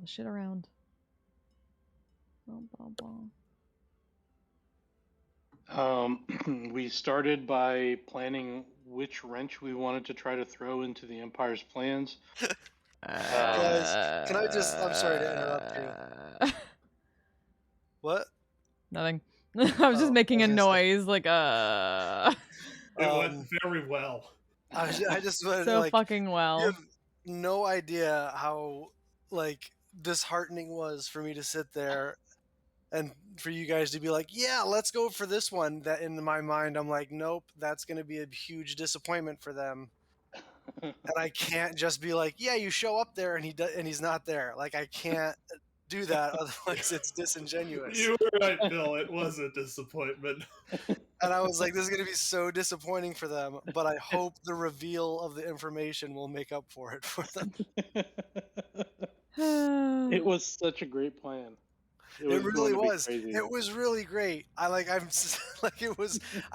the shit around. Bum, bum, bum. We started by planning which wrench we wanted to try to throw into the Empire's plans. Guys, can I just... I'm sorry to interrupt you. What? Nothing. I was just making a noise, like, It went very well. I just wanted so to, fucking well. You have no idea how, disheartening was for me to sit there and for you guys to be like, yeah, let's go for this one. That in my mind, I'm like, nope, that's going to be a huge disappointment for them. And I can't just be like, yeah, you show up there and he's not there. Like, I can't do that, otherwise it's disingenuous. You were right, Bill. It was a disappointment. And I was like, this is going to be so disappointing for them, but I hope the reveal of the information will make up for it for them. It was such a great plan. It really was. It was really great. I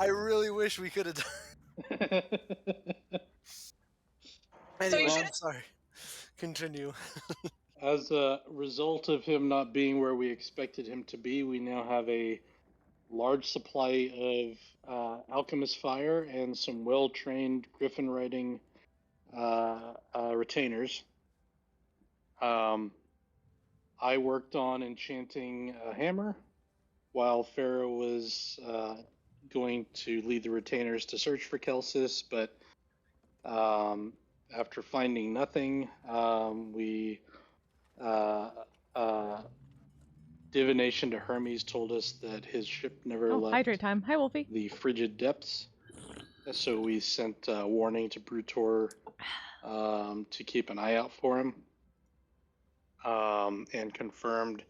really wish we could have done. Anyway, I'm sorry. Continue. As a result of him not being where we expected him to be, we now have a large supply of alchemist fire and some well-trained griffin riding retainers. I worked on enchanting a hammer while Pharaoh was going to lead the retainers to search for Kelsis, but after finding nothing, we divination to Hermes told us that his ship never left hydrate time. Hi, Wolfie. the frigid depths. So we sent a warning to Brutor to keep an eye out for him. And confirmed,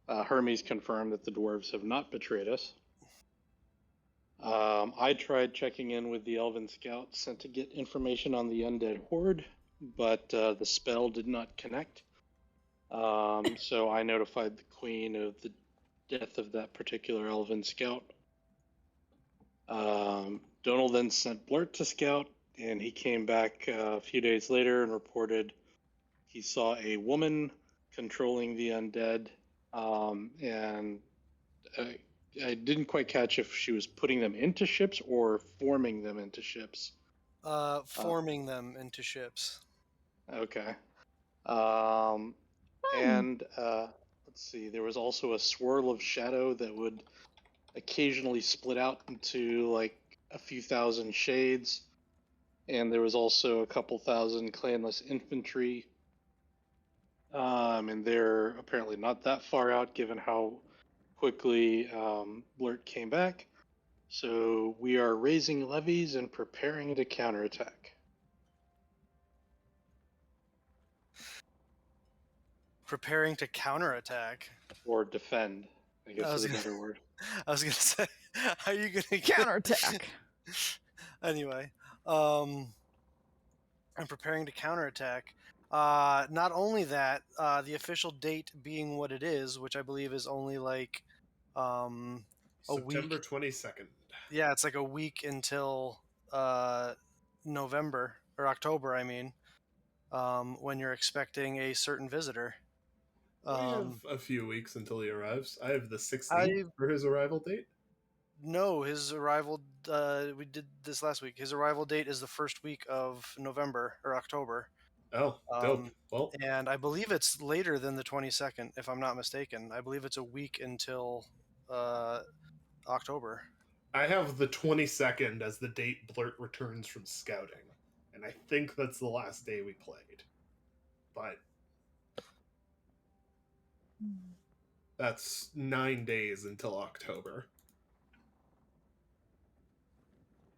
Hermes confirmed that the dwarves have not betrayed us. I tried checking in with the Elven Scout sent to get information on the undead horde, but the spell did not connect. So I notified the Queen of the death of that particular Elven Scout. Donald then sent Blurt to scout, and he came back a few days later and reported he saw a woman controlling the undead, and I didn't quite catch if she was putting them into ships or forming them into ships. Forming them into ships. Okay. And let's see, there was also a swirl of shadow that would occasionally split out into like a few thousand shades, and there was also a couple thousand clanless infantry. And they're apparently not that far out given how quickly Blurt came back. So we are raising levies and preparing to counterattack. Preparing to counterattack? Or defend, I guess is a better word. I was going to say, how are you going to counterattack? Anyway, I'm preparing to counterattack. Not only that, the official date being what it is, which I believe is only like a September week. 22nd. Yeah, it's like a week until November or October. I mean, when you're expecting a certain visitor. We have a few weeks until he arrives. I have the 16th for his arrival date. No, his arrival. We did this last week. His arrival date is the first week of November or October. Oh, dope. Well, and I believe it's later than the 22nd, if I'm not mistaken. I believe it's a week until October. I have the 22nd as the date Blurt returns from scouting, and I think that's the last day we played. But that's 9 days until October.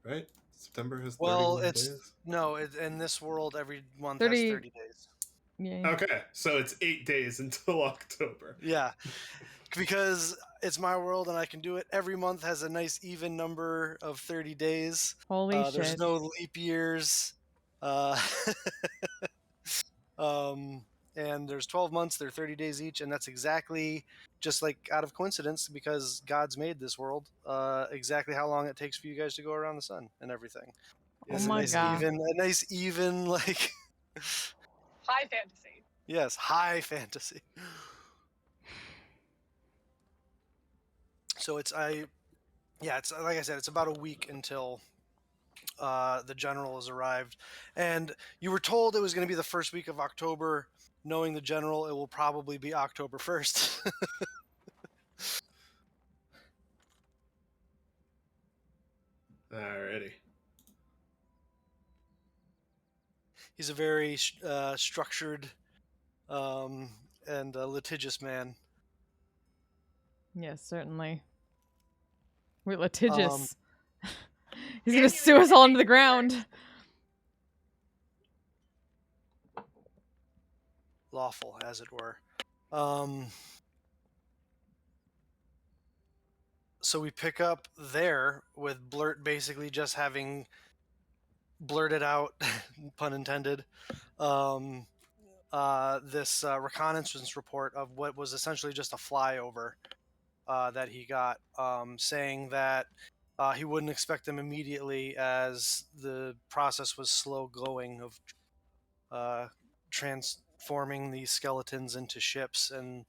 Right? September has 31 days? No, in this world, every month has 30 days. Yeah. Okay, so it's 8 days until October. Yeah, because it's my world and I can do it. Every month has a nice even number of 30 days. Holy shit. There's no leap years. And there's 12 months, they're 30 days each, and that's exactly, just like out of coincidence, because God's made this world, exactly how long it takes for you guys to go around the sun and everything. Oh my God. A nice even, like... High fantasy. Yes, high fantasy. So it's like I said, it's about a week until the general has arrived, and you were told it was going to be the first week of October. Knowing the general, it will probably be October 1st. Alrighty. He's a very structured and litigious man. Yes, certainly. We're litigious. Um, He's gonna sue us all into the ground. Lawful, as it were. So we pick up there with Blurt basically just having blurted out, pun intended, this reconnaissance report of what was essentially just a flyover that he got, saying that he wouldn't expect them immediately as the process was slow going of transforming these skeletons into ships and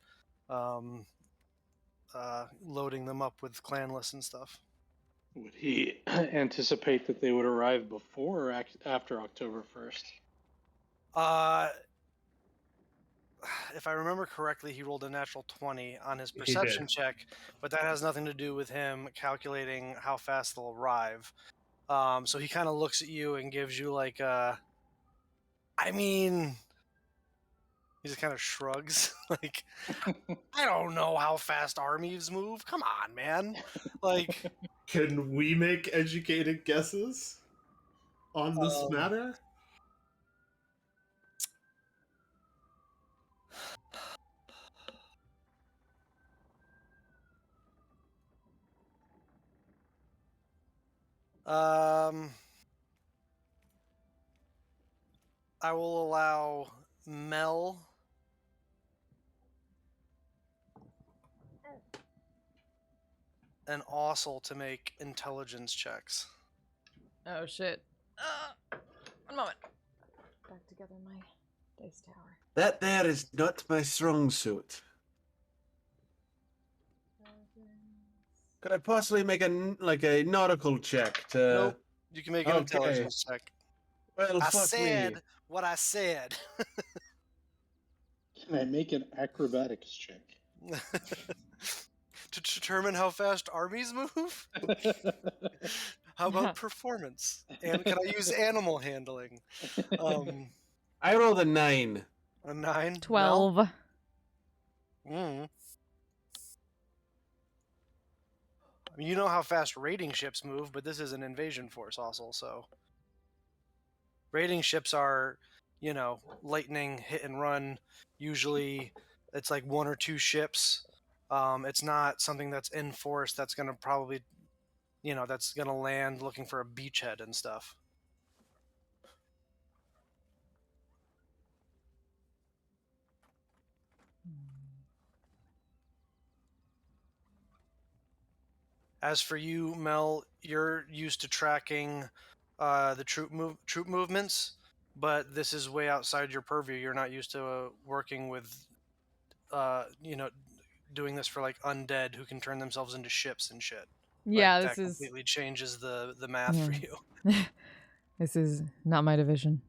um, loading them up with clanless and stuff. Would he anticipate that they would arrive before or after October 1st? If I remember correctly, he rolled a natural 20 on his He perception did. check, but that has nothing to do with him calculating how fast they'll arrive. So he kind of looks at you and gives you like I mean, he just kind of shrugs like, I don't know how fast armies move. Come on, man. Like, Can we make educated guesses on this matter? I will allow Mel and Ossel to make intelligence checks. Oh shit. One moment. Back together my dice tower. That there is not my strong suit. Could I possibly make a nautical check to? Nope. You can make an intelligence check. Well, I fuck said me. what I said. Can I make an acrobatics check? To determine how fast armies move? How about performance? And can I use animal handling? I rolled a 9. A 9? 12. I mean, you know how fast raiding ships move, but this is an invasion force also, so raiding ships are, lightning hit and run. Usually it's like 1 or 2 ships. It's not something that's in force that's going to probably, that's going to land looking for a beachhead and stuff. As for you, Mel, you're used to tracking the troop movements, but this is way outside your purview. You're not used to working with, doing this for like undead who can turn themselves into ships and shit. Yeah, like, this that is completely changes the math for you. This is not my division.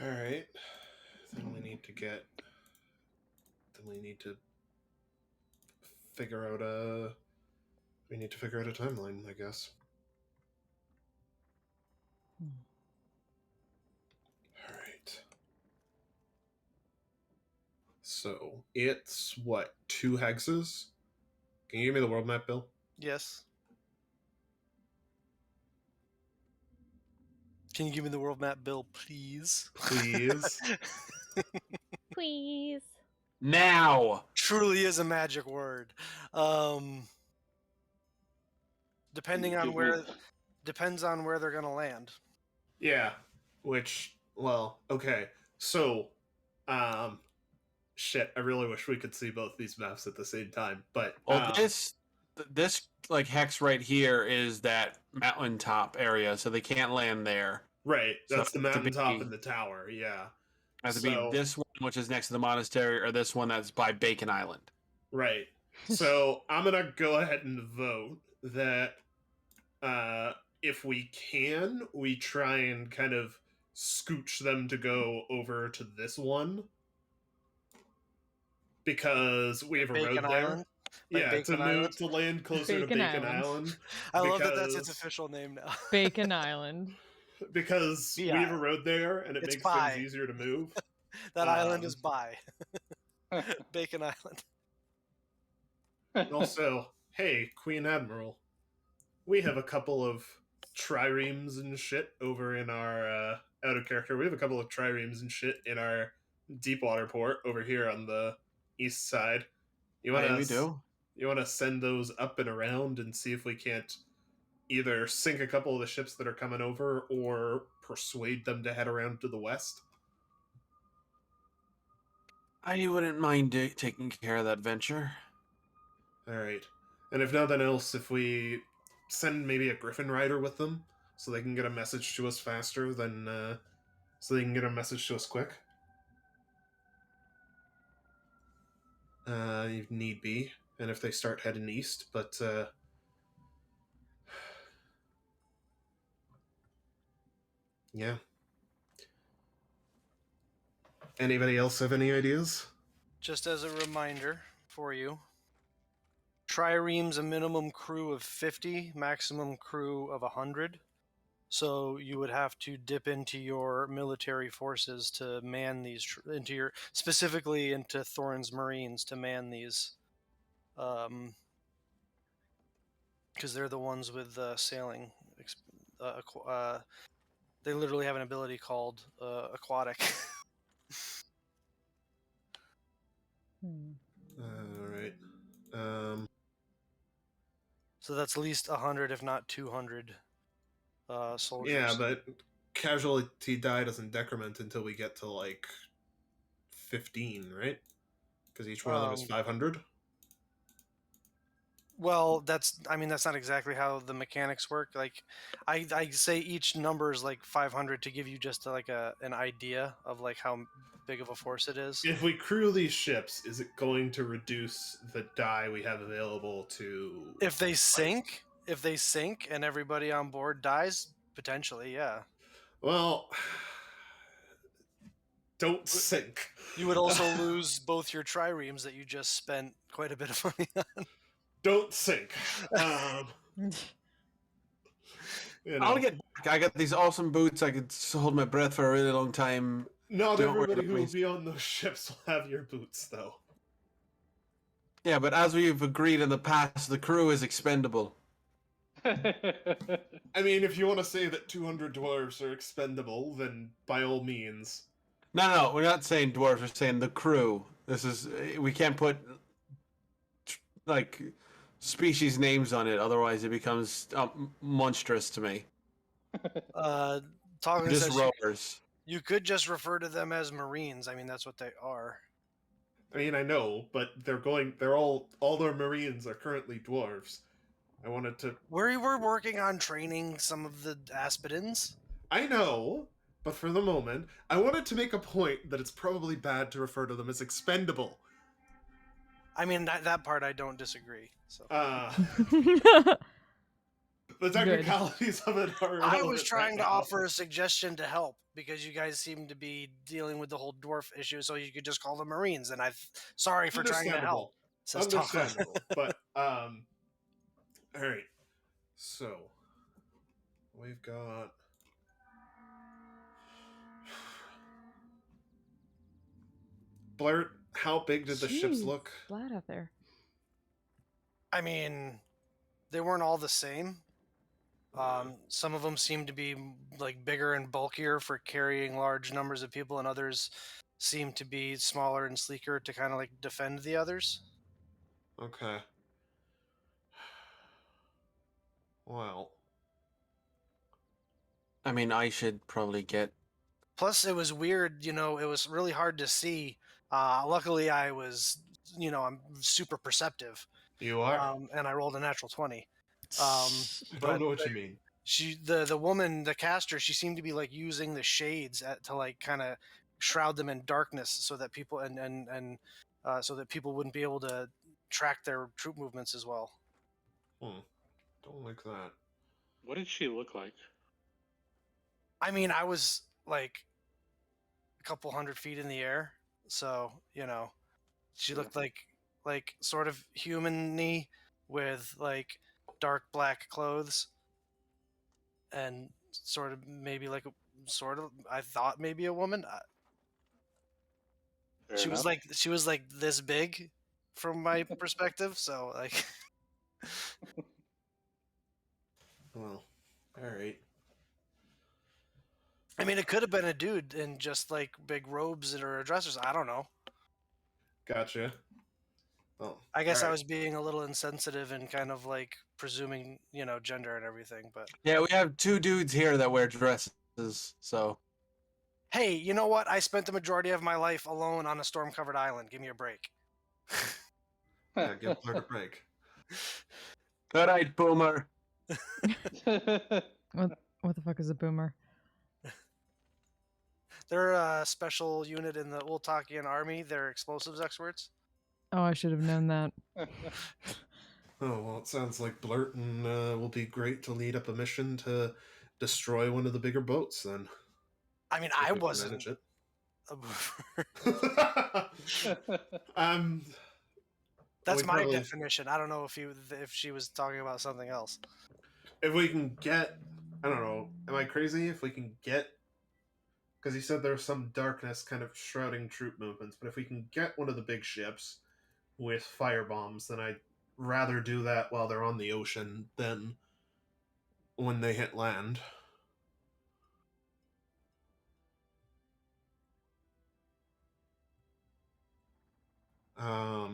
All right. Then we need to figure out a. We need to figure out a timeline, I guess. All right. So it's what, 2 hexes? Can you give me the world map, Bill? Yes. Can you give me the world map, Bill, please? Please. Please. Now. Truly is a magic word. Depends on where they're gonna land. Yeah. Which, well, okay. So, shit, I really wish we could see both these maps at the same time. But Well, this like hex right here is that mountaintop area, so they can't land there. Right, So that's the it has to mountaintop be- and the tower. Yeah. Has to be So this one, which is next to the monastery, or this one that's by Bacon Island. right. So I'm gonna go ahead and vote that if we can, we try and kind of scooch them to go over to this one because we have a Bacon road there. Island? Like Yeah, Bacon to Island? to land closer Bacon to Bacon Island. Island. I love that that's its because- official name now. Bacon Island. Because we have a road there and it It's makes by. things easier to move. That island is by. Bacon Island. And also, hey, Queen Admiral, we have a couple of triremes and shit over in our out of character. We have a couple of triremes and shit in our Deepwater port over here on the east side. You want We to do. You want to send those up and around and see if we can't either sink a couple of the ships that are coming over or persuade them to head around to the west. I wouldn't mind taking care of that venture. All right. And if nothing else, if we send maybe a Griffin Rider with them, so they can get a message to us faster than, so they can get a message to us quick. If need be, and if they start heading east, but yeah. Anybody else have any ideas? Just as a reminder for you, trireme's a minimum crew of 50, maximum crew of 100. So you would have to dip into your military forces to man these, specifically into Thorn's Marines to man these, because they're the ones with sailing. They literally have an ability called aquatic. All right. So that's at least 100, if not 200 soldiers. Yeah, but casualty die doesn't decrement until we get to like 15, right? Because each one of them is 500. Well, that's not exactly how the mechanics work. Like, I say each number is like 500 to give you just like an idea of like how big of a force it is. If we crew these ships, is it going to reduce the die we have available to? If they sink and everybody on board dies, potentially, yeah. Well, don't sink. You would also lose both your triremes that you just spent quite a bit of money on. Don't sink. I'll get back. I got these awesome boots. I could hold my breath for a really long time. Not Don't worry everybody about who me. will be on those ships will have your boots, though. Yeah, but as we've agreed in the past, the crew is expendable. I mean, if you want to say that 200 dwarves are expendable, then by all means. No, we're not saying dwarves. We're saying the crew. We can't put like species names on it, otherwise it becomes monstrous to me. Talking Just says rowers. you could just refer to them as Marines. I mean, that's what they are. I mean, I know, but they're all their Marines are currently dwarves. I wanted to. We're working on training some of the Aspidans. I know, but for the moment, I wanted to make a point that it's probably bad to refer to them as expendable. I mean, that part I don't disagree. So The technicalities of it are. I was irrelevant trying right to now. offer a suggestion to help because you guys seem to be dealing with the whole dwarf issue, so you could just call them Marines. And sorry for trying to help. Says Tom. Understandable, but all right. So we've got. Blurt, how big did the ships Jeez, look? Flat out there. I mean, they weren't all the same. Some of them seemed to be like bigger and bulkier for carrying large numbers of people, and others seemed to be smaller and sleeker to kind of like defend the others. Okay. Well, I mean, I should probably get. Plus, it was weird. It was really hard to see. Luckily, I was, I'm super perceptive. you are. And I rolled a natural 20. I don't know what you mean. The woman, the caster, she seemed to be like using the shades to like kind of shroud them in darkness so that people so that people wouldn't be able to track their troop movements as well. Don't like that. What did she look like? I mean, I was like a couple 100 feet in the air, so she looked like sort of human-y with like dark black clothes and sort of maybe like I thought maybe a woman. Fair She was enough. like this big from my perspective, so like Well, all right. I mean, it could have been a dude in just like big robes or dressers. I don't know. Gotcha. Well, I guess I alright. was being a little insensitive and kind of like presuming, gender and everything. But Yeah, we have 2 dudes here that wear dresses, so hey, you know what? I spent the majority of my life alone on a storm-covered island. Give me a break. Yeah, give Blurt a break. all right, boomer. What the fuck is a boomer? They're a special unit in the Ultakian army. They're explosives experts. Oh, I should have known that. Oh, well, it sounds like Blurton will be great to lead up a mission to destroy one of the bigger boats, then. I mean, If I we can wasn't manage it. a boomer. That's we my probably- definition. I don't know if she was talking about something else. If we can get... I don't know. Am I crazy? If we can get... Because he said there's some darkness kind of shrouding troop movements, but if we can get one of the big ships with fire bombs, then I'd rather do that while they're on the ocean than when they hit land.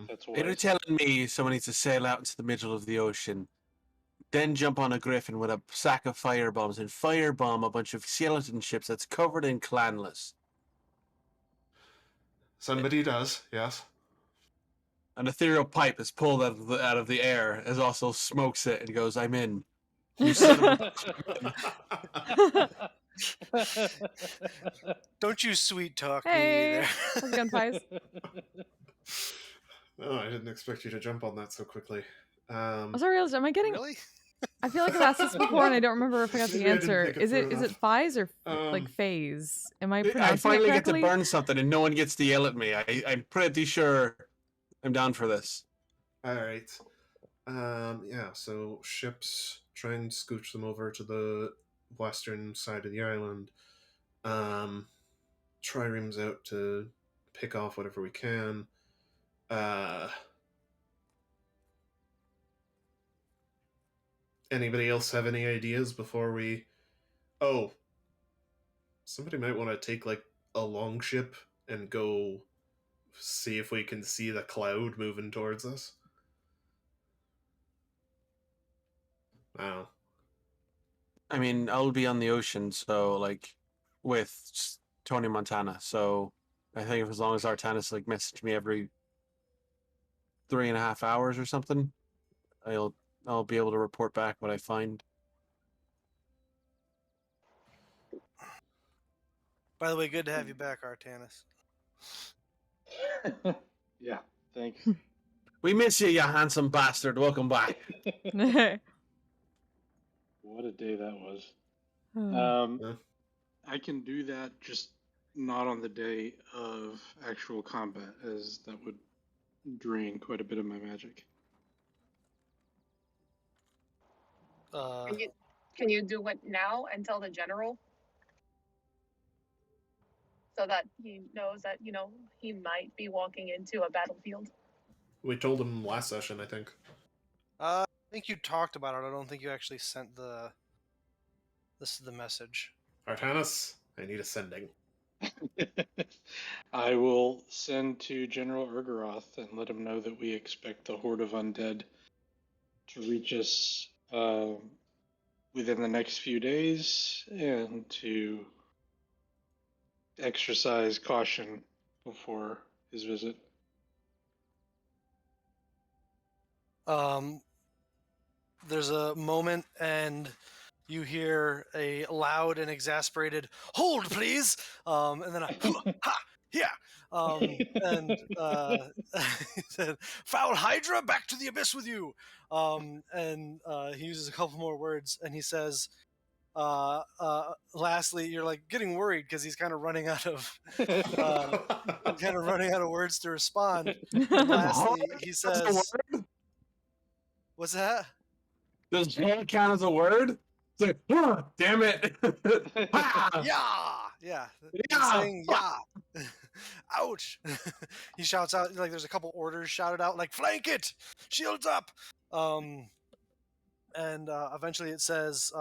That's You're wise. telling me someone needs to sail out into the middle of the ocean, then jump on a griffin with a sack of fire bombs and firebomb a bunch of skeleton ships that's covered in clanless. Somebody does, yes. An ethereal pipe is pulled out of the air, as also smokes it and goes, "I'm in." You son of a... Don't you sweet talk me Hey, either. how's it going, Pies? Oh, I didn't expect you to jump on that so quickly. I'm sorry, am I getting? Really? I feel like I've asked this before and I don't remember if I got the Maybe I didn't answer. think it Is through it enough. Fies or like Um, phase? Am I I pronouncing finally it get to correctly? burn something and no one gets to yell at me. I'm pretty sure I'm down for this. Alright. Yeah, so ships, try and scooch them over to the western side of the island. Triremes out to pick off whatever we can. Anybody else have any ideas before we... Oh, somebody might want to take, like, a longship and go see if we can see the cloud moving towards us. Wow. I mean, I'll be on the ocean, so like with Tony Montana. So I think if as long as Artanis like message me every 3.5 hours or something, I'll be able to report back what I find. By the way, good to have you back, Artanis. Yeah, thanks. We miss you, you handsome bastard. Welcome back. What a day that was. Yeah. I can do that, just not on the day of actual combat, as that would drain quite a bit of my magic. Can you do it now and tell the general? So that he knows that, he might be walking into a battlefield. We told him last session, I think. I think you talked about it. I don't think you actually sent this is the message. Artanis, I need a sending. I will send to General Urgaroth and let him know that we expect a horde of undead to reach us within the next few days and to exercise caution before his visit. there's a moment and you hear a loud and exasperated "Hold, please!" And then a "Ha! Yeah!" And he said, "Foul Hydra, back to the abyss with you!" And he uses a couple more words, and he says, lastly, you're like getting worried because he's kind of running out of words to respond. And lastly, he That's a says, word? "What's that?" Does hell count as a word? It's like, damn it. Ha! Yeah. He's Yeah! saying yeah. Ouch. He shouts out, like there's a couple orders shouted out, like flank it, shields up. And eventually it says,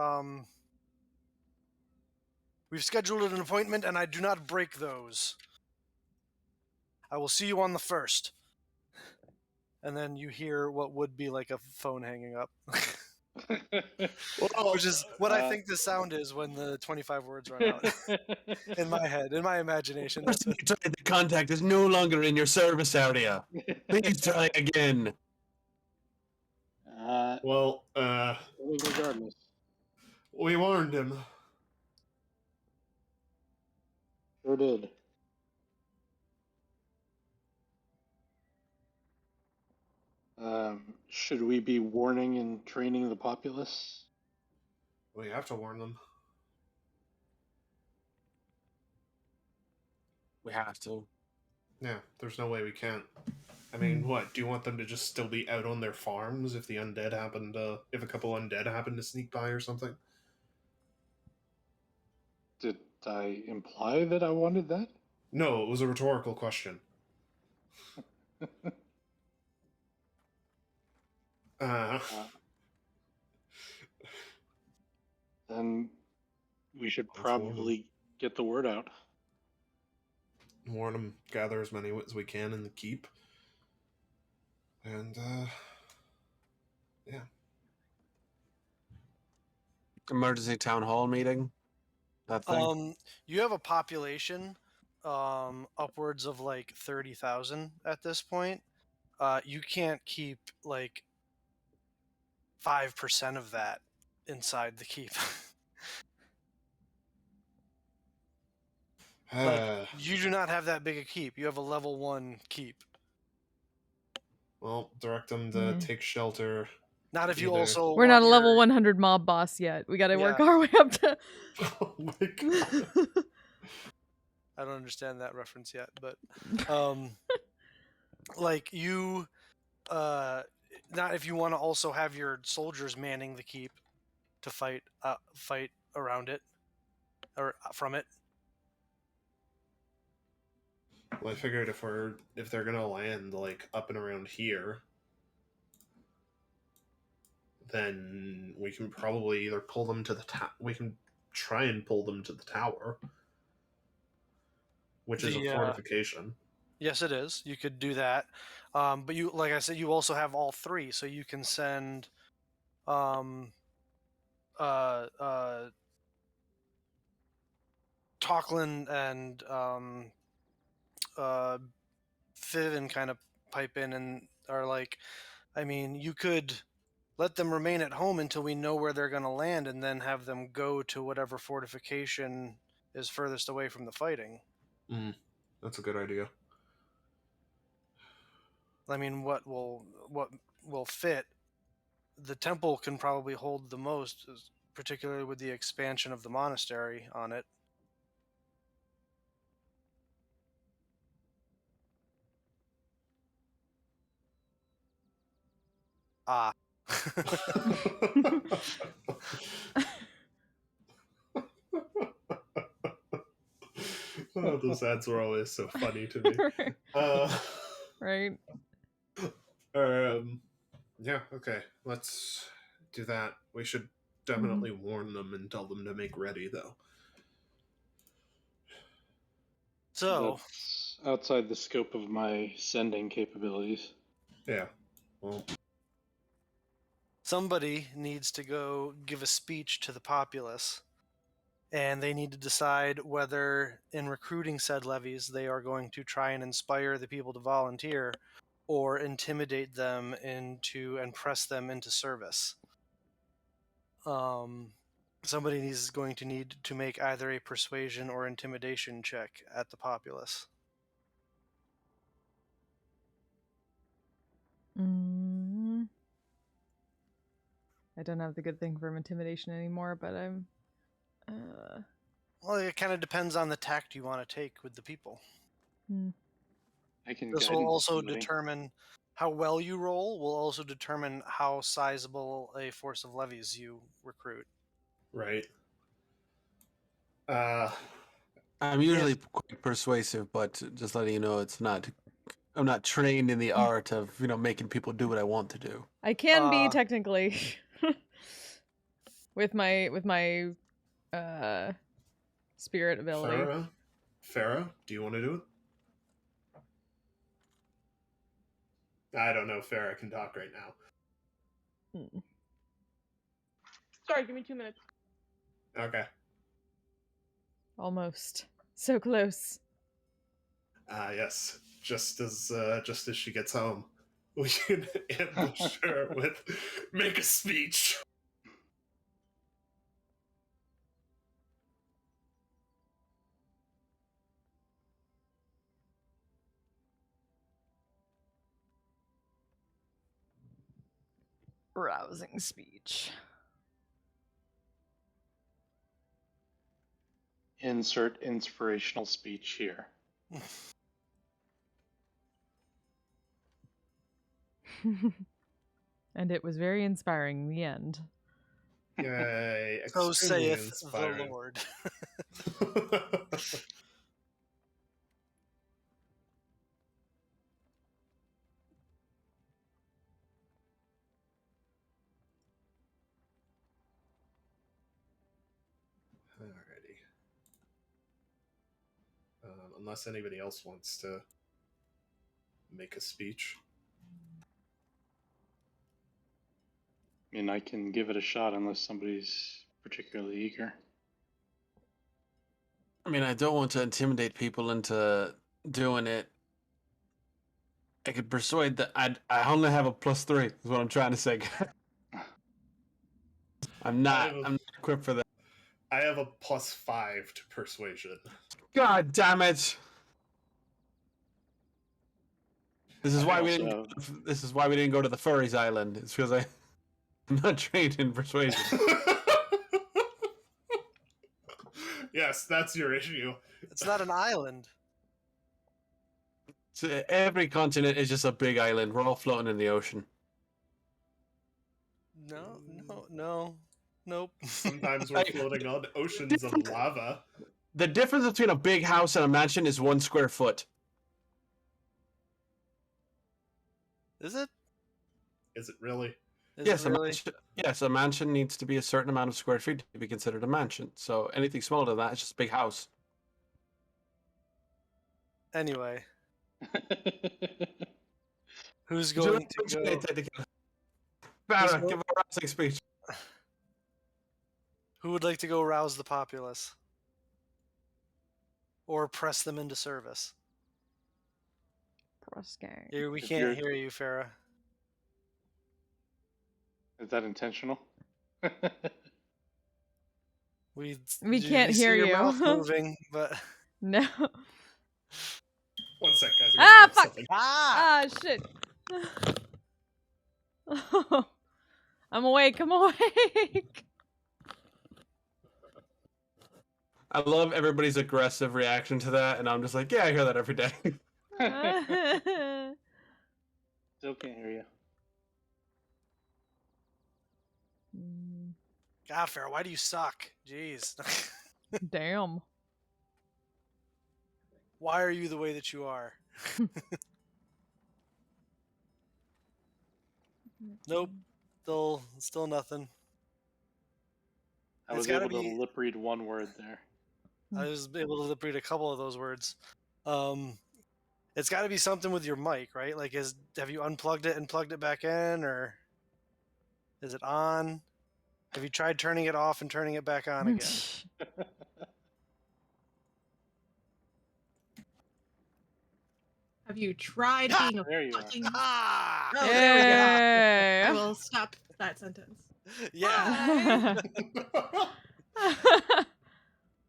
we've scheduled an appointment and I do not break those. I will see you on the 1st. And then you hear what would be like a phone hanging up. Well, Which is what I think the sound is when the 25 words run out. In my head, in my imagination. That's what... the contact is no longer in your service area. Please try again. Well, regardless. we warned him. Sure did. Should we be warning and training the populace? We have to warn them. We have to. Yeah, there's no way we can't. I mean, what? Do you want them to just still be out on their farms if the undead happened to, if a couple undead happened to sneak by or something? Did I imply that I wanted that? No, it was a rhetorical question. Then we should Let's warn them. probably get the word out. Warn them, gather as many as we can in the keep. And, yeah. Emergency town hall meeting. That thing. You have a population upwards of like 30,000 at this point. You can't keep like 5% of that inside the keep. Like, you do not have that big a keep. You have a level 1 keep. Well, direct them to take shelter. Not if you either. also We're not a want level your- 100 mob boss yet. We gotta work Yeah. our way up to... Oh my god. I don't understand that reference yet, but like you not if you want to also have your soldiers manning the keep to fight around it or from it. Well, I figured if they're gonna land like up and around here, then we can probably either pull them to the we can try and pull them to the tower, which is a fortification. Yes, it is. You could do that, but you, like I said, you also have all 3, so you can send Talklin and Fiv kind of pipe in and are like, I mean, you could let them remain at home until we know where they're going to land and then have them go to whatever fortification is furthest away from the fighting. That's a good idea. I mean, what will fit? The temple can probably hold the most, particularly with the expansion of the monastery on it. Ah. Oh, those ads were always so funny to me. Right. Yeah, okay. Let's do that. We should definitely warn them and tell them to make ready, though. So, that's outside the scope of my sending capabilities. Yeah. Well, somebody needs to go give a speech to the populace, and they need to decide whether in recruiting said levies they are going to try and inspire the people to volunteer or intimidate them into and press them into service. Somebody is going to need to make either a persuasion or intimidation check at the populace. I don't have the good thing from intimidation anymore, but I'm. Well, it kind of depends on the tact you want to take with the people. I can This guide will also somebody. determine how well you roll. Will also determine how sizable a force of levies you recruit. Right. I'm usually quite persuasive, but just letting you know, it's not. I'm not trained in the art of making people do what I want to do. I can be technically with my spirit ability. Farah, do you want to do it? I don't know if Farah can talk right now. Sorry, give me 2 minutes. Okay. Almost. So close. Yes. Just as she gets home, we can ambush her with make a speech. Rousing speech. Insert inspirational speech here. And it was very inspiring in the end. Yay. So Extremely saith inspiring. the Lord. Alrighty. Unless anybody else wants to make a speech. I mean, I can give it a shot unless somebody's particularly eager. I mean, I don't want to intimidate people into doing it. I could persuade that I only have a +3, is what I'm trying to say. I'm not equipped for that. I have a +5 to persuasion. God damn it! This is why we didn't go to the furries island. It's because I'm not trained in persuasion. Yes, that's your issue. It's not an island. So every continent is just a big island. We're all floating in the ocean. Nope. Sometimes we're floating on oceans of lava. The difference between a big house and a mansion is 1 square foot. Is it? Is it really? Yes, a mansion needs to be a certain amount of square feet to be considered a mansion. So anything smaller than that is just a big house. Anyway. Who's going to go? Farah, give a rousing speech. Who would like to go rouse the populace? Or press them into service? Press gang. Here, we can't hear you, Farah. Is that intentional? We can't hear your you. mouth moving, but No. 1 sec, guys. Ah, fuck! Something. Ah, shit. I'm awake. I'm awake. I love everybody's aggressive reaction to that, and I'm just like, yeah, I hear that every day. Still can't hear you. God, Farrah, why do you suck? Jeez. Damn. Why are you the way that you are? Nope. Still nothing. I was able to lip read one word there. I was able to lip read a couple of those words. It's got to be something with your mic, right? Like, have you unplugged it and plugged it back in, or is it on? Have you tried turning it off and turning it back on again? Have you tried being a There you fucking... are. Oh, there we go. Yeah. I will stop that sentence. Yeah. Hi.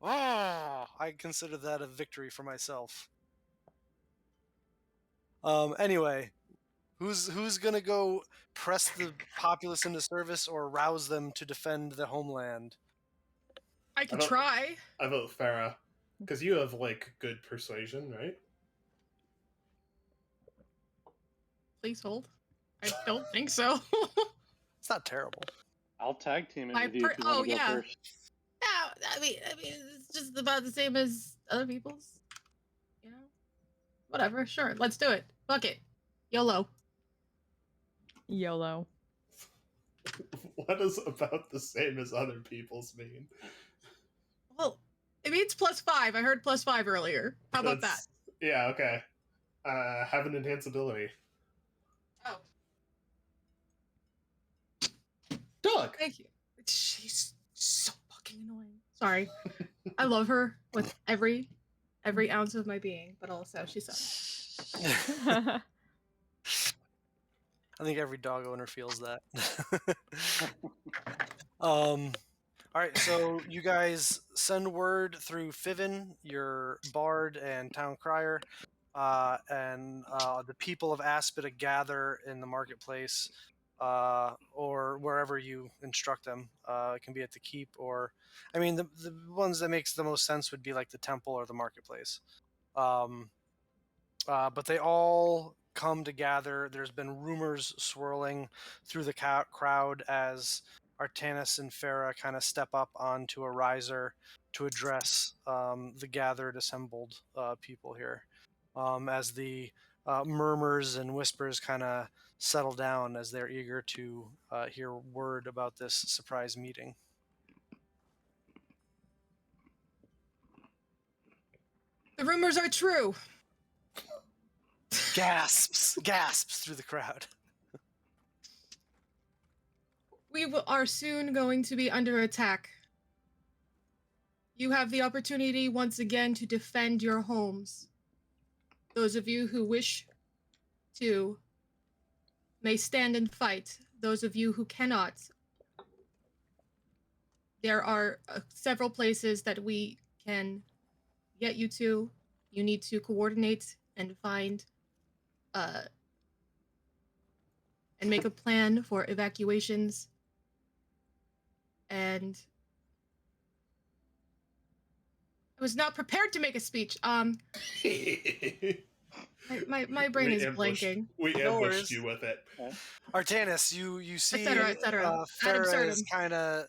Oh, I consider that a victory for myself. Anyway, who's gonna go press the populace into service or rouse them to defend the homeland? I could don't- try. I vote Farah. Because you have, like, good persuasion, right? Please hold. I don't think so. It's not terrible. I'll tag team it My with you if you want oh to go yeah. first. Yeah, I mean, it's just about the same as other people's. You know, whatever. Sure, let's do it. Fuck it. YOLO. YOLO. What does about the same as other people's mean? Well, it means +5. I heard +5 earlier. How about that? Yeah, okay. Have an enhanced ability. Oh, Dog! thank you. She's so fucking annoying. Sorry. I love her with every ounce of my being, but also she sucks. I think every dog owner feels that. All right, so you guys send word through Fiven, your bard and town crier, and the people of Aspida gather in the marketplace, or wherever you instruct them. It can be at the keep, or I mean, the ones that makes the most sense would be like the temple or the marketplace. But they all come to gather. There's been rumors swirling through the crowd as Artanis and Farah kind of step up onto a riser to address the gathered, assembled people here. As the murmurs and whispers kind of settle down as they're eager to hear word about this surprise meeting. The rumors are true. Gasps through the crowd. We are soon going to be under attack. You have the opportunity once again to defend your homes. Those of you who wish to may stand and fight. Those of you who cannot, there are several places that we can get you to. You need to coordinate and find and make a plan for evacuations. And I was not prepared to make a speech. My brain is blanking. We No worries. ambushed you with it. Artanis, you see, Et cetera. Ad Farah is absurdum. kind of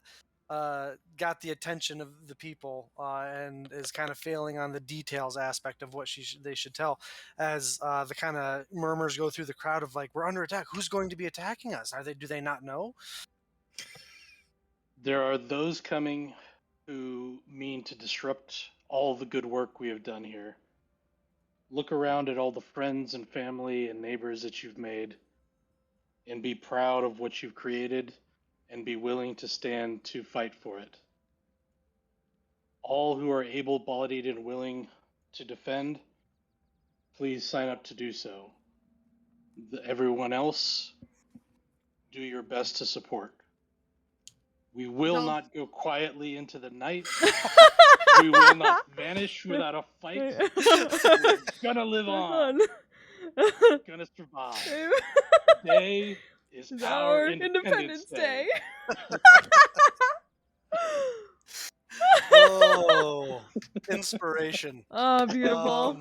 got the attention of the people and is kind of failing on the details aspect of what they should tell. As the kind of murmurs go through the crowd of like, we're under attack. Who's going to be attacking us? Do they not know? There are those coming who mean to disrupt all the good work we have done here. Look around at all the friends and family and neighbors that you've made, and be proud of what you've created, and be willing to stand to fight for it. All who are able-bodied and willing to defend, please sign up to do so. Everyone else, do your best to support. We will not go quietly into the night. We will not vanish without a fight. We're gonna live on. We're gonna survive. Today is our Independence Day. Oh, inspiration. Oh, beautiful.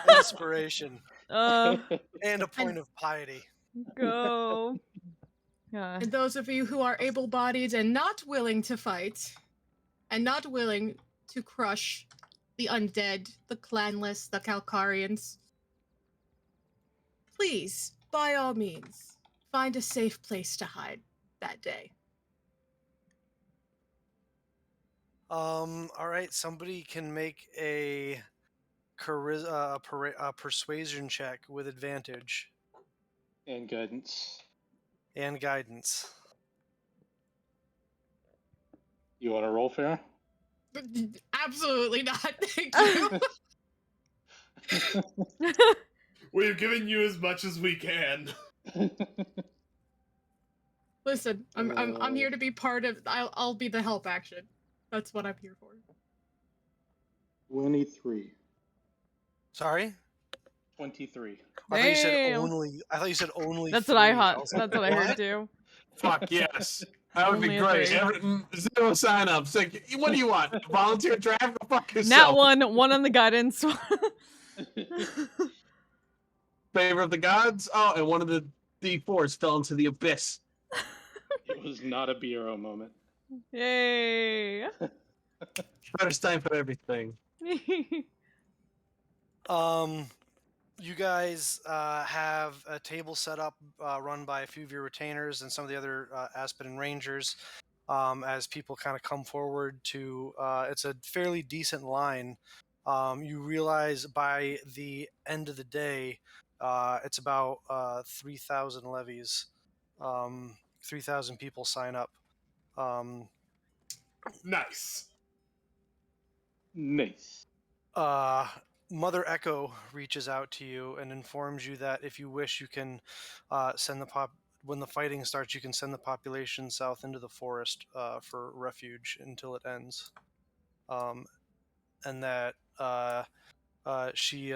Inspiration. And a point of piety. Go. And those of you who are able-bodied and not willing to fight, and not willing to crush the undead, the clanless, the Calcarians, please, by all means, find a safe place to hide that day. All right, somebody can make a persuasion check with advantage And guidance. and guidance. You want to roll, Farah? Absolutely not. Thank you. We've given you as much as we can. Listen, I'm here to be part of. I'll be the help action. That's what I'm here for. 23. Sorry? 23. I thought you said Damn. only. I thought you said only. That's 3. what I was heard. like, That's what I heard what? too. Fuck yes. That would be Only a great. 3. Zero sign-ups. Like, what do you want? Volunteer draft? Go fuck Nat yourself. one on the guidance. Favor of the gods? Oh, and one of the D4s fell into the abyss. It was not a BRO moment. Yay. First time for everything. You guys have a table set up, run by a few of your retainers and some of the other Aspen Rangers. As people kind of come forward to, it's a fairly decent line. You realize by the end of the day, it's about 3,000 levies. 3,000 people sign up. Nice. Nice. Mother Echo reaches out to you and informs you that if you wish, you can send when the fighting starts, you can send the population south into the forest for refuge until it ends. And that she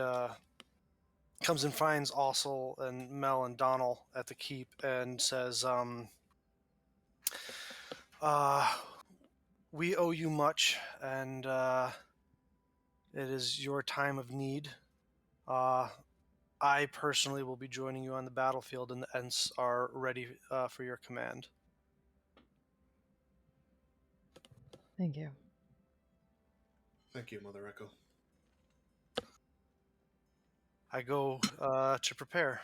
comes and finds Ossel and Mel and Donnell at the keep and says, we owe you much, and it is your time of need. I personally will be joining you on the battlefield, and the Ents are ready for your command. Thank you. Thank you, Mother Echo. I go to prepare.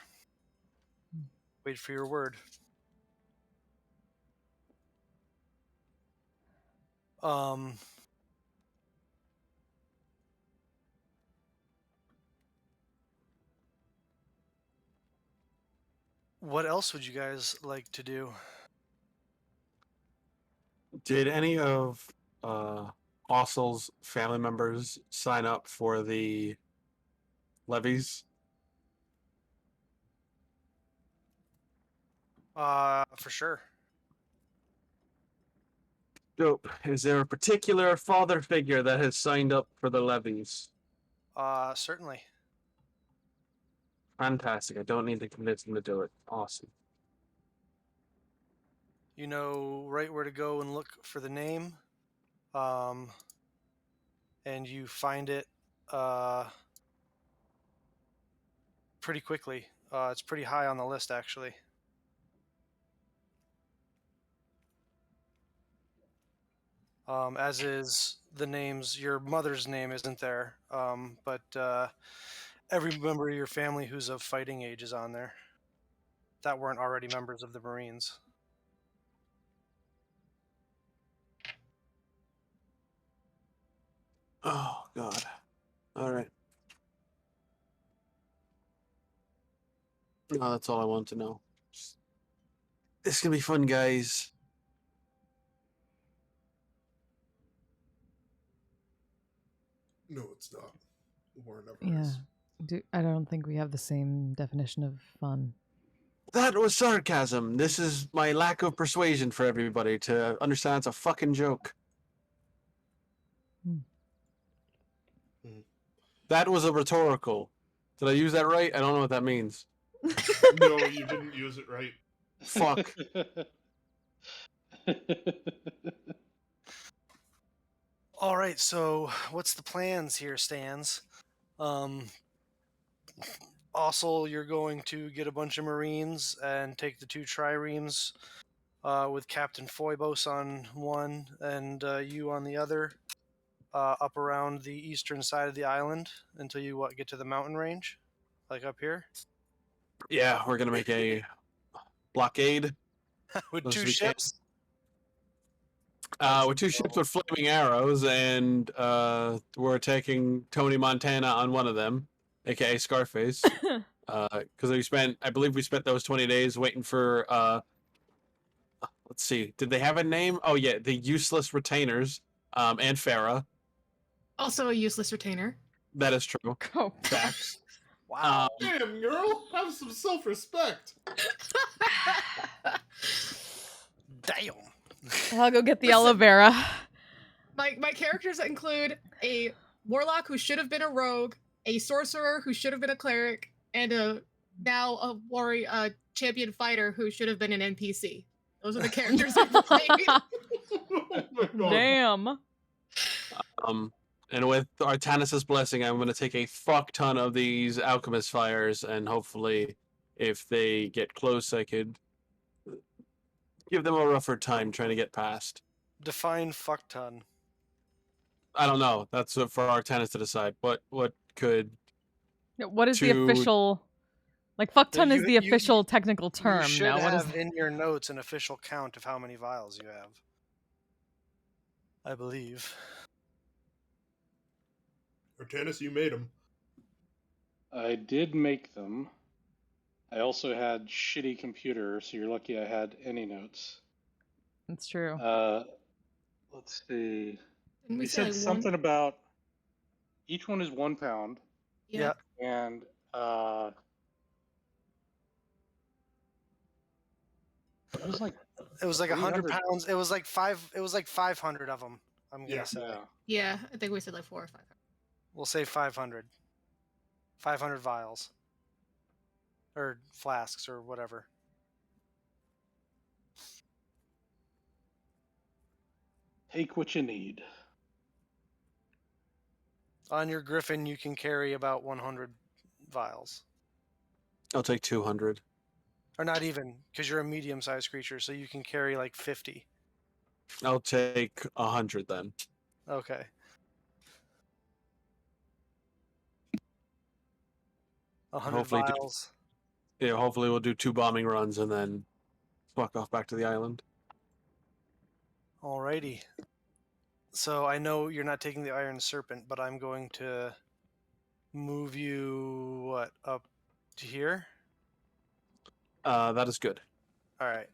Wait for your word. What else would you guys like to do? Did any of Ossel's family members sign up for the levies? For sure. Dope. Is there a particular father figure that has signed up for the levies? Certainly. Fantastic. I don't need to convince him to do it. Awesome. You know right where to go and look for the name. And you find it pretty quickly. It's pretty high on the list, actually. As is the names. Your mother's name isn't there, but every member of your family who's of fighting age is on there that weren't already members of the Marines. Oh, God. All right. No, that's all I want to know. This can be fun, guys. No, it's not. War never Yeah. is. I don't think we have the same definition of fun. That was sarcasm. This is my lack of persuasion for everybody to understand it's a fucking joke. That was a rhetorical. Did I use that right? I don't know what that means. No, you didn't use it right. Fuck. All right, so what's the plans here, Stans? Also, you're going to get a bunch of Marines and take the 2 triremes with Captain Phoebos on one and you on the other, up around the eastern side of the island until you get to the mountain range, like up here. Yeah, we're gonna make a blockade With Those 2 we can't- ships. with 2 ships with flaming arrows, and we're taking Tony Montana on one of them, aka Scarface. Because I believe we spent those 20 days waiting for let's see, did they have a name? Oh yeah, the useless retainers, and Farah. Also a useless retainer. That is true. Oh, Facts. Wow. Damn, girl, have some self-respect. Damn. I'll go get the Listen. aloe vera. My characters include a warlock who should have been a rogue, a sorcerer who should have been a cleric, and now a warrior champion fighter who should have been an NPC. Those are the characters I played. Oh my God. Damn. And with Artanis' blessing, I'm going to take a fuck ton of these alchemist fires, and hopefully, if they get close, I could give them a rougher time trying to get past. Define fuck ton. I don't know. That's for Artanis to decide. What could What is the To- official? Like, fuck ton is You- the you- official technical You term. should Now, what is? have in your notes an official count of how many vials you have. I believe. Artanis, you made them. I did make them. I also had shitty computer, so you're lucky I had any notes. It's true. Let's see. Didn't We say said something about each one is 1 pound, Yeah. and it was like It was like 100 300. pounds. It was like 500 of them. I'm gonna Yeah. say. yeah. Yeah, I think we said like 4 or 5. We'll say 500. 500 vials. Or flasks or whatever. Take what you need. On your griffin, you can carry about 100 vials. I'll take 200. Or not even, because you're a medium-sized creature, so you can carry like 50. I'll take 100 then. Okay. A 100 Hopefully do- vials. Yeah, hopefully we'll do 2 bombing runs and then fuck off back to the island. Alrighty. So I know you're not taking the Iron Serpent, but I'm going to move you, up to here? That is good. Alright.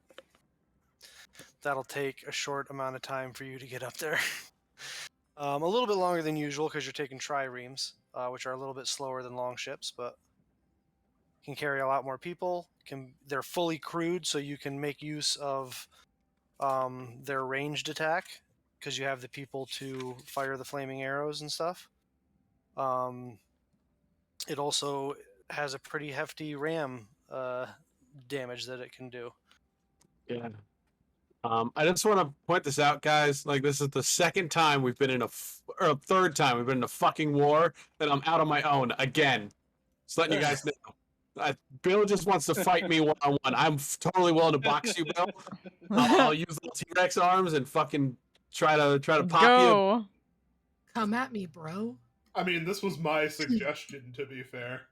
That'll take a short amount of time for you to get up there. A little bit longer than usual because you're taking triremes, which are a little bit slower than long ships, but can carry a lot more people. They're fully crewed, so you can make use of their ranged attack because you have the people to fire the flaming arrows and stuff. It also has a pretty hefty ram damage that it can do. Yeah. I just want to point this out, guys. Like, this is the second time we've been in or third time we've been in a fucking war that I'm out on my own again. Just letting you guys know. Bill just wants to fight me one-on-one. I'm totally willing to box you, Bill. I'll use the T-Rex arms and fucking try to Let's pop you. go. Come at me, bro. I mean, this was my suggestion, to be fair.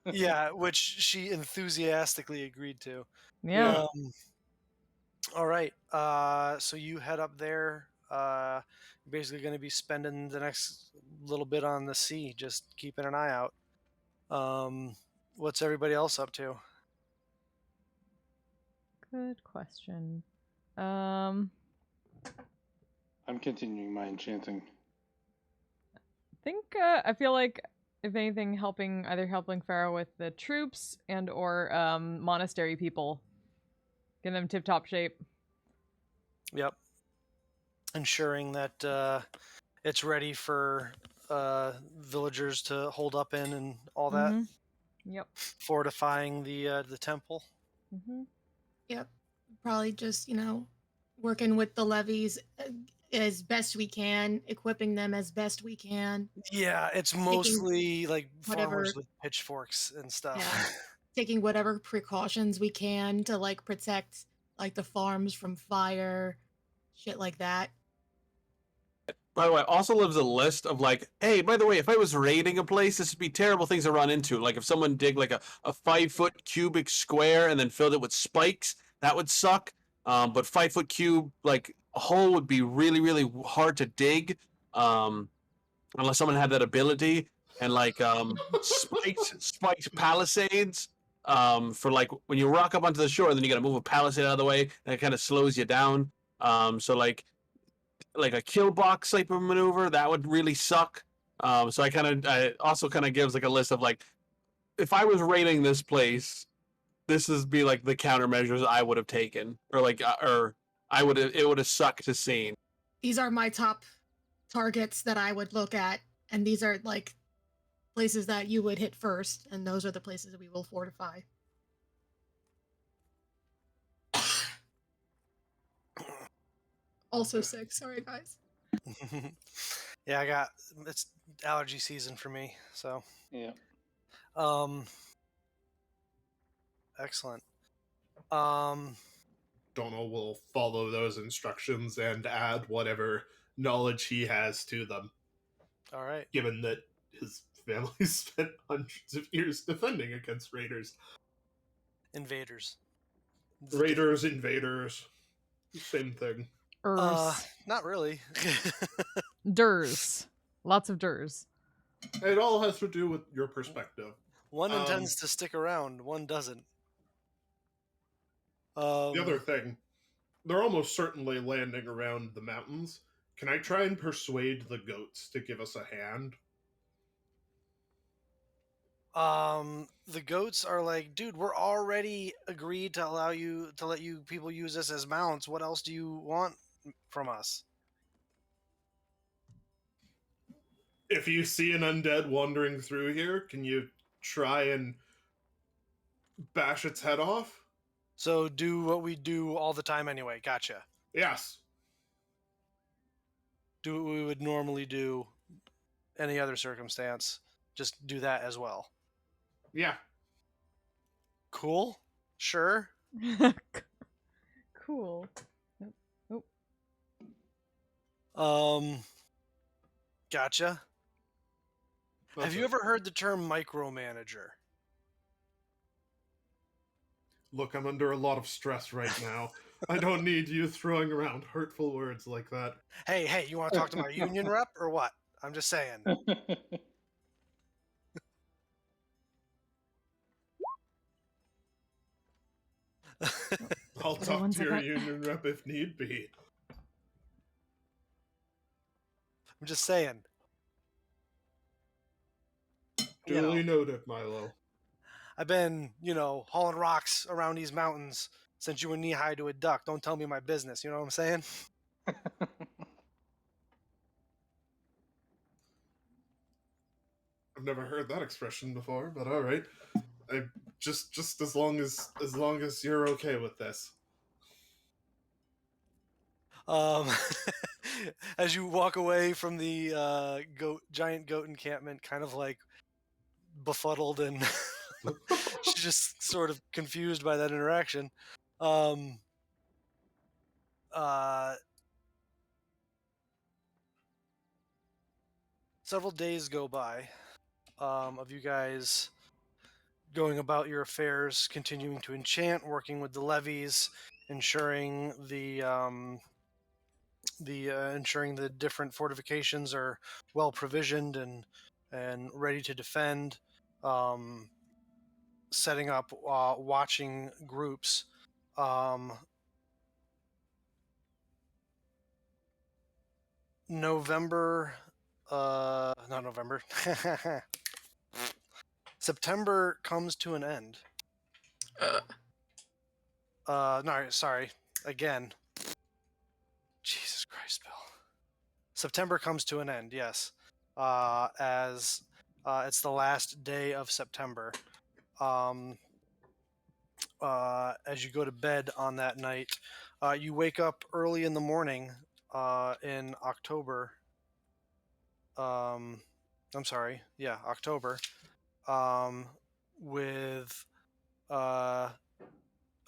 Yeah, which she enthusiastically agreed to. Yeah. All right. So you head up there. You're basically going to be spending the next little bit on the sea, just keeping an eye out. What's everybody else up to? Good question. I'm continuing my enchanting. I feel like if anything, either helping Pharaoh with the troops and or monastery people, get them tip top shape. Yep. Ensuring that it's ready for villagers to hold up in and all that. Mhm. Yep. Fortifying the temple. Mm-hmm. Yep. Probably just, working with the levies as best we can, equipping them as best we can. Yeah, it's mostly like whatever- farmers with pitchforks and stuff. Yeah. Taking whatever precautions we can to protect the farms from fire, shit like that. By the way, also lives a list of hey, by the way, if I was raiding a place, this would be terrible things to run into. Like if someone dig a 5-foot cubic square and then filled it with spikes, that would suck. But 5-foot cube, a hole would be really, really hard to dig. Unless someone had that ability. And spiked palisades. For when you rock up onto the shore, then you gotta move a palisade out of the way, and it kind of slows you down. So a kill box type of maneuver that would really suck. So I also kind of gives a list of if I was raiding this place, this is be the countermeasures I would have taken, or it would have sucked to see. These are my top targets that I would look at, and these are like places that you would hit first, and those are the places that we will fortify. Also sick. Sorry, guys. Yeah, it's allergy season for me, so Yeah. Excellent. Donald will follow those instructions and add whatever knowledge he has to them, All right. given that his family spent hundreds of years defending against raiders. Invaders. Raiders, invaders, same thing. Not really. Durs. Lots of durs. It all has to do with your perspective. One intends to stick around, one doesn't. The other thing, they're almost certainly landing around the mountains. Can I try and persuade the goats to give us a hand? The goats are like, dude, we're already agreed to let you people use this as mounts. What else do you want from us? If you see an undead wandering through here, can you try and bash its head off? So do what we do all the time anyway. Gotcha. Yes. Do what we would normally do any other circumstance. Just do that as well. Yeah. Cool. Sure. Cool. Gotcha. Have you ever heard the term micromanager? Look, I'm under a lot of stress right now. I don't need you throwing around hurtful words like that. Hey, you want to talk to my union rep or what? I'm just saying. I'll talk to your union rep if need be. I'm just saying. Duly noted, Milo. I've been, hauling rocks around these mountains since you were knee-high to a duck. Don't tell me my business, you know what I'm saying? I've never heard that expression before, but all right. I just as long as you're okay with this. As you walk away from the giant goat encampment, kind of like befuddled and she's just sort of confused by that interaction. Several days go by of you guys going about your affairs, continuing to enchant, working with the levies, ensuring ensuring the different fortifications are well provisioned and ready to defend. Setting up watching groups. September comes to an end. No, sorry. Again. Jesus Christ, Bill. September comes to an end, yes. As it's the last day of September. As you go to bed on that night, you wake up early in the morning in October. October. With a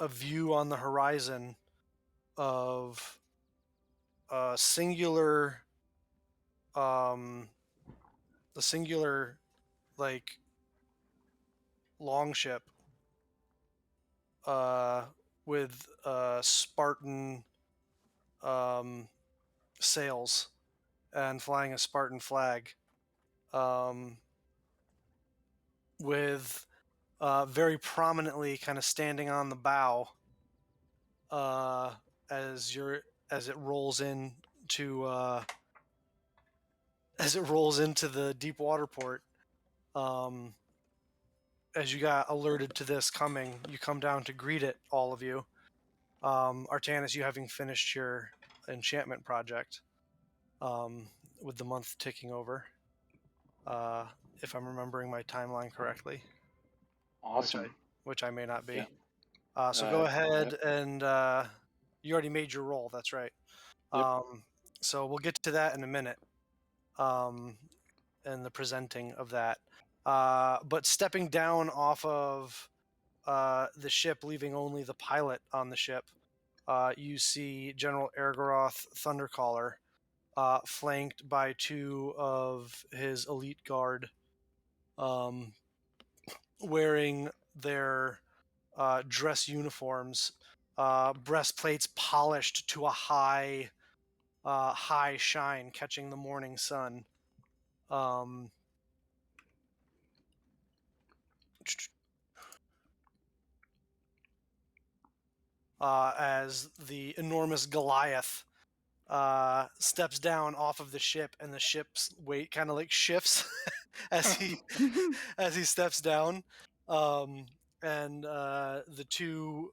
view on the horizon of a singular like longship with Spartan sails and flying a Spartan flag, with very prominently kind of standing on the bow as it rolls into the deep water port. As you got alerted to this coming, you come down to greet it, all of you. Artanis, you having finished your enchantment project, with the month ticking over, if I'm remembering my timeline correctly, Awesome. which I may not be. Yeah. So go ahead and you already made your roll. That's right. Yep. So we'll get to that in a minute, and the presenting of that. But stepping down off of the ship, leaving only the pilot on the ship, you see General Ergoroth Thundercaller, flanked by 2 of his elite guard, wearing their dress uniforms, breastplates polished to a high shine, catching the morning sun. As the enormous Goliath steps down off of the ship, and the ship's weight kind of like shifts as he steps down. And the 2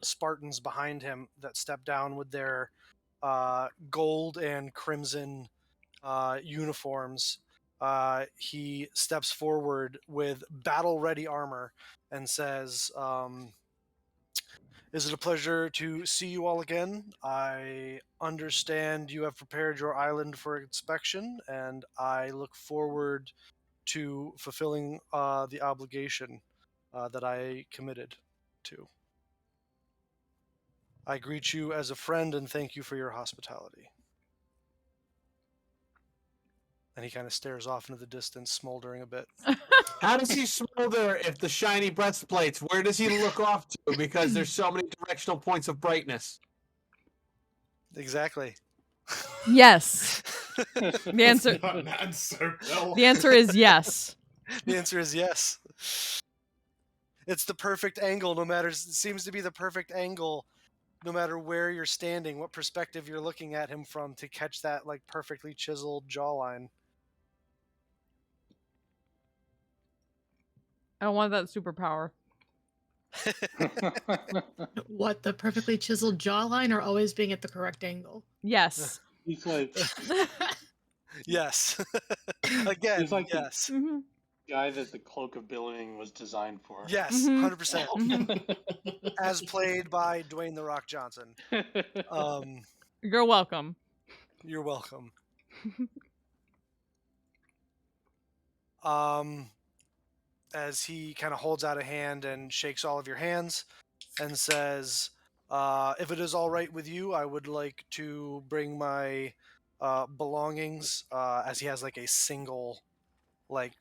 Spartans behind him that step down with their gold and crimson uniforms. He steps forward with battle-ready armor and says, "Is it a pleasure to see you all again? I understand you have prepared your island for inspection, and I look forward to fulfilling the obligation that I committed to. I greet you as a friend and thank you for your hospitality." And he kind of stares off into the distance, smoldering a bit. How does he smolder if the shiny breastplates? Where does he look off to? Because there's so many directional points of brightness. Exactly. Yes. The answer. Not an answer, Bill. The answer is yes. The answer is yes. It's the perfect angle, it seems to be the perfect angle, no matter where you're standing, what perspective you're looking at him from, to catch that like perfectly chiseled jawline. I want that superpower. What, the perfectly chiseled jawline or always being at the correct angle? Yes. He's like Yes. Again, He's like yes. Mm-hmm. guy that the cloak of billowing was designed for. Yes, Mhm. 100%. As played by Dwayne "The Rock" Johnson. You're welcome. You're welcome. As he kind of holds out a hand and shakes all of your hands and says, "If it is all right with you, I would like to bring my belongings," as he has like a single, like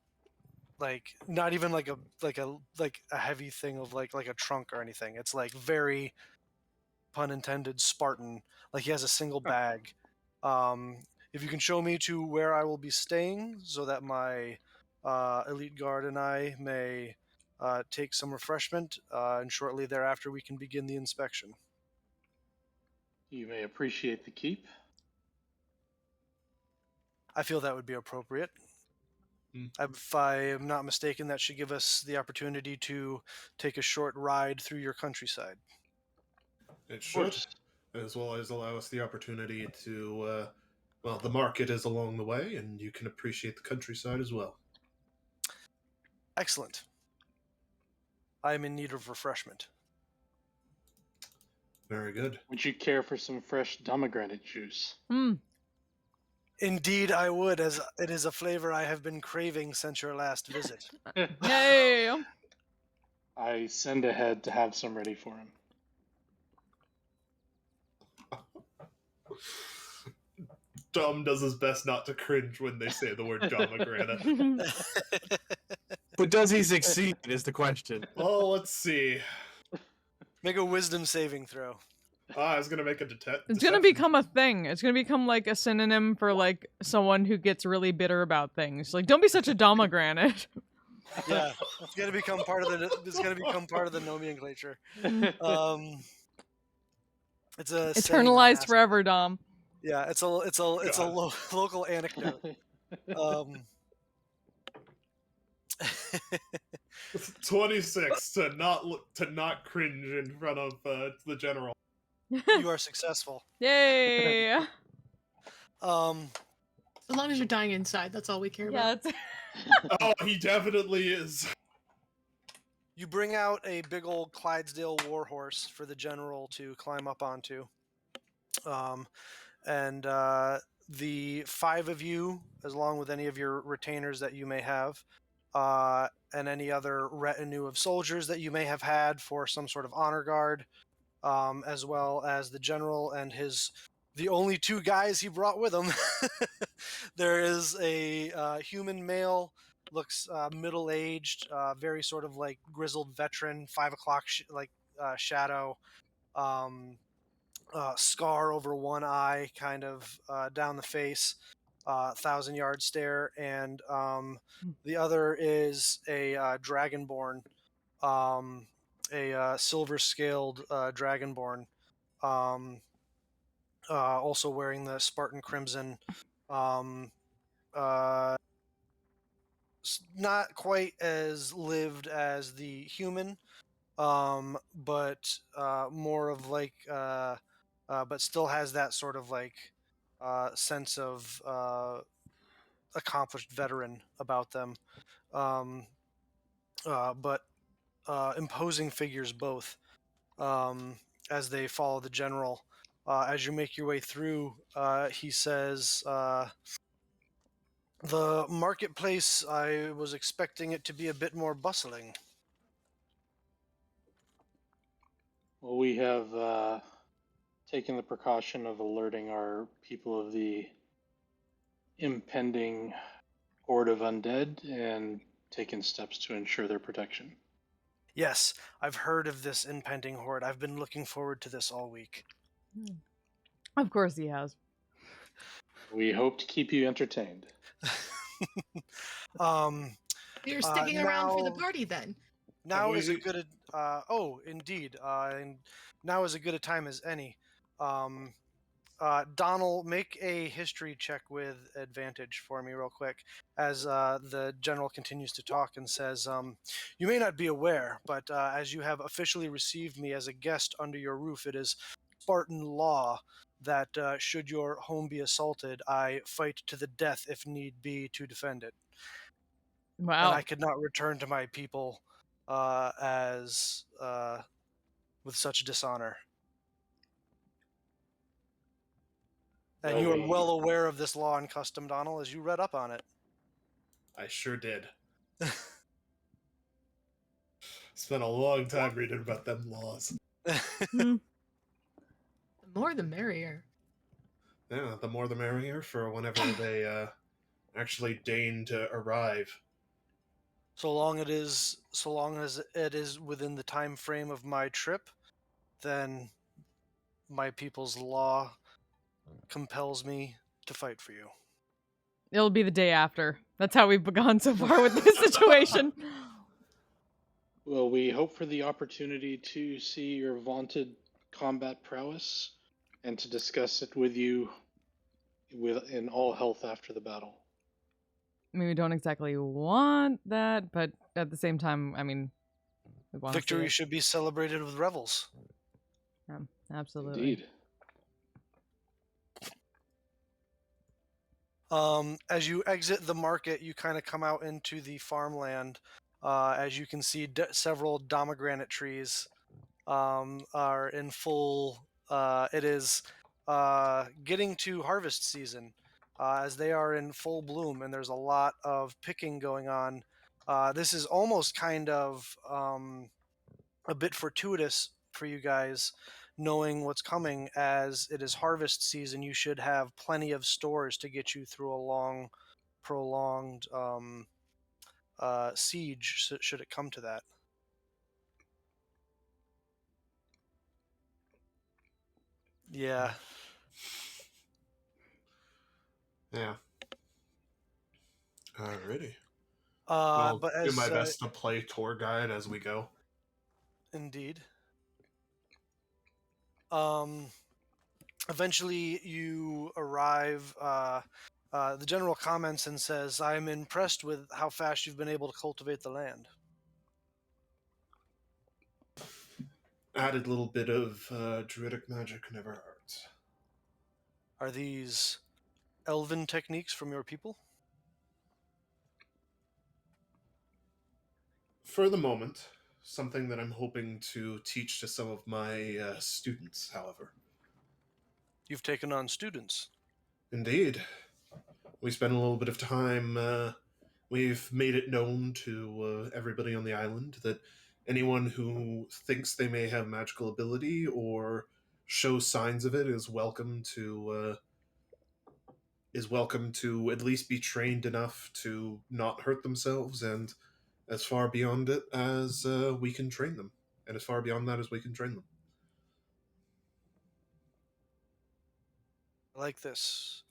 not even like a heavy thing of like a trunk or anything. It's like very, pun intended, Spartan. Like he has a single bag. If you can show me to where I will be staying, so that my elite guard and I may take some refreshment, and shortly thereafter we can begin the inspection. You may appreciate the keep. I feel that would be appropriate. Mm. If I am not mistaken, that should give us the opportunity to take a short ride through your countryside. It should, as well as allow us the opportunity to, well, the market is along the way, and you can appreciate the countryside as well. Excellent. I am in need of refreshment. Very good. Would you care for some fresh pomegranate juice? Indeed, I would, as it is a flavor I have been craving since your last visit. Yay! I send ahead to have some ready for him. Dom does his best not to cringe when they say the word pomegranate. But does he succeed is the question. Well, let's see. Make a wisdom saving throw. I was gonna make a detect. It's gonna become a thing. It's gonna become like a synonym for like someone who gets really bitter about things. Like, don't be such a pomegranate. Yeah, it's gonna become part of the nomenclature. It's a Eternalized forever, Dom. Yeah, it's a local anecdote. 26 to not cringe in front of the general. You are successful. Yay! As long as you're dying inside, that's all we care Yeah, about. it's Oh, he definitely is. You bring out a big old Clydesdale warhorse for the general to climb up onto. And the 5 of you, as long with any of your retainers that you may have, and any other retinue of soldiers that you may have had for some sort of honor guard, as well as the general and the only 2 guys he brought with him. There is a human male, looks middle-aged, very sort of like grizzled veteran, 5 o'clock shadow, scar over one eye, kind of down the face, 1,000-yard stare, and the other is a dragonborn, a silver-scaled dragonborn, also wearing the Spartan Crimson. Not quite as lived as the human, but more of like, but still has that sort of like sense of accomplished veteran about them. But imposing figures both, as they follow the general. As you make your way through, he says, the marketplace, I was expecting it to be a bit more bustling. Well, we have taken the precaution of alerting our people of the impending horde of undead and taken steps to ensure their protection. Yes, I've heard of this impending horde. I've been looking forward to this all week. of course he has. We hope to keep you entertained. You're sticking around for the now- party then. Now is a we- good. Indeed. And now is as good a time as any. Donald, make a history check with advantage for me, real quick, as the general continues to talk and says, "You may not be aware, but as you have officially received me as a guest under your roof, it is Spartan law that should your home be assaulted, I fight to the death if need be to defend it. And Wow. I could not return to my people as with such dishonor. And Well, you are we- well aware of this law and custom, Donald, as you read up on it. I sure did. Spent a long time reading about them laws. Hmm. The more the merrier. Yeah, the more the merrier for whenever they actually deign to arrive. So long as it is within the time frame of my trip, then my people's law compels me to fight for you. It'll be the day after. That's how we've begun so far with this situation. Well, we hope for the opportunity to see your vaunted combat prowess and to discuss it with you in all health after the battle. I mean, we don't exactly want that, but at the same time, I mean, we want Victory to see should be celebrated with revels. it. Absolutely. Indeed. As you exit the market, you kind of come out into the farmland. As you can see, several pomegranate trees are in full. It is getting to harvest season, as they are in full bloom, and there's a lot of picking going on. This is almost kind of a bit fortuitous for you guys, knowing what's coming, as it is harvest season. You should have plenty of stores to get you through a long, prolonged siege, should it come to that. Yeah. Yeah. Alrighty. I'll But do as my best to play tour guide as we go. indeed. Eventually, you arrive. The general comments and says, "I'm impressed with how fast you've been able to cultivate the land." added little bit of druidic magic never hurts. Are these elven techniques from your people? For the moment, something that I'm hoping to teach to some of my students, however. You've taken on students. Indeed. We spent a little bit of time. We've made it known to everybody on the island that anyone who thinks they may have magical ability or shows signs of it is welcome to at least be trained enough to not hurt themselves, and as far beyond it as we can train them, and as far beyond that as we can train them. I like this.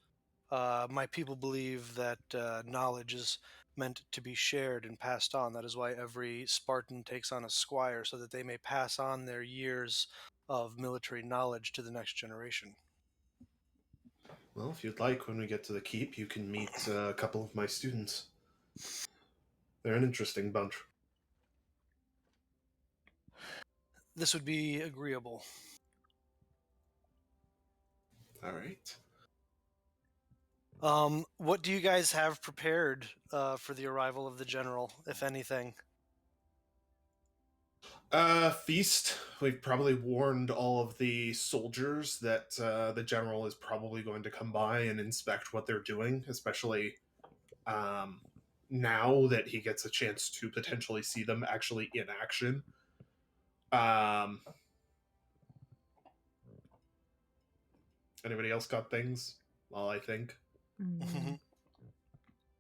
My people believe that knowledge is meant to be shared and passed on. That is why every Spartan takes on a squire, so that they may pass on their years of military knowledge to the next generation. Well, if you'd like, when we get to the keep, you can meet a couple of my students. They're an interesting bunch. This would be agreeable. All right. What do you guys have prepared for the arrival of the general, if anything? Feast. We've probably warned all of the soldiers that the general is probably going to come by and inspect what they're doing, especially now that he gets a chance to potentially see them actually in action. Anybody else got things while I think?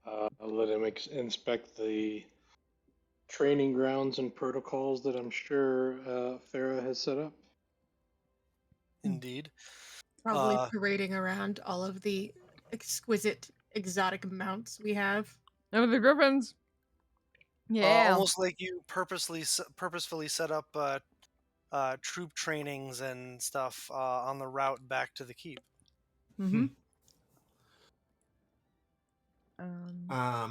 I'll let him inspect the training grounds and protocols that I'm sure Farah has set up. Indeed. Probably parading around all of the exquisite, exotic mounts we have. Oh, the griffins. Yeah. Almost like you purposefully set up troop trainings and stuff on the route back to the keep. Mm-hmm. I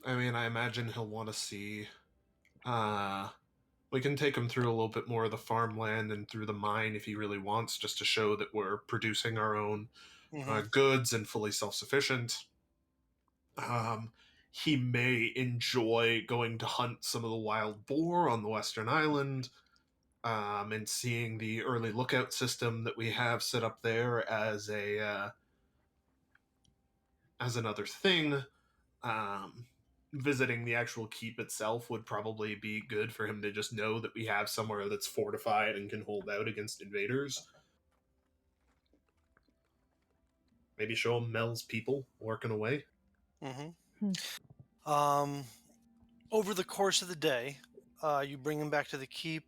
mean, I imagine he'll want to see. We can take him through a little bit more of the farmland and through the mine if he really wants, just to show that we're producing our own goods and fully self-sufficient. He may enjoy going to hunt some of the wild boar on the Western Island, and seeing the early lookout system that we have set up there as another thing. Visiting the actual keep itself would probably be good for him to just know that we have somewhere that's fortified and can hold out against invaders. Maybe show him Mel's people working away. Over the course of the day, you bring him back to the keep,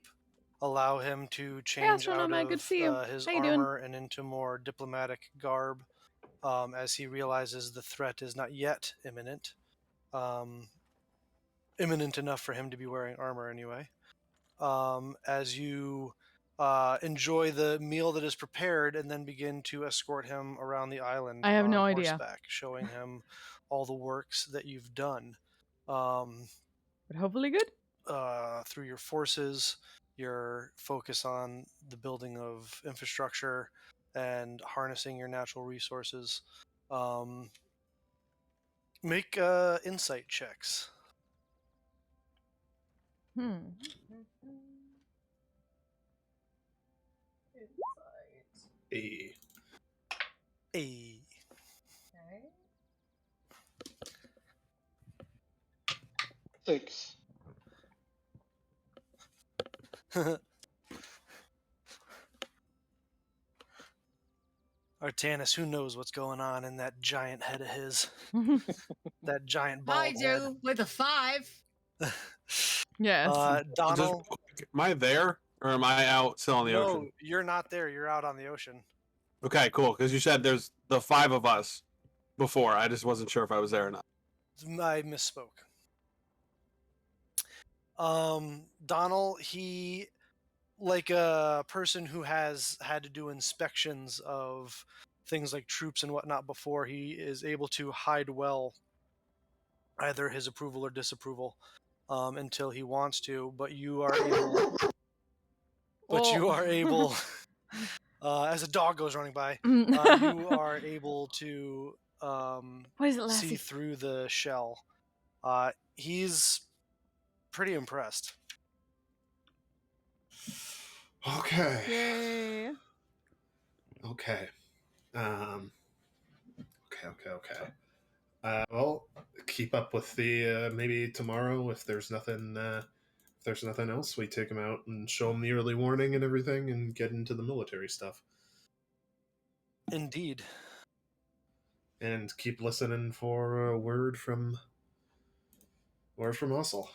allow him to change out of his armor and into more diplomatic garb, as he realizes the threat is not yet imminent. Imminent enough for him to be wearing armor anyway. As you enjoy the meal that is prepared, and then begin to escort him around the island. I have no horseback, idea. showing him all the works that you've done. But hopefully good. Through your forces, your focus on the building of infrastructure and harnessing your natural resources. Make insight checks. A. Okay. 6. Artanis, who knows what's going on in that giant head of his? That giant bald I head. do, with a 5. Yes. Donald. Am I there, or am I out still on the ocean? No, you're not there. You're out on the ocean. Okay, cool. Because you said there's the 5 of us before. I just wasn't sure if I was there or not. I misspoke. Donald, he, like a person who has had to do inspections of things like troops and whatnot before, he is able to hide well either his approval or disapproval until he wants to, but you are able... but you Oh. are able, as a dog goes running by, you are able to What is it, see Lassie? through the shell. He's pretty impressed. Okay. Yay. Okay. Okay. Well, keep up with the maybe tomorrow if there's nothing. If there's nothing else, we take him out and show him the early warning and everything, and get into the military stuff. Indeed. And keep listening for a word from Ussel.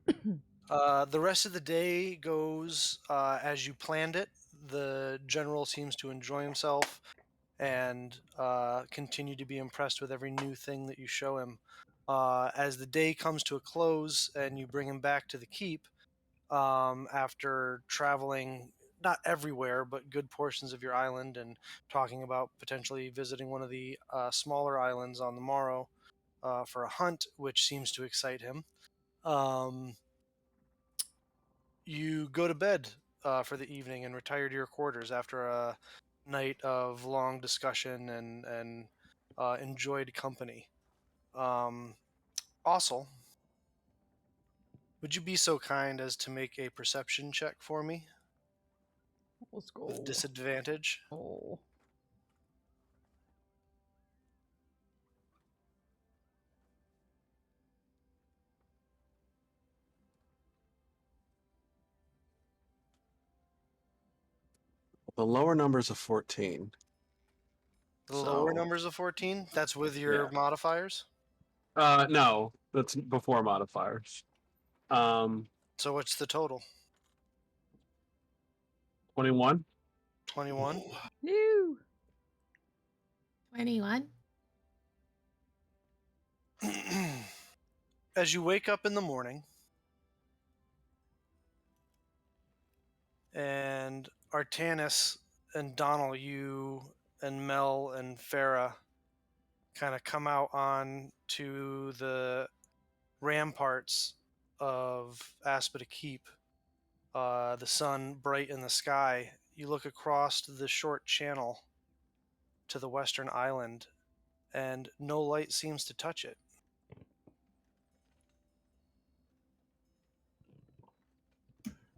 The rest of the day goes as you planned it. The general seems to enjoy himself and continue to be impressed with every new thing that you show him. As the day comes to a close and you bring him back to the keep, after traveling not everywhere, but good portions of your island and talking about potentially visiting one of the smaller islands on the morrow for a hunt, which seems to excite him. You go to bed for the evening and retire to your quarters after a night of long discussion and enjoyed company. Also, would you be so kind as to make a perception check for me Let's go. with disadvantage? Oh. The lower number's a 14. The lower So- numbers of 14? That's with your Yeah. modifiers? No, that's before modifiers. So what's the total? 21. 21? Ew. 21. As you wake up in the morning, and Artanis and Donald, you and Mel and Farah kind of come out on to the ramparts of Aspida Keep, the sun bright in the sky. You look across the short channel to the western island, and no light seems to touch it.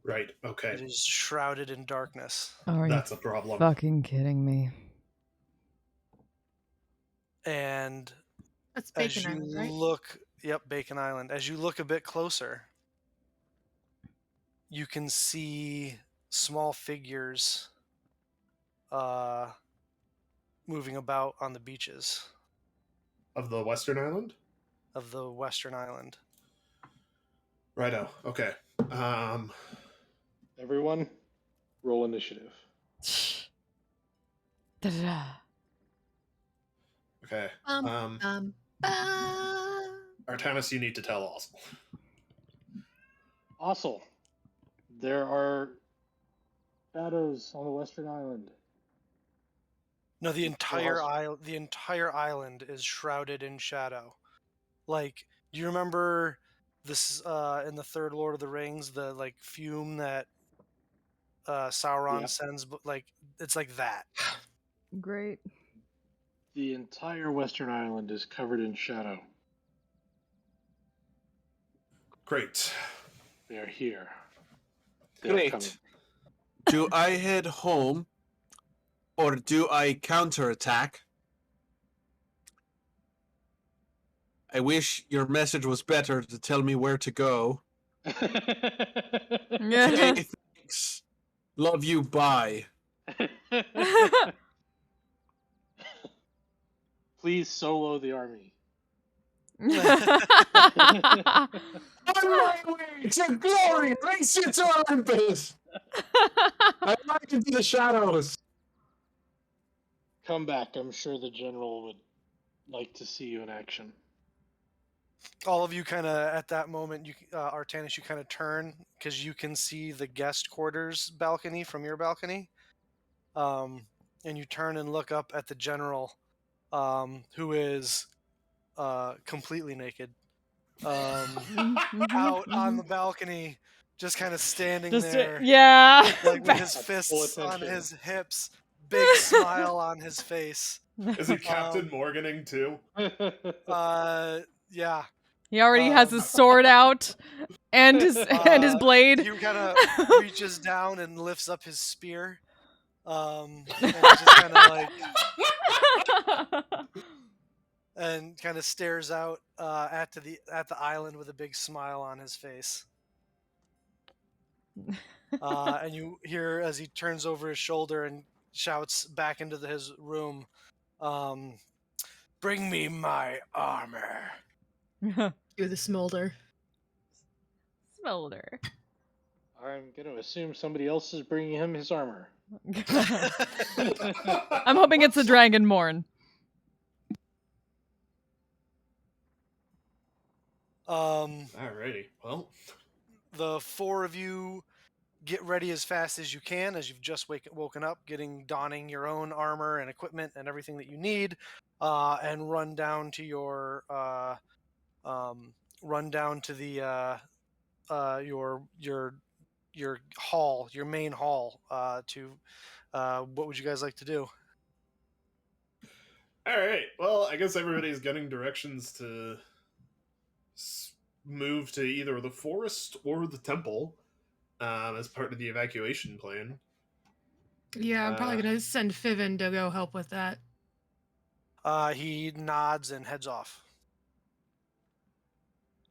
Right. It Okay. is shrouded in darkness. Are That's you a problem. fucking kidding me? And That's as Bacon you Island, right? look, yep, Bacon Island. As you look a bit closer, you can see small figures moving about on the beaches Of the Western Island? of the western island. Righto. Okay. Everyone, roll initiative. Da-da-da. Okay. Um, Artanis, you need to tell Ussel. Ossel, there are shadows on the western island. No, the entire Awesome. island is shrouded in shadow. Like, do you remember this in the third Lord of the Rings, the like fume that Sauron Yeah. sends? But like, it's like that. Great. The entire western island is covered in shadow. Great. They are here. They are Great. coming. Do I head home or do I counterattack? I wish your message was better to tell me where to go. Yeah. Okay, thanks. Love you, bye. Please solo the army. On my way to glory, race you to Olympus. I like into the shadows. Come back. I'm sure the general would like to see you in action. All of you kind of at that moment, you Artanis, you kind of turn because you can see the guest quarters balcony from your balcony, and you turn and look up at the general, who is completely naked, out on the balcony, just kind of standing Just there, yeah. like with his Full fists on attention. his hips, big smile on his face. Is he Captain Morganing too? Yeah. He already has his sword out and his blade. He kind of reaches down and lifts up his spear, and just kind of like and kind of stares out at the island with a big smile on his face. And you hear as he turns over his shoulder and shouts back into his room, "Bring me my armor." Do the smolder. Smolder. I'm going to assume somebody else is bringing him his armor. I'm hoping it's a Dragonborn. Alrighty. Well, The four of you get ready as fast as you can, as you've just woken up, donning your own armor and equipment and everything that you need, and run down to your your hall, your main hall. What would you guys like to do? all right. Well, I guess everybody's getting directions to move to either the forest or the temple as part of the evacuation plan. Yeah, I'm probably gonna send Fiven to go help with that. He nods and heads off.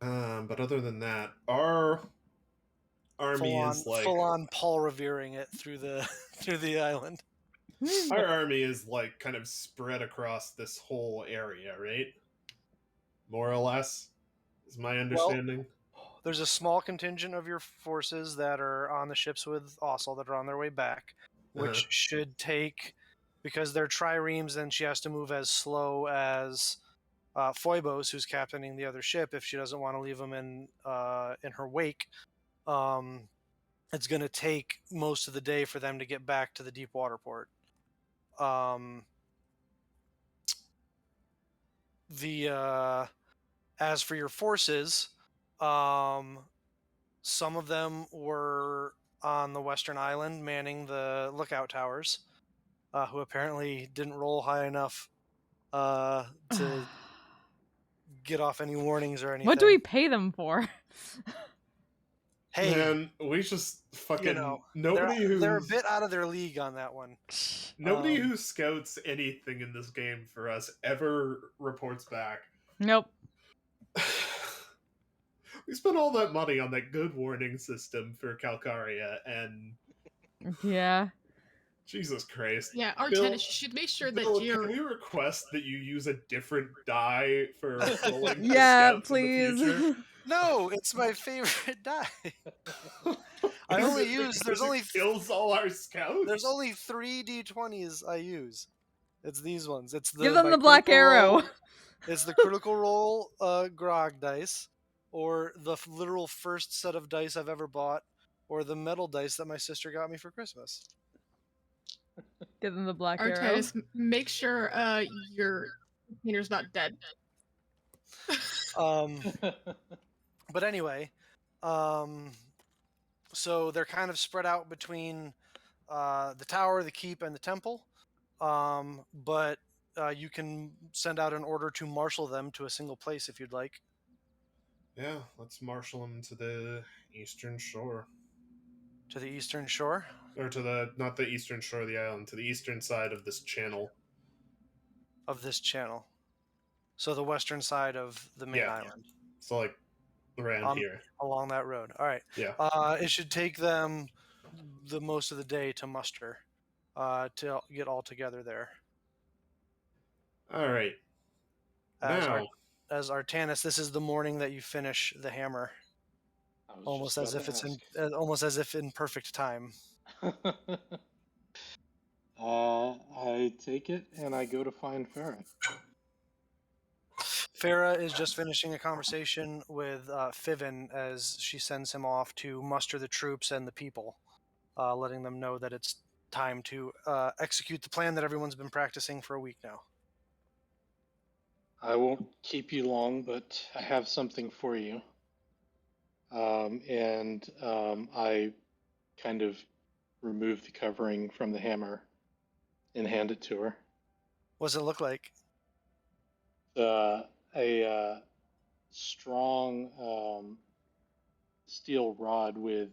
But other than that, our army is like full on Paul revering it through the through the island. our army is like kind of spread across this whole area, right? More or less, is my understanding. There's a small contingent of your forces that are on the ships with Ossel that are on their way back, which should take, because they're triremes, and she has to move as slow as Phoebos, who's captaining the other ship, if she doesn't want to leave them in her wake. It's going to take most of the day for them to get back to the deep water port. As for your forces, some of them were on the western island manning the lookout towers, who apparently didn't roll high enough to get off any warnings or anything. What do we pay them for? Hey, Man, we just fucking nobody they're a bit out of their league on that one. Nobody who scouts anything in this game for us ever reports back. Nope. We spent all that money on that good warning system for Calcaria, and yeah, Jesus Christ. Yeah, our Bill, tennis should make sure that Bill, you're. can we request that you use a different die for rolling? yeah, scouts please. In the future? No, it's my favorite die. I only use. There's only kills all our scouts. There's only 3 d20s I use. It's these ones. It's Give them the black arrow. It's the critical role grog dice, or the literal first set of dice I've ever bought, or the metal dice that my sister got me for Christmas. Give them the black arrow. Artemis, make sure your container's not dead. But anyway, so they're kind of spread out between the tower, the keep, and the temple. But you can send out an order to marshal them to a single place if you'd like. Yeah, let's marshal them to the eastern shore. To the eastern shore? Or to the, not the eastern shore of the island, to the eastern side of this channel. Of this channel. So the western side of the main island. So like around here. Along that road. All right. Yeah. It should take them the most of the day to muster, to get all together there. All right. As Artanis, this is the morning that you finish the hammer. Almost as if in perfect time. I take it and I go to find Farah. Farah is just finishing a conversation with Fiven as she sends him off to muster the troops and the people, letting them know that it's time to execute the plan that everyone's been practicing for a week now. I won't keep you long, but I have something for you. I kind of remove the covering from the hammer and hand it to her. What does it look like? A strong steel rod with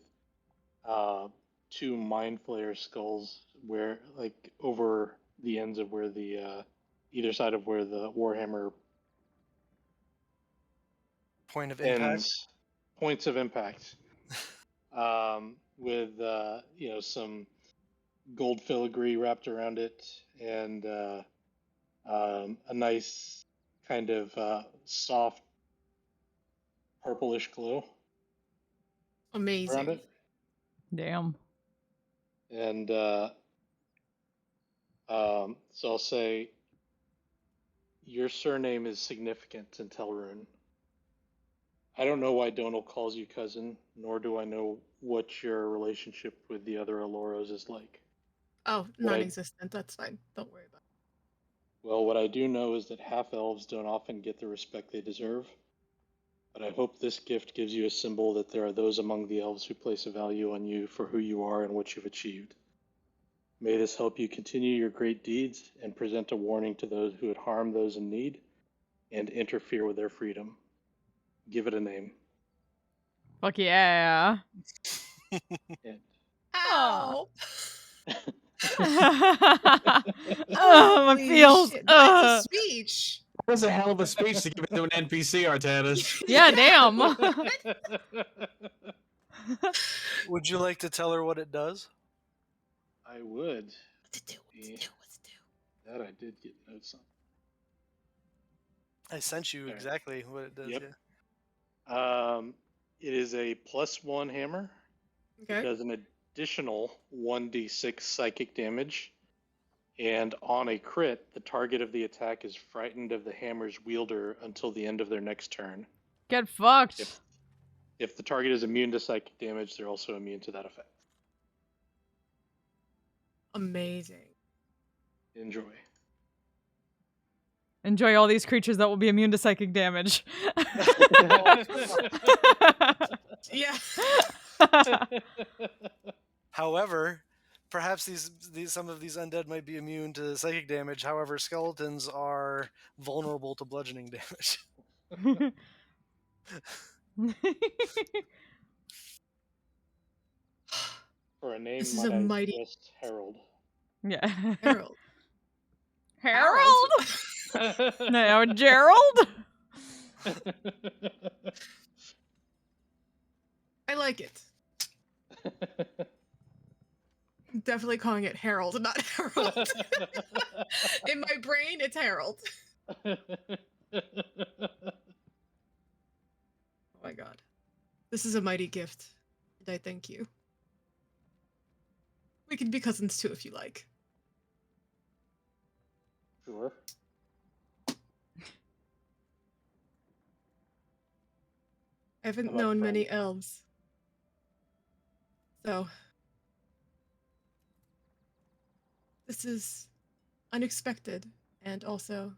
two mind flayer skulls, where like over the ends of where the either side of where the warhammer Point of impact. ends, points of impact, with some gold filigree wrapped around it, and a nice kind of soft purplish glow around Amazing. it. Damn. And so I'll say, your surname is significant in Telrune. I don't know why Donal calls you cousin, nor do I know what your relationship with the other Aloros is like. Oh, What I- non-existent. That's fine. Don't worry about it. Well, what I do know is that half-elves don't often get the respect they deserve. But I hope this gift gives you a symbol that there are those among the elves who place a value on you for who you are and what you've achieved. May this help you continue your great deeds and present a warning to those who would harm those in need and interfere with their freedom. Give it a name. Fuck yeah. And Ow! Oh, my Holy feels. shit, that's a speech. That's a hell of a speech to give it to an NPC, Artanis. Yeah, damn. Would you like to tell her what it does? I would. What's it do? That I did get notes on. I sent you Alright. exactly what it does. Yep. Yeah. It is a +1 hammer. It Okay. does an additional 1d6 psychic damage. And on a crit, the target of the attack is frightened of the hammer's wielder until the end of their next turn. Get fucked. If the target is immune to psychic damage, they're also immune to that effect. Amazing. Enjoy. Enjoy all these creatures that will be immune to psychic damage. Yeah. However, perhaps these some of these undead might be immune to psychic damage. However, skeletons are vulnerable to bludgeoning damage. For a name, This is might a I mighty- suggest Harold. Yeah. Harold. Harold? No, Gerald? I like it. I'm definitely calling it Harold, not Harold. In my brain, it's Harold. Oh my god. This is a mighty gift, and I thank you. We can be cousins too if you like. Sure. I haven't How about known many friend? elves. So. This is unexpected and also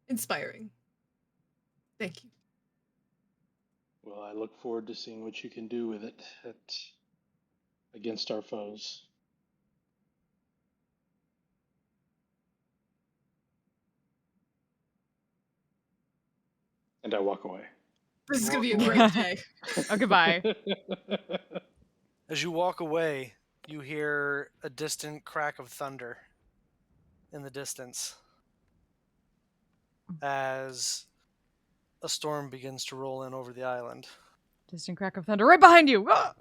inspiring. Thank you. Well, I look forward to seeing what you can do with it against our foes. And I walk away. This is gonna be a Walk great away. day. Oh, goodbye. As you walk away, you hear a distant crack of thunder in the distance as a storm begins to roll in over the island. Distant crack of thunder right behind you. Ah!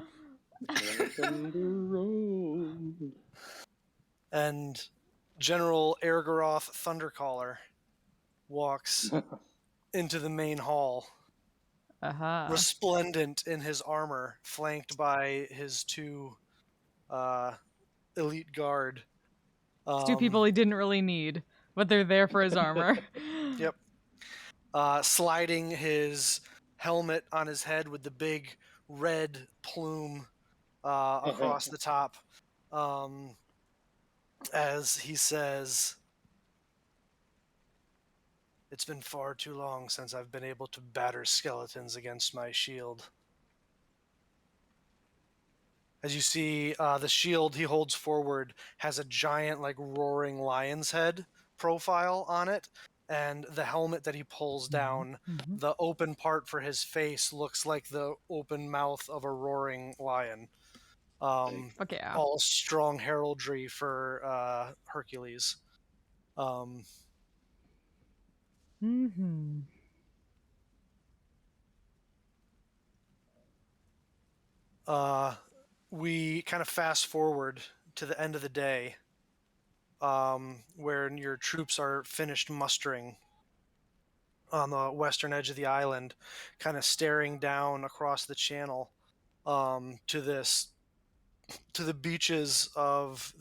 Thunder Road. And General Ergaroth Thundercaller walks into the main hall, Aha. resplendent in his armor, flanked by his two elite guard. It's two people he didn't really need, but they're there for his armor. Yep. Sliding his helmet on his head with the big red plume across the top, as he says, It's been far too long since I've been able to batter skeletons against my shield. As you see, the shield he holds forward has a giant, like, roaring lion's head profile on it, and the helmet that he pulls down, the open part for his face looks like the open mouth of a roaring lion. Okay. Yeah. All strong heraldry for Hercules. Mm-hmm. We kind of fast forward to the end of the day, where your troops are finished mustering on the western edge of the island, kind of staring down across the channel to the beaches of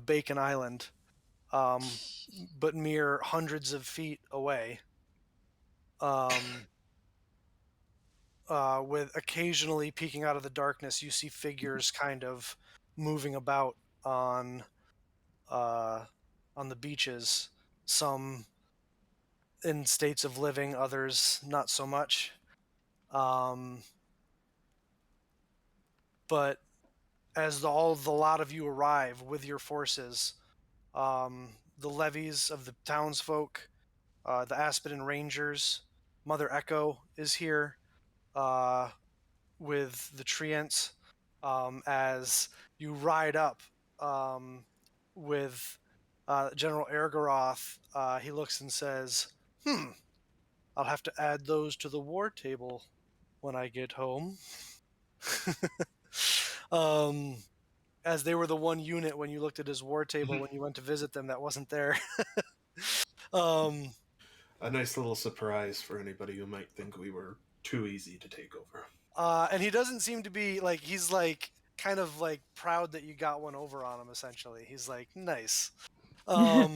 Bacon Island, but mere hundreds of feet away. With occasionally peeking out of the darkness, you see figures kind of moving about on the beaches. Some in states of living, others not so much. But as the lot of you arrive with your forces, the levies of the townsfolk, the Aspidon Rangers, Mother Echo is here with the treants. As you ride up with General Ergoroth, he looks and says, I'll have to add those to the war table when I get home. As they were the one unit when you looked at his war table when you went to visit them that wasn't there. A nice little surprise for anybody who might think we were too easy to take over. And he doesn't seem to be like, he's like kind of like proud that you got one over on him, essentially. He's like, nice. Or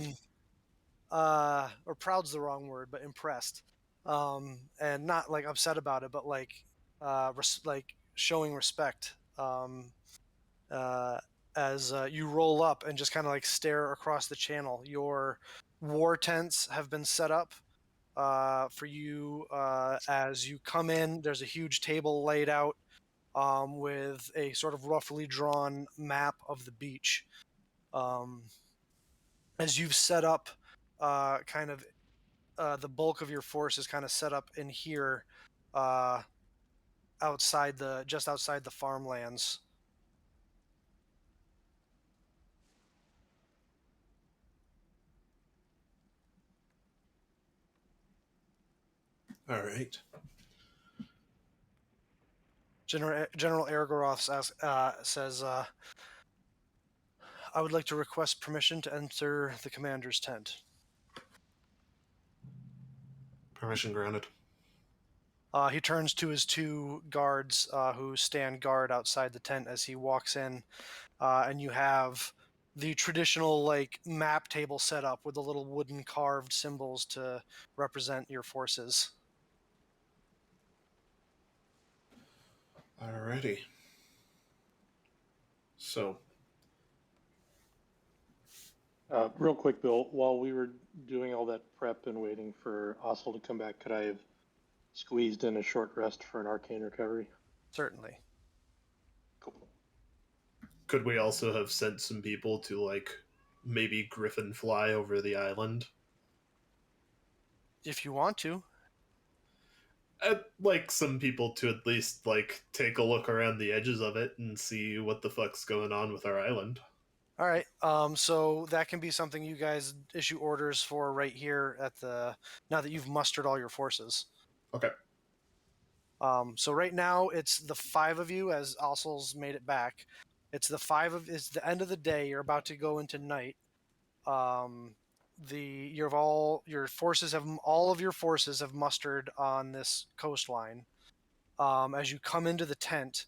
proud's the wrong word, but impressed. And not like upset about it, but like like showing respect. As you roll up and just kind of like stare across the channel. Your war tents have been set up for you as you come in. There's a huge table laid out with a sort of roughly drawn map of the beach. As you've set up kind of the bulk of your force is kind of set up in here just outside the farmlands. All right. General Ergoroth says, I would like to request permission to enter the commander's tent. Permission granted. He turns to his two guards who stand guard outside the tent as he walks in, and you have the traditional like map table set up with the little wooden carved symbols to represent your forces. Alrighty. So, real quick, Bill, while we were doing all that prep and waiting for Ossel to come back, could I have squeezed in a short rest for an arcane recovery? Certainly. Cool. could we also have sent some people to, like, maybe griffin fly over the island? If you want to. I'd like some people to at least, like, take a look around the edges of it and see what the fuck's going on with our island. All right. So that can be something you guys issue orders for right here at now that you've mustered all your forces. Okay. So right now it's the 5 of you, as Ossel's made it back. It's the end of the day. You're about to go into night. All of your forces have mustered on this coastline. As you come into the tent,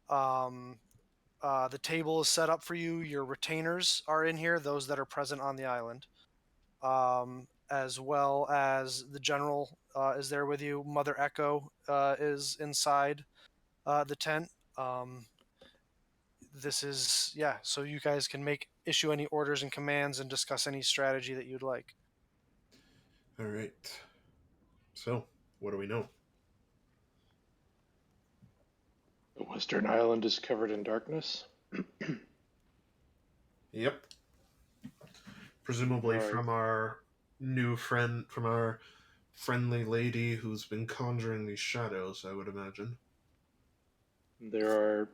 the table is set up for you. Your retainers are in here, those that are present on the island, as well as the general is there with you. Mother Echo is inside the tent. this is, yeah, so you guys can issue any orders and commands and discuss any strategy that you'd like. All right. So, what do we know? The Western Island is covered in darkness. Yep. Presumably Right. from our friendly lady who's been conjuring these shadows, I would imagine. There are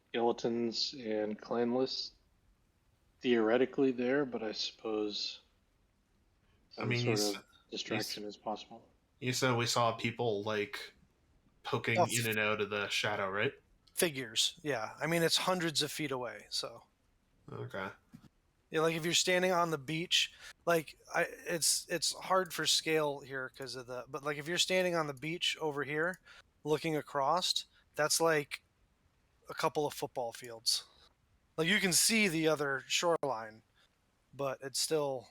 skeletons and clanless theoretically there, but I suppose some sort of distraction is possible. You said we saw people, like, poking in and out of the shadow, right? Figures, yeah. I mean, it's hundreds of feet away, so. Okay. Yeah, like if you're standing on the beach, like it's hard for scale here because of but like if you're standing on the beach over here, looking across, that's like a couple of football fields. Like you can see the other shoreline, but it's still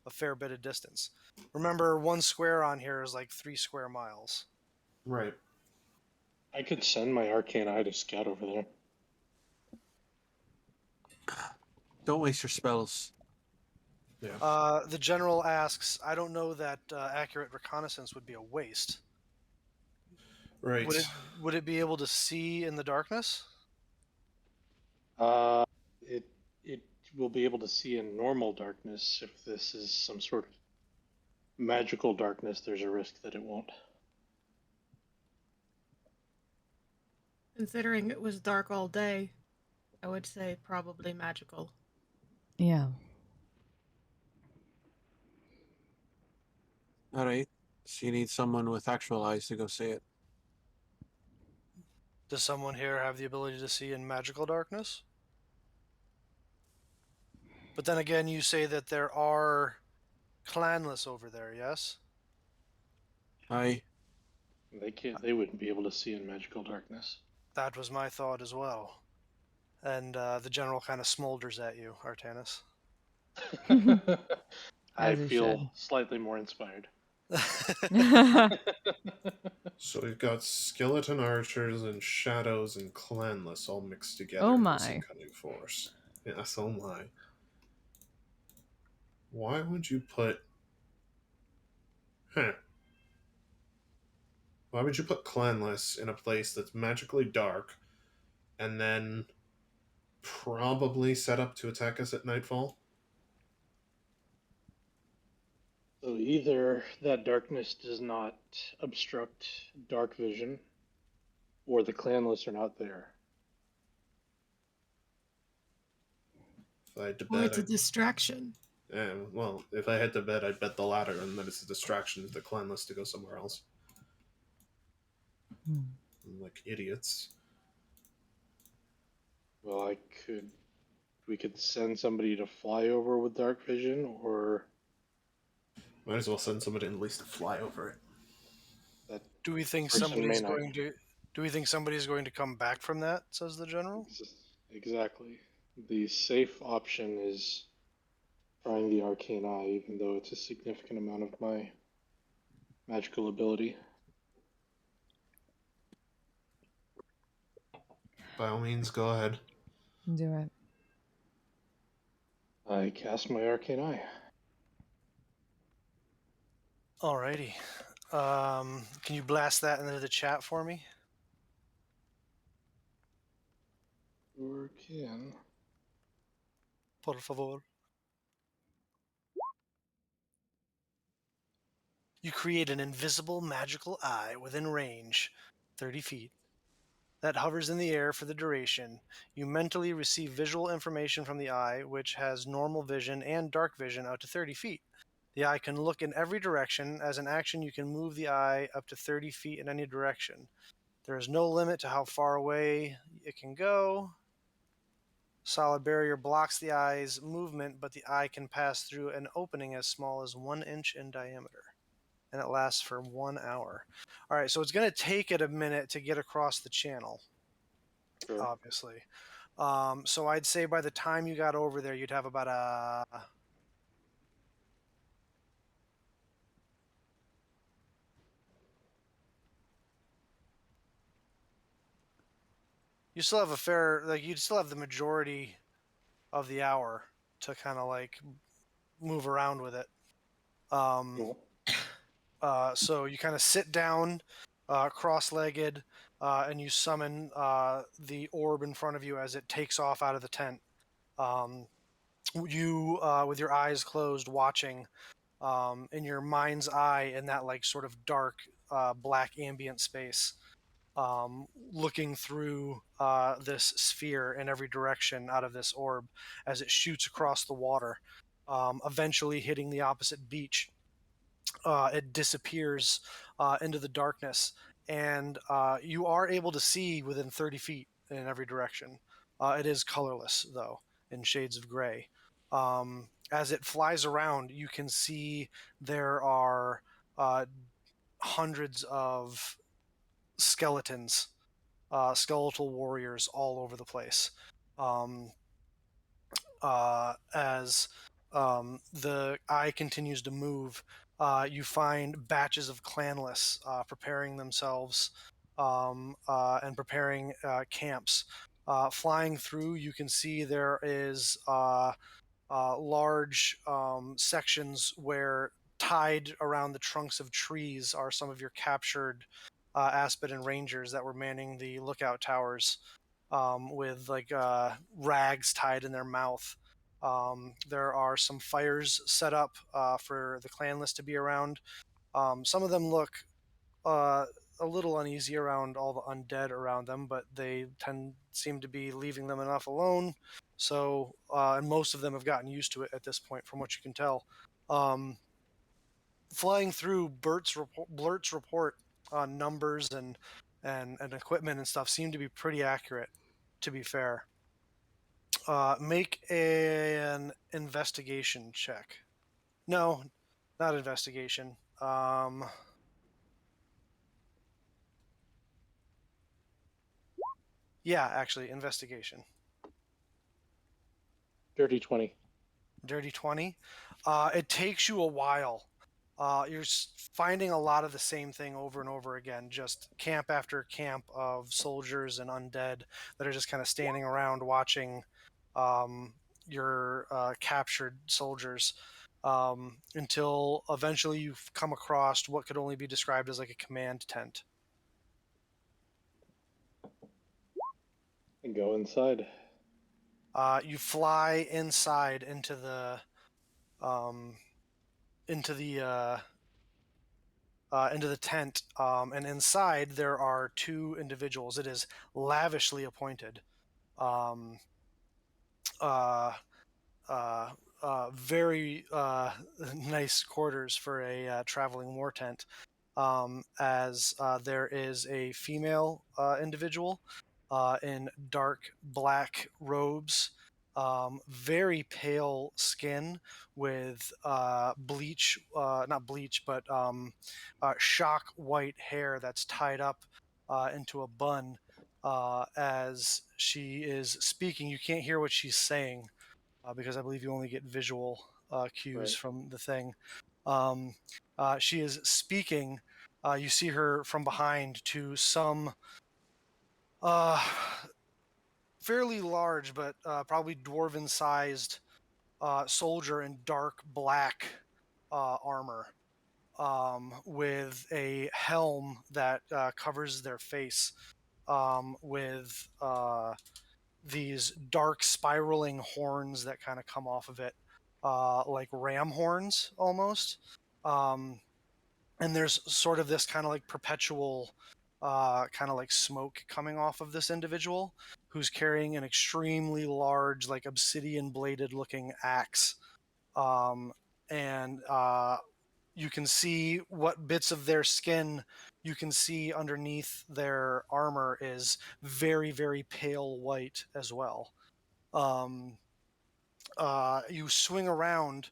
a fair bit of distance. Remember, 1 square on here is like 3 square miles. Right. I could send my arcane eye to scout over there. Don't waste your spells. Yeah. The general asks, I don't know that accurate reconnaissance would be a waste. Right. Would it be able to see in the darkness? It will be able to see in normal darkness. If this is some sort of magical darkness, there's a risk that it won't. Considering it was dark all day, I would say probably magical. Yeah. All right. So you need someone with actual eyes to go see it. Does someone here have the ability to see in magical darkness? But then again, you say that there are clanless over there, yes? Aye. They wouldn't be able to see in magical darkness. That was my thought as well. And the general kind of smolders at you, Artanis. I he feel should. slightly more inspired. So we've got skeleton archers and shadows and clanless all mixed together Oh in this my. incoming force. Yes, oh my. Why would you put... Why would you put clanless in a place that's magically dark and then probably set up to attack us at nightfall? So either that darkness does not obstruct dark vision, or the clanless are not there. If I had to Or bet, it's a distraction. well, if I had to bet, I'd bet the latter, and that it's a distraction to the clanless to go somewhere else. Like idiots. Well, we could send somebody to fly over with dark vision, or Might as well send somebody at least to fly over it. that Do we think person somebody's may not. going to? Do we think somebody's going to come back from that? Says the general. Exactly. The safe option is trying the arcane eye, even though it's a significant amount of my magical ability. By all means, go ahead. Do it. I cast my arcane eye. Alrighty. Can you blast that into the chat for me? Sure can. Por favor. You create an invisible magical eye within range, 30 feet, that hovers in the air for the duration. You mentally receive visual information from the eye, which has normal vision and dark vision out to 30 feet. The eye can look in every direction. As an action, you can move the eye up to 30 feet in any direction. There is no limit to how far away it can go. Solid barrier blocks the eye's movement, but the eye can pass through an opening as small as 1 inch in diameter. And it lasts for 1 hour. All right, so it's going to take it a minute to get across the channel, Sure. obviously. So I'd say by the time you got over there, you'd have about a... you still have a fair, like, you still have the majority of the hour to kind of like move around with it. Cool. So you kind of sit down, cross-legged, and you summon the orb in front of you as it takes off out of the tent. You, with your eyes closed, watching in your mind's eye in that like sort of dark, black ambient space, looking through this sphere in every direction out of this orb as it shoots across the water, eventually hitting the opposite beach. It disappears into the darkness, and you are able to see within 30 feet in every direction. It is colorless, though, in shades of gray. As it flies around, you can see there are hundreds of skeletons, skeletal warriors all over the place. As the eye continues to move, you find batches of clanless preparing themselves and preparing camps. Flying through, you can see there is large sections where tied around the trunks of trees are some of your captured Aspen Rangers that were manning the lookout towers, with like rags tied in their mouth. There are some fires set up for the clanless to be around. Some of them look a little uneasy around all the undead around them, but they seem to be leaving them enough alone. So, and most of them have gotten used to it at this point, from what you can tell. Flying through, Blurt's report on numbers and equipment and stuff seem to be pretty accurate, to be fair. Make an investigation check. No, not investigation. Yeah, actually, investigation. Dirty 20. Dirty 20. It takes you a while. You're finding a lot of the same thing over and over again, just camp after camp of soldiers and undead that are just kind of standing around watching your captured soldiers, until eventually you've come across what could only be described as like a command tent. And go inside. You fly inside into the um, into the tent, and inside there are two individuals. It is lavishly appointed. Um, uh, Very nice quarters for a traveling war tent. As there is a female individual in dark black robes, very pale skin with bleach, not bleach, but shock white hair that's tied up into a bun. As she is speaking, you can't hear what she's saying because I believe you only get visual cues Right. from the thing. She is speaking. You see her from behind to some fairly large, but probably dwarven-sized soldier in dark black armor, with a helm that covers their face, with these dark spiraling horns that kind of come off of it, like ram horns almost. And there's sort of this kind of like perpetual kind of like smoke coming off of this individual who's carrying an extremely large, like obsidian bladed looking axe. And you can see what bits of their skin you can see underneath their armor is very, very pale white as well. You swing around,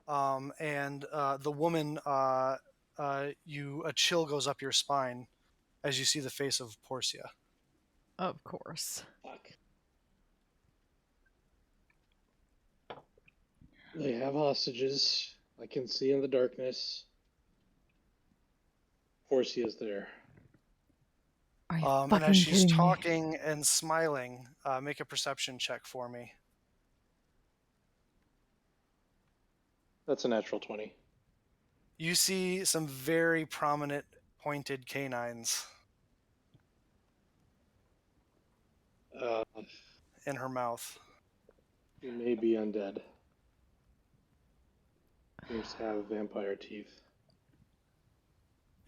and the woman, a chill goes up your spine as you see the face of Portia. Of course. Fuck. They have hostages. I can see in the darkness. Horsey is there. Are you And fucking as she's kidding me? talking and smiling, make a perception check for me. That's a natural 20. You see some very prominent pointed canines Uh, in her mouth. he may be undead. Seems to have vampire teeth.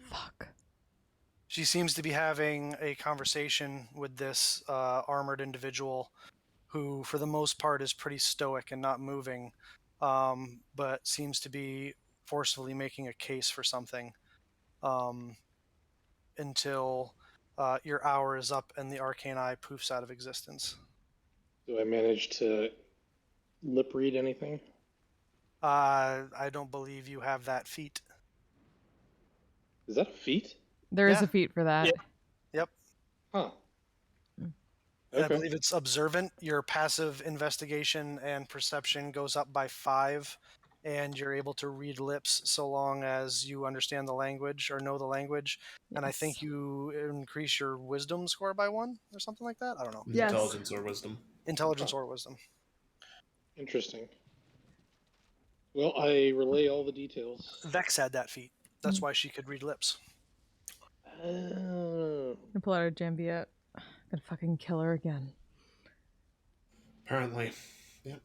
Fuck. She seems to be having a conversation with this armored individual who, for the most part, is pretty stoic and not moving, but seems to be forcefully making a case for something until your hour is up and the arcane eye poofs out of existence. Do I manage to lip read anything? I don't believe you have that feat. Is that a feat? There is Yeah. a feat for that. Yeah. Yep. Huh. I Okay. believe it's observant. Your passive investigation and perception goes up by 5, and you're able to read lips so long as you understand the language or know the language. And I think Yes. you increase your wisdom score by 1 or something like that. I don't know. Yes. Intelligence or wisdom. Intelligence or wisdom. Interesting. Well, I relay all the details. Vex had that feat. That's why she could read lips. Oh. I pull out a Jambiette. Gonna fucking kill her again. Apparently. Yep.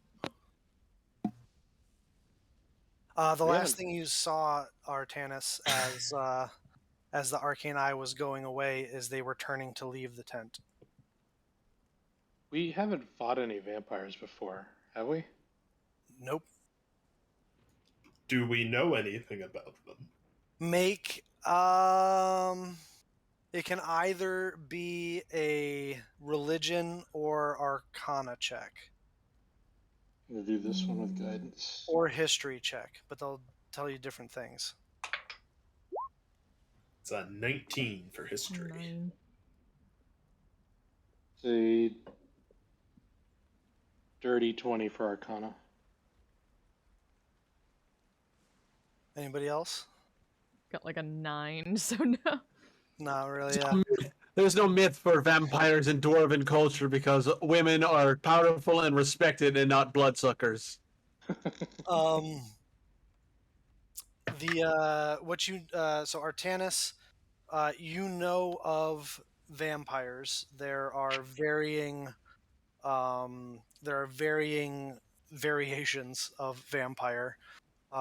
The We last haven't- thing you saw, Artanis, as the arcane eye was going away, is they were turning to leave the tent. We haven't fought any vampires before, have we? Nope. Do we know anything about them? Make it can either be a religion or arcana check I'm gonna do this one with guidance. or history check, but they'll tell you different things. It's a 19 for history. 9. Say dirty 20 for Arcana. Anybody else? Got like a 9, so no. Not really. There's no myth for vampires in dwarven culture because women are powerful and respected and not bloodsuckers. So Artanis, you know of vampires. There are varying variations of vampire.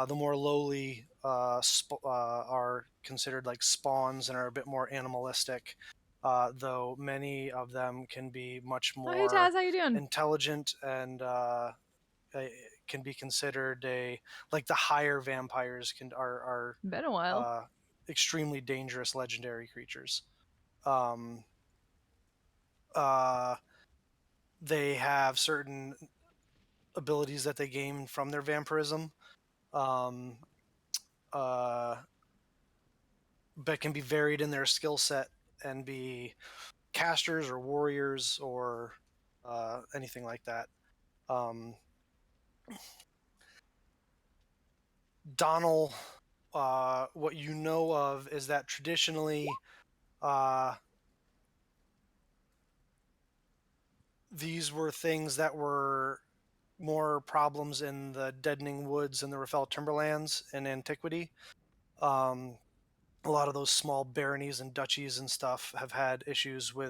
The more lowly are considered like spawns and are a bit more animalistic, though many of them can be much Oh, hey more Taz, how you doing? intelligent and can be considered like the higher vampires are Been a while. extremely dangerous legendary creatures. They have certain abilities that they gain from their vampirism, but can be varied in their skill set and be casters or warriors or anything like that. Donald, what you know of is that traditionally these were things that were more problems in the deadening woods and the Raffel timberlands in antiquity. A lot of those small baronies and duchies and stuff have had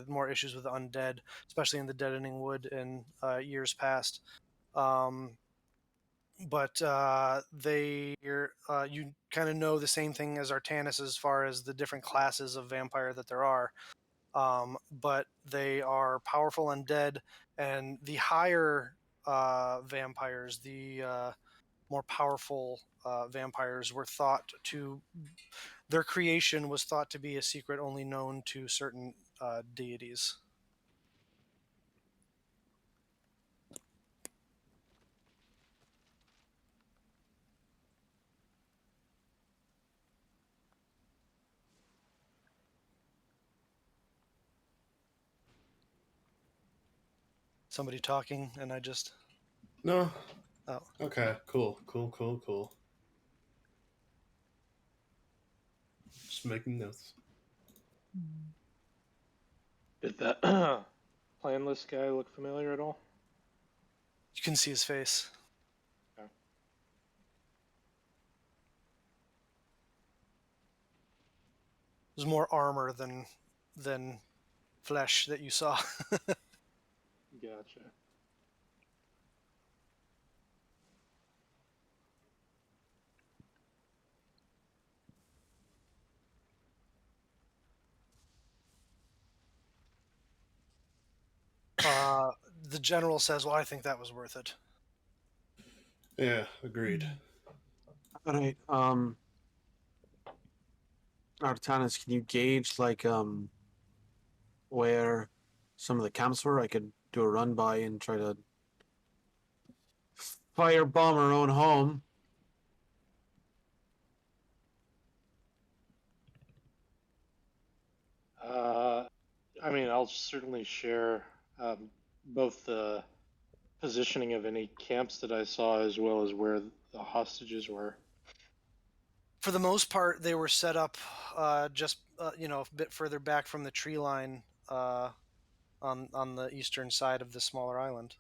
more issues with the undead, especially in the deadening wood in years past. But you kind of know the same thing as Artanis as far as the different classes of vampire that there are. But they are powerful undead, and the higher vampires, the more powerful vampires, were thought to. Their creation was thought to be a secret only known to certain deities. Somebody talking, and I just. No. Oh. Okay, cool. Just making notes. Did that planless guy look familiar at all? You can see his face. Okay. There's more armor than flesh that you saw. Gotcha. The general says, "Well, I think that was worth it." Yeah, agreed. All right. Artanis, can you gauge like where some of the camps were? I could do a run by and try to firebomb our own home. I mean, I'll certainly share both the positioning of any camps that I saw as well as where the hostages were. For the most part, they were set up just a bit further back from the tree line on the eastern side of the smaller island.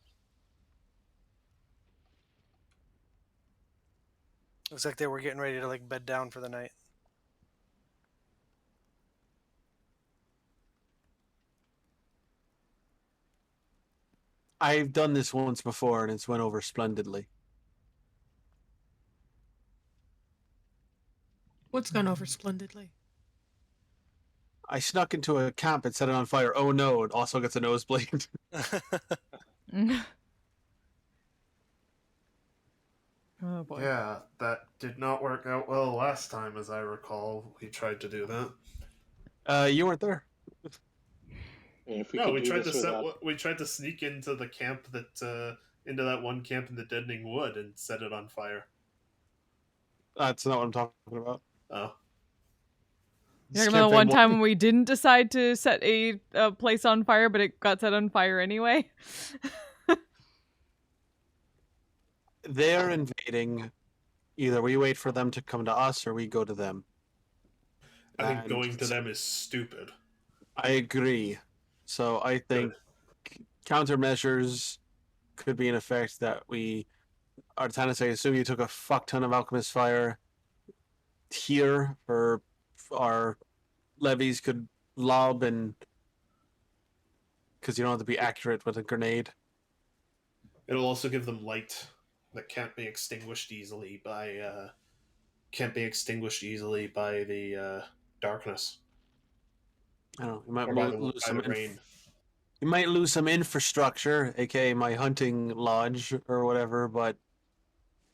Looks like they were getting ready to like bed down for the night. I've done this once before and it's went over splendidly. What's gone over splendidly? I snuck into a camp and set it on fire. Oh no, it also gets a nosebleed. Oh boy. Yeah, that did not work out well last time, as I recall. We tried to do that. You weren't there. And if we No, could we do tried this to without... we tried to sneak into the camp into that one camp in the Deadening Wood and set it on fire. That's not what I'm talking about. Oh, You talking about the one time when we didn't decide to set a place on fire, but it got set on fire anyway? They're invading. Either we wait for them to come to us or we go to them. I think And going to them is stupid. I agree. So I think countermeasures could be in effect that we... Artanis, I assume you took a fuck ton of alchemist fire here, or our levies could lob, and because you don't have to be accurate with a grenade. It'll also give them light that can't be extinguished easily by the darkness. I don't know. You might Or by lose the some rain. You might lose some infrastructure, aka my hunting lodge or whatever, but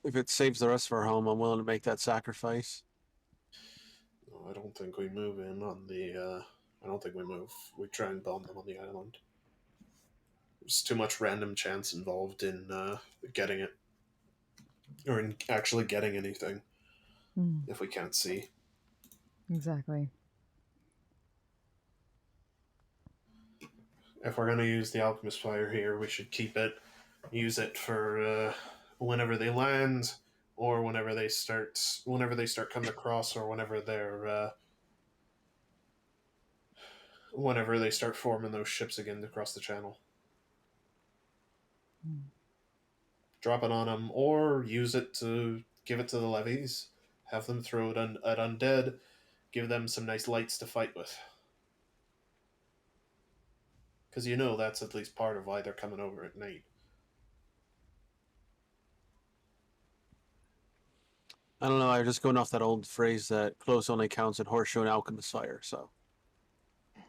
if it saves the rest of our home, I'm willing to make that sacrifice. No, I don't think we move in on the. I don't think we move. We try and bomb them on the island. There's too much random chance involved in getting it, or in actually getting anything. If we can't see. Exactly. If we're gonna use the alchemist fire here, we should keep it. Use it for whenever they land, or whenever they start coming across, or whenever they start forming those ships again across the channel. Drop it on them, or use it to give it to the levies. Have them throw it at undead. Give them some nice lights to fight with. Because that's at least part of why they're coming over at night. I don't know. I'm just going off that old phrase that close only counts at horseshoe and alchemist fire. So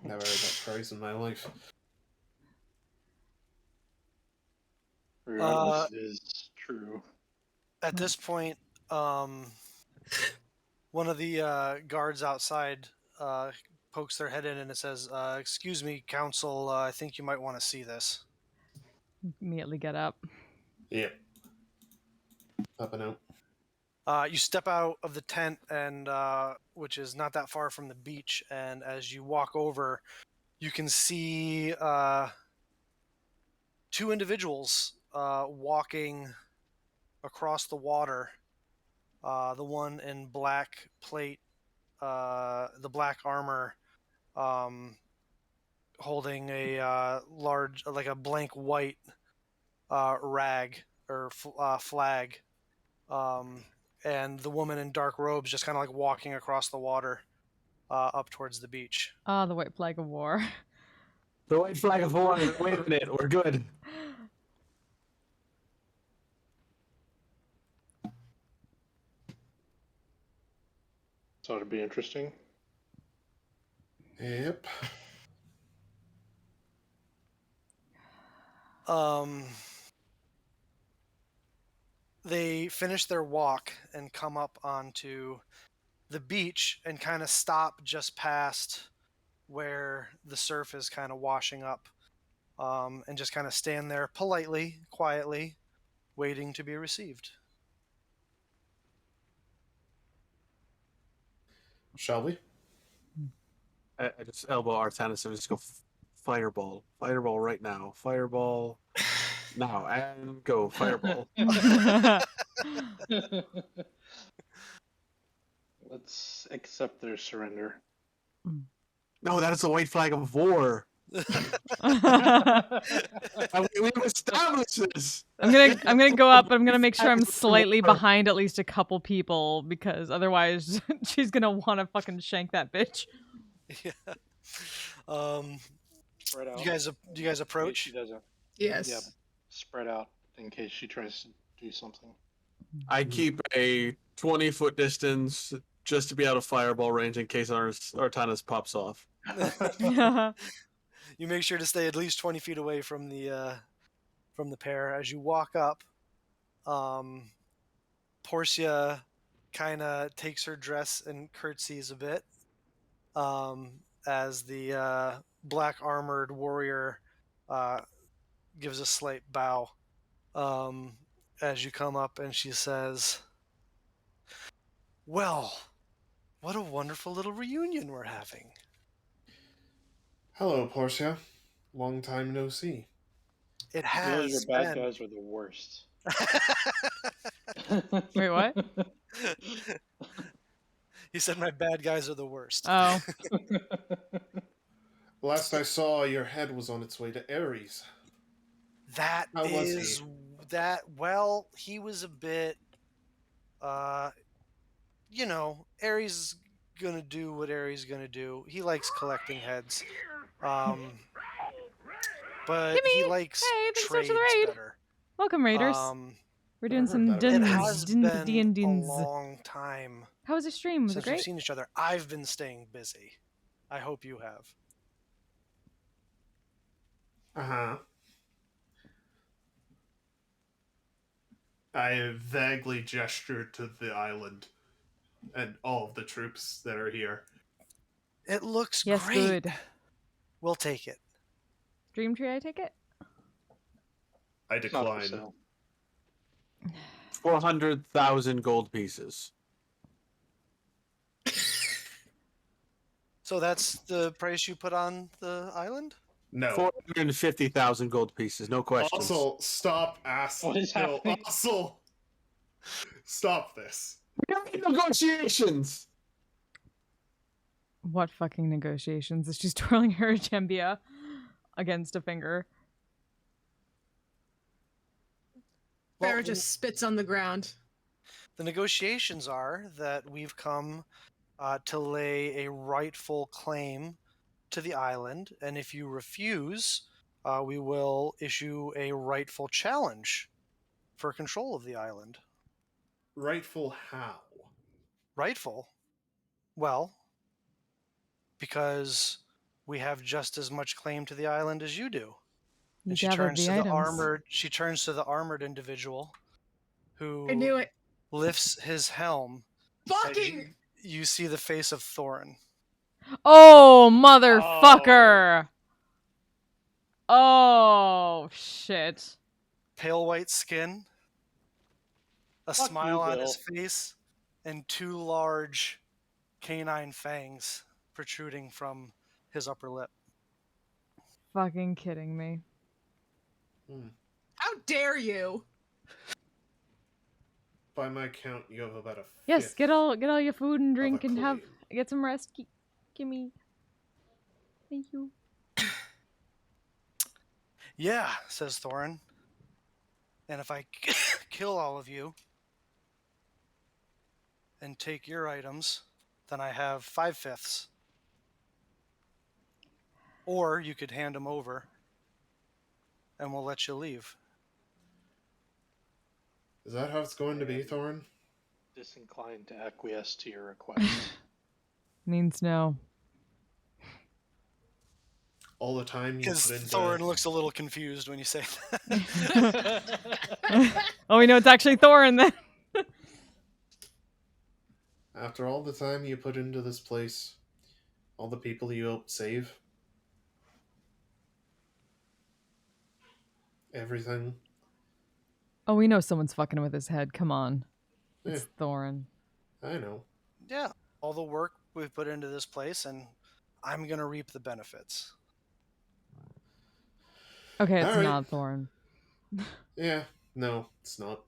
Never heard that phrase in my life. Regardless, it is true. At this point, one of the guards outside pokes their head in and it says, "Excuse me, counsel. I think you might want to see this." Immediately get up. Yep. Up and out. You step out of the tent, and which is not that far from the beach, and as you walk over, you can see two individuals walking across the water. The one in black plate, the black armor, holding a large, like a blank white rag or flag, and the woman in dark robes just kind of like walking across the water up towards the beach. Ah, the white flag of war. The white flag of war. Wait a minute, we're good. So it'd be interesting. Yep. They finish their walk and come up onto the beach and kind of stop just past where the surf is kind of washing up, and just kind of stand there politely, quietly, waiting to be received. Shall we? I just elbow Artanis and just go fireball. Fireball right now. Fireball now. And go. Fireball. Let's accept their surrender. No, that is the white flag of war. We've established this. I'm gonna go up. I'm gonna make sure I'm slightly behind at least a couple people because otherwise she's gonna want to fucking shank that bitch. Yeah. Spread out. Do you guys approach? She doesn't. Yes. Yeah, spread out in case she tries to do something. I keep a 20-foot distance just to be out of fireball range in case Artanis pops off. You make sure to stay at least 20 feet away from the pair. As you walk up, Portia kind of takes her dress and curtsies a bit, as the black armored warrior gives a slight bow as you come up, and she says, "Well, what a wonderful little reunion we're having." Hello, Portia. Long time no see. It You know, your has bad been. guys are the worst. Wait, what? He said my bad guys are the worst. Oh, Last I saw, your head was on its way to Ares. That How was is he? that. Well, he was a bit. Ares is gonna do what Ares is gonna do. He likes collecting heads, but he Kimmy! likes Hey, thanks so much trades for the raid. better. Welcome, raiders. We're doing Never some heard that It about has dins, been a D&Dins. long time How was your stream? Was it since we've great? seen each other. I've been staying busy. I hope you have. Uh-huh. I vaguely gestured to the island and all of the troops that are here. It looks Yes, great. good. We'll take it. Dream tree, I take it? I It's not for decline. sale. 400,000 gold pieces. So that's the price you put on the island? No. 450,000 gold pieces. No questions. Also, stop asking. What is happening? Also, stop this. We have negotiations. What fucking negotiations? Is she's twirling her Gembia against a finger? Well, Farrah just spits on the ground. The negotiations are that we've come to lay a rightful claim to the island, and if you refuse, we will issue a rightful challenge for control of the island. Rightful how? Rightful? Well, because we have just as much claim to the island as you do. You And she gathered turns the to the items. armored. She turns to the armored individual, who I knew it. lifts his helm. and Fucking! you see the face of Thorin. Oh, motherfucker! Oh, shit. Pale white skin, a Fuck smile you, on Bill. his face, and two large canine fangs protruding from his upper lip. Fucking kidding me. How dare you? By my count, you have about a Yes, fifth get all your food and of a drink and claim. get some rest. Gimme. Thank you. Yeah, says Thorin. And if I kill all of you and take your items, then I have 5/5. Or you could hand them over and we'll let you leave. Is that how it's going to be, Thorin? Disinclined to acquiesce to your request. Means no. All the time you Because put into... Thorin looks a little confused when you say that. Oh, we know it's actually Thorin then. After all the time you put into this place, all the people you helped save, everything. Oh, we know someone's fucking with his head. Come on. It's Thorin. I know. Yeah, all the work we've put into this place, and I'm going to reap the benefits. Okay, it's All right. not Thorin. Yeah, no, it's not.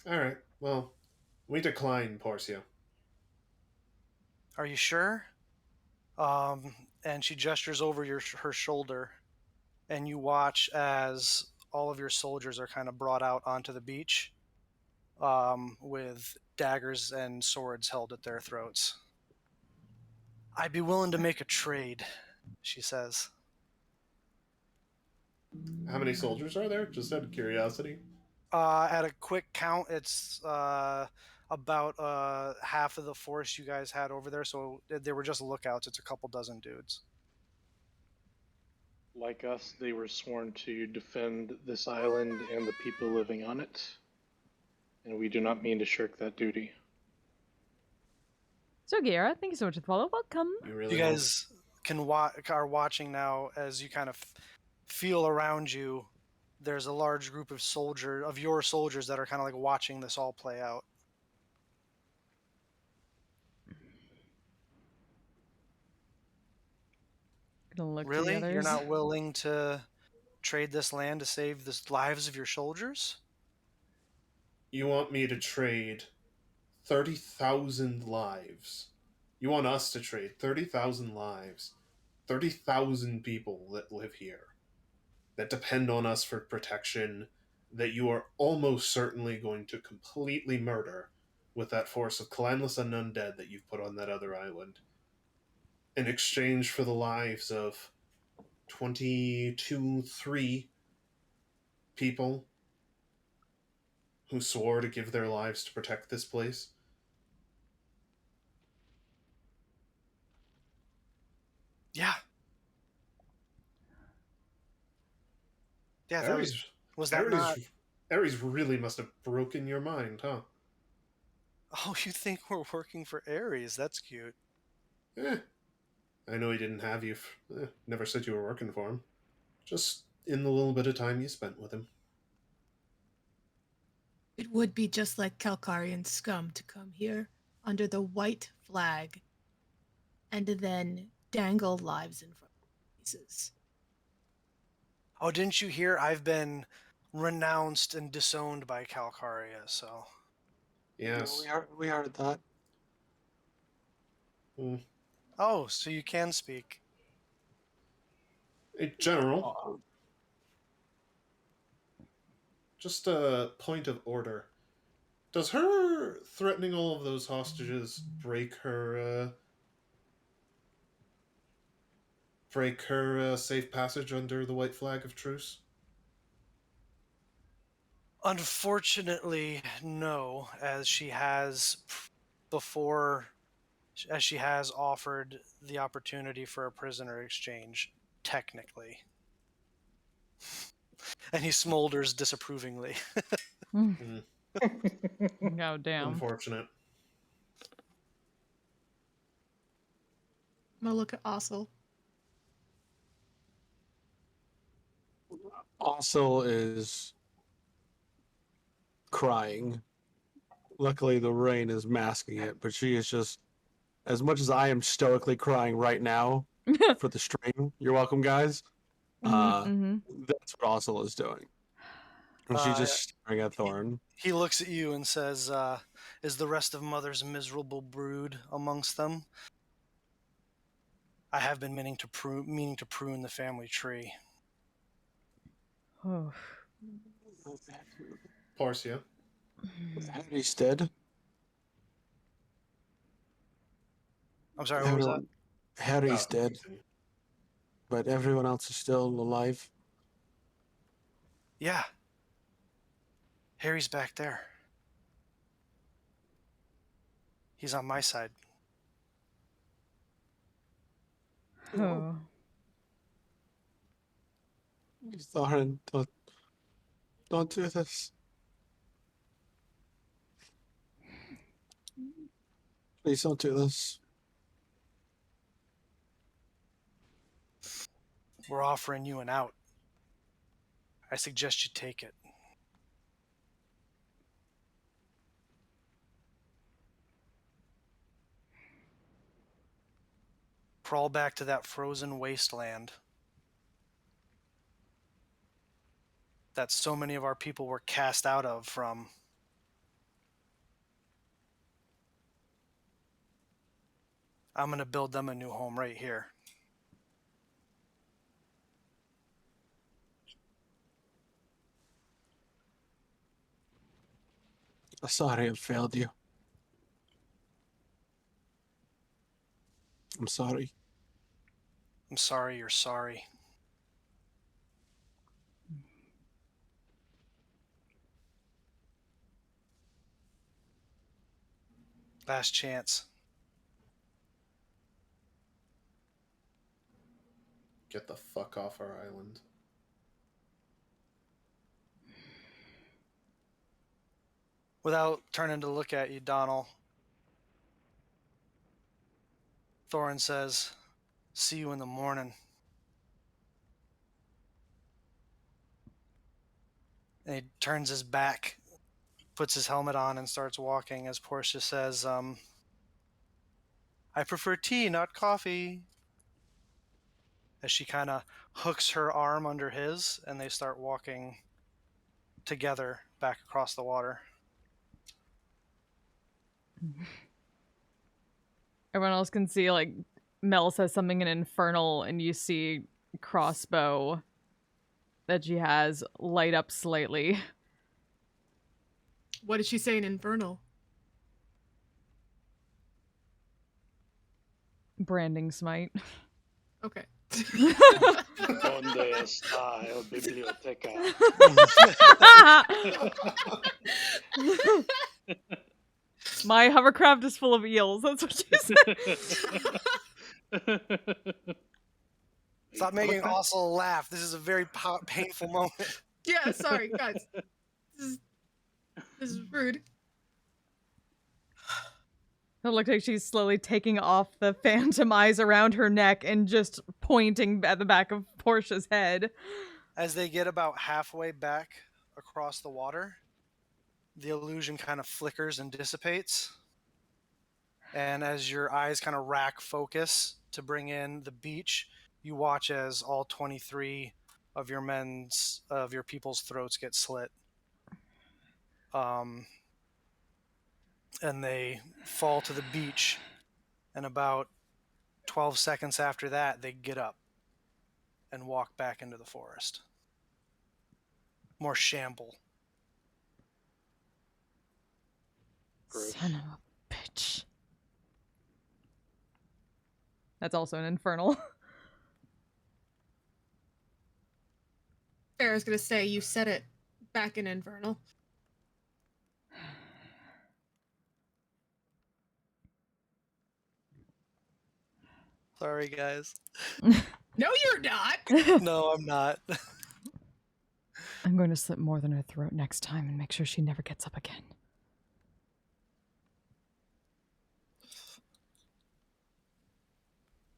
Alright, well, we decline, Porcia. Are you sure? And she gestures over her shoulder, and you watch as all of your soldiers are kind of brought out onto the beach with daggers and swords held at their throats. I'd be willing to make a trade, she says. How many soldiers are there? Just out of curiosity. At a quick count, it's about half of the force you guys had over there, so they were just lookouts. It's a couple dozen dudes. Like us, they were sworn to defend this island and the people living on it, and we do not mean to shirk that duty. So, Gara, thank you so much for the follow. Welcome. You guys are watching now as you kind of feel around you. There's a large group of your soldiers that are kind of like watching this all play out. Gonna look to the Really? others. You're not willing to trade this land to save the lives of your soldiers? You want me to trade 30,000 lives. You want us to trade 30,000 lives. 30,000 people that live here. That depend on us for protection. That you are almost certainly going to completely murder with that force of clanless and undead that you've put on that other island. In exchange for the lives of 3 people who swore to give their lives to protect this place. Yeah. Yeah, Ares really must have broken your mind, huh? Oh, you think we're working for Ares? That's cute. I know he didn't have you. Never said you were working for him. Just in the little bit of time you spent with him. It would be just like Calcarian scum to come here under the white flag and then dangle lives in front of faces. Oh, didn't you hear? I've been renounced and disowned by Calcaria, so... Yes. We heard that. Oh, so you can speak. In general, just a point of order. Does her threatening all of those hostages break her safe passage under the white flag of truce? Unfortunately, no, as she has offered the opportunity for a prisoner exchange, technically. And he smolders disapprovingly. Oh, damn. Unfortunate. I'm gonna look at Ossel. Ossel is crying. Luckily, the rain is masking it, but she is just, as much as I am stoically crying right now for the stream, you're welcome, guys. That's what Ossel is doing. And she's just staring at Thorn. He looks at you and says, is the rest of Mother's miserable brood amongst them? I have been meaning to prune the family tree. Oh. Porcia. Harry's dead. I'm sorry, what was that? Everyone, Harry's Oh, dead, continue. but everyone else is still alive. Yeah. Harry's back there. He's on my side. Oh. Thorin, don't do this. Please don't do this. We're offering you an out. I suggest you take it. Crawl back to that frozen wasteland that so many of our people were cast out of from. I'm going to build them a new home right here. I'm sorry I failed you. I'm sorry. I'm sorry you're sorry. Last chance. Get the fuck off our island. Without turning to look at you, Donald, Thorin says, "See you in the morning." And he turns his back, puts his helmet on, and starts walking as Portia says, "I prefer tea, not coffee." As she kind of hooks her arm under his, and they start walking together back across the water. Everyone else can see, like, Mel says something in Infernal, and you see crossbow that she has light up slightly. What did she say in Infernal? Branding smite. Okay. Donde está el biblioteca? My hovercraft is full of eels. That's what she said. Stop making Ossel laugh. This is a very painful moment. Yeah, sorry, guys. This is rude. It looks like she's slowly taking off the phantom eyes around her neck and just pointing at the back of Portia's head. As they get about halfway back across the water, the illusion kind of flickers and dissipates. And as your eyes kind of rack focus to bring in the beach, you watch as all 23 of your people's throats get slit. And they fall to the beach, and about 12 seconds after that, they get up and walk back into the forest. More shamble. Gross. Son of a bitch. That's also an Infernal. Farrah's gonna say you said it back in Infernal. Sorry, guys. No, you're not. No, I'm not. I'm going to slit more than her throat next time and make sure she never gets up again.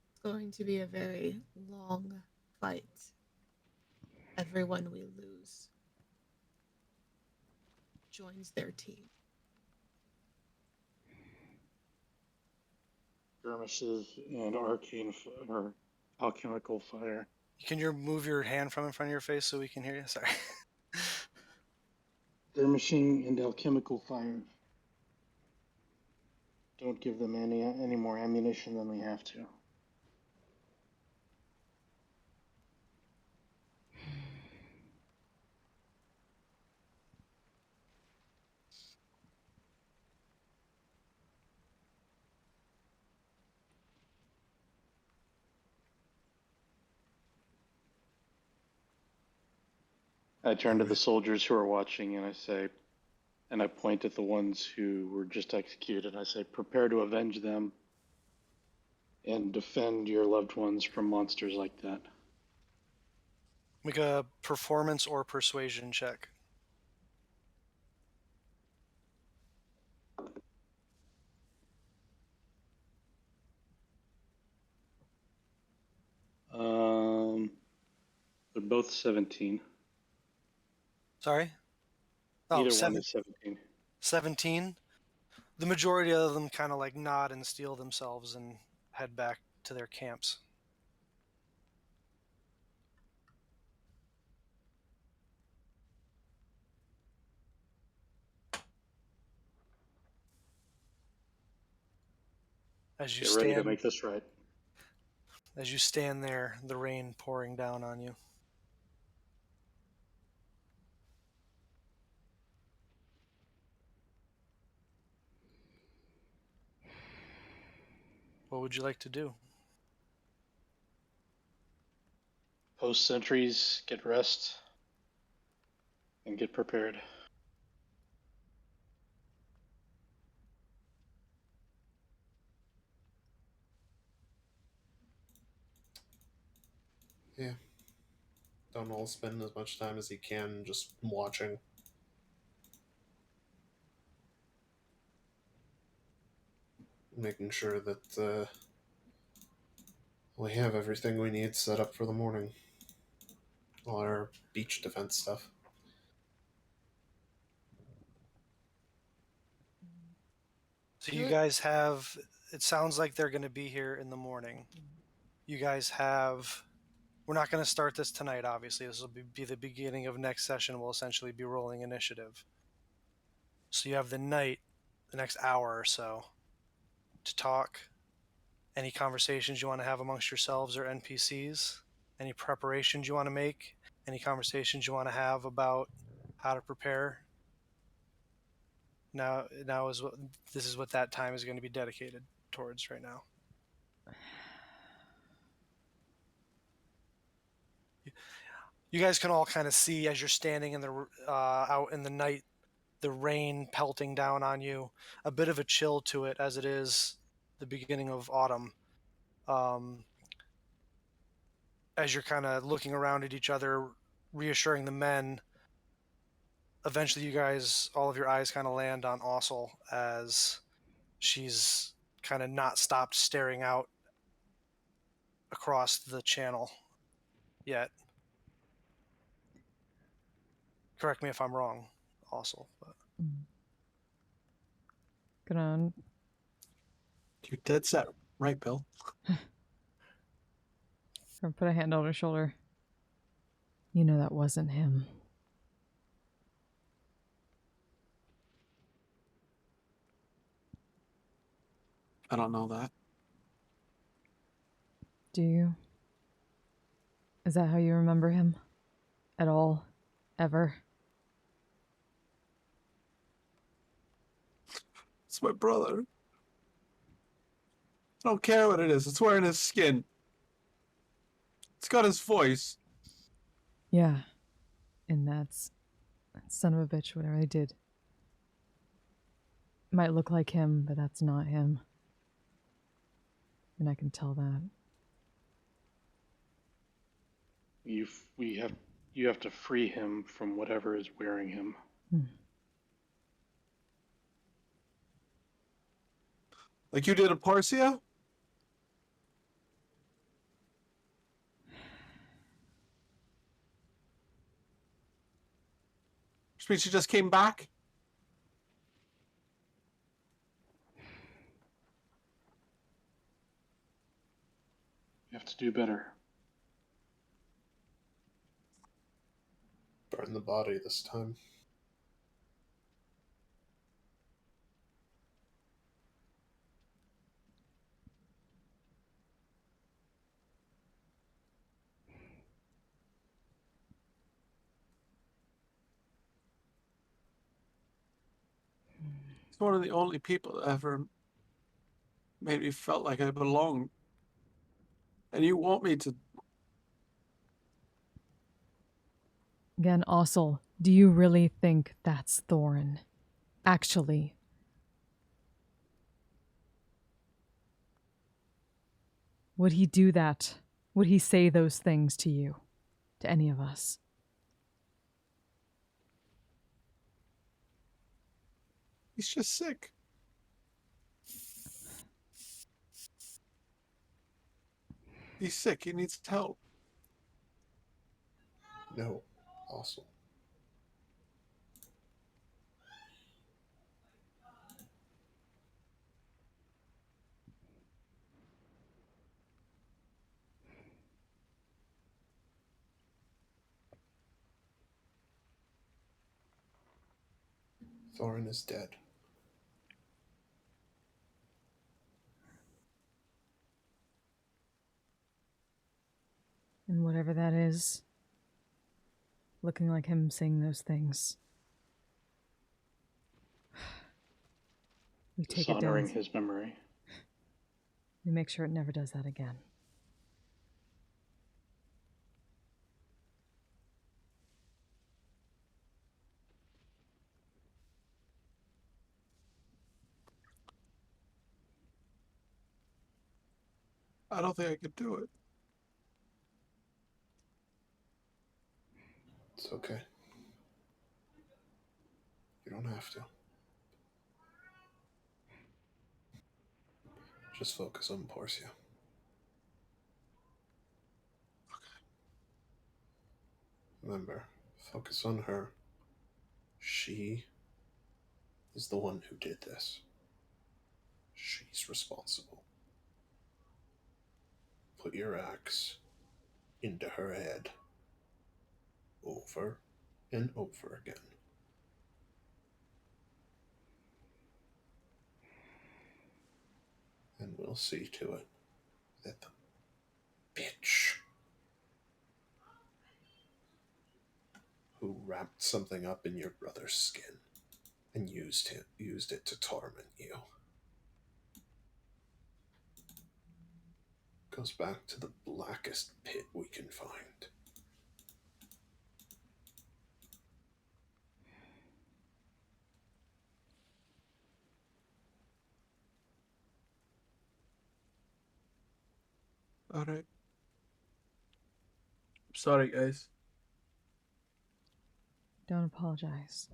It's going to be a very long fight. Everyone we lose joins their team. Skirmishes and arcane or alchemical fire. Can you move your hand from in front of your face so we can hear you? Sorry. Skirmishing and alchemical fire. Don't give them any more ammunition than we have to. I turn to the Alright. soldiers who are watching and I say, and I point at the ones who were just executed. I say, prepare to avenge them and defend your loved ones from monsters like that. Make a performance or persuasion check. They're both 17. Sorry? Oh, Either one is 17. 17. The majority of them kind of like nod and steel themselves and head back to their camps. As you Get ready to stand make this right. as you stand there, the rain pouring down on you. What would you like to do? Post sentries, get rest, and get prepared. Yeah. Don't all spend as much time as he can just watching. Making sure that we have everything we need set up for the morning. All our beach defense stuff. So you guys have, it sounds like they're going to be here in the morning. You guys have, we're not going to start this tonight, obviously. This will be the beginning of next session. We'll essentially be rolling initiative. So you have the night, the next hour or so, to talk. Any conversations you want to have amongst yourselves or NPCs? Any preparations you want to make? Any conversations you want to have about how to prepare? Now is what this is what that time is going to be dedicated towards right now. You guys can all kind of see as you're standing in the out in the night, the rain pelting down on you, a bit of a chill to it as it is the beginning of autumn. As you're kind of looking around at each other, reassuring the men, eventually you guys, all of your eyes kind of land on Ossel as she's kind of not stopped staring out across the channel yet. Correct me if I'm wrong, Ossel. But Gonna You're dead set right, Bill. put a hand on her shoulder. You know that wasn't him. I don't know that. Do you? Is that how you remember him? At all? Ever? It's my brother. I don't care what it is. It's wearing his skin. It's got his voice. Yeah. And that's son of a bitch, whatever they did. Might look like him, but that's not him. And I can tell that. You have to free him from whatever is wearing him. Like you did at Parcia? Which means she just came back? You have to do better. Burn the body this time. He's one of the only people that ever made me felt like I belonged. And you want me to... Again, Ossel, do you really think that's Thorin? Actually. Would he do that? Would he say those things to you? To any of us? He's just sick. He's sick. He needs help. No. Also. Thorin is dead. And whatever that is, looking like him saying those things. We take it down. Dishonoring his memory. We make sure it never does that again. I don't think I could do it. It's okay. You don't have to. Just focus on Portia. Remember, focus on her. She is the one who did this. She's responsible. Put your axe into her head. Over and over again. And we'll see to it that the bitch who wrapped something up in your brother's skin and used it to torment you goes back to the blackest pit we can find. All right. Sorry, guys. Don't apologize.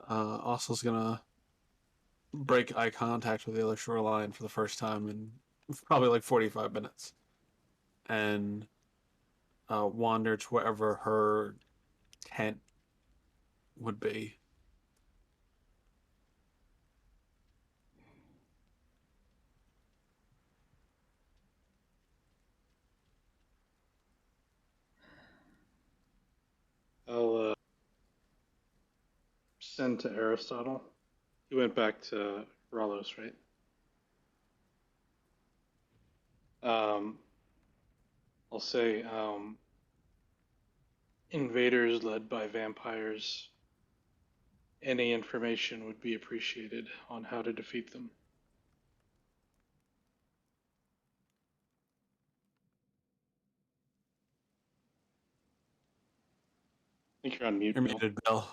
Ossel's gonna break eye contact with the other shoreline for the first time in probably like 45 minutes. And wander to wherever her tent would be. I'll send to Aristotle. He went back to Ralos, right? I'll say invaders led by vampires. Any information would be appreciated on how to defeat them. I think you're on mute, You're Bill. muted, Bill.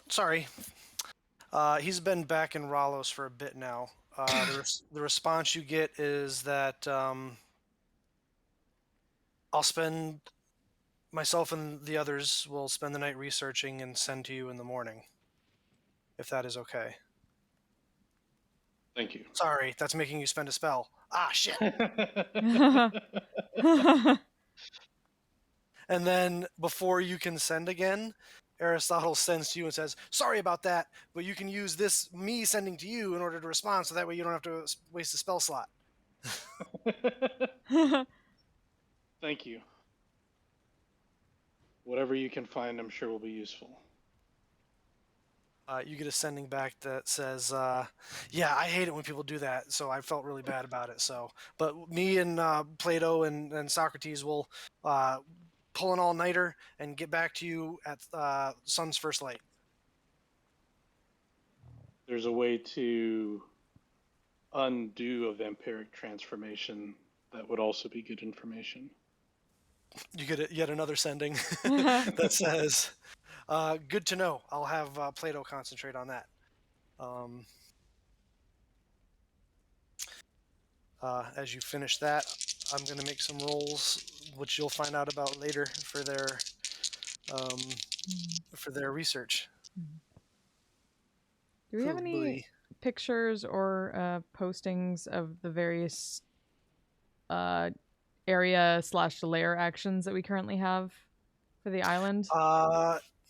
Sorry. He's been back in Ralos for a bit now. The response you get is that I'll spend myself and the others will spend the night researching and send to you in the morning, if that is okay. Thank you. Sorry, that's making you spend a spell. Ah, shit. And then before you can send again, Aristotle sends to you and says, sorry about that, but you can use this, me sending to you, in order to respond, so that way you don't have to waste a spell slot. Thank you. Whatever you can find, I'm sure will be useful. You get a sending back that says, yeah, I hate it when people do that, so I felt really bad about it. So, but me and Plato and Socrates will pull an all-nighter and get back to you at sun's first light. there's a way to undo a vampiric transformation that would also be good information. You get yet another sending that says, good to know. I'll have Plato concentrate on that. As you finish that, I'm going to make some rolls, which you'll find out about later for their research. Do we have any pictures or postings of the various area/lair actions that we currently have for the island?